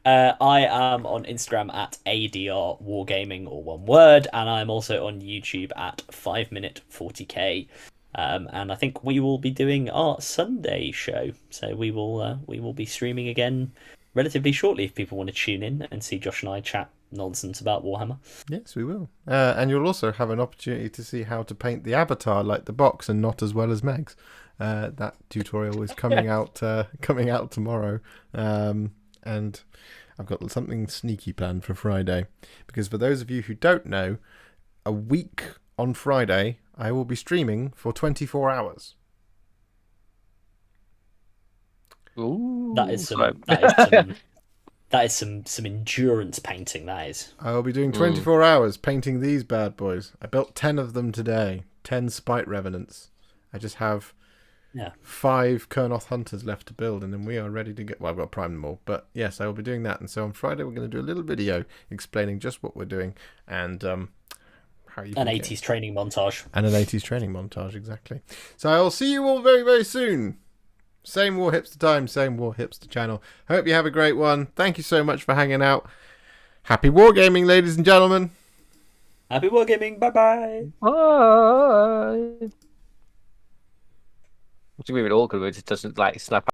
I am on Instagram at ADR Wargaming, or one word, and I'm also on YouTube at 5minute 40k. And I think we will be doing our Sunday show, so we will be streaming again relatively shortly if people want to tune in and see Josh and I chat nonsense about Warhammer. Yes, we will. And you'll also have an opportunity to see how to paint the avatar like the box and not as well as Meg's. That tutorial is coming out tomorrow. And I've got something sneaky planned for Friday, because for those of you who don't know, a week on Friday I will be streaming for 24 hours. Ooh, That is some endurance painting. That is. I will be doing 24 hours painting these bad boys. I built 10 of them today. 10 Spite Revenants. I just have 5 Kurnoth Hunters left to build, and then we are ready to get... Well, I've got to prime them all. But yes, I will be doing that. And so on Friday, we're going to do a little video explaining just what we're doing and how you An 80s training montage. And an 80s training montage, exactly. So I will see you all very, very soon. Same Warhipster time, same Warhipster channel. Hope you have a great one. Thank you so much for hanging out. Happy wargaming, ladies and gentlemen. Happy wargaming. Bye-bye. Bye. It's really awkward. It just doesn't like snap.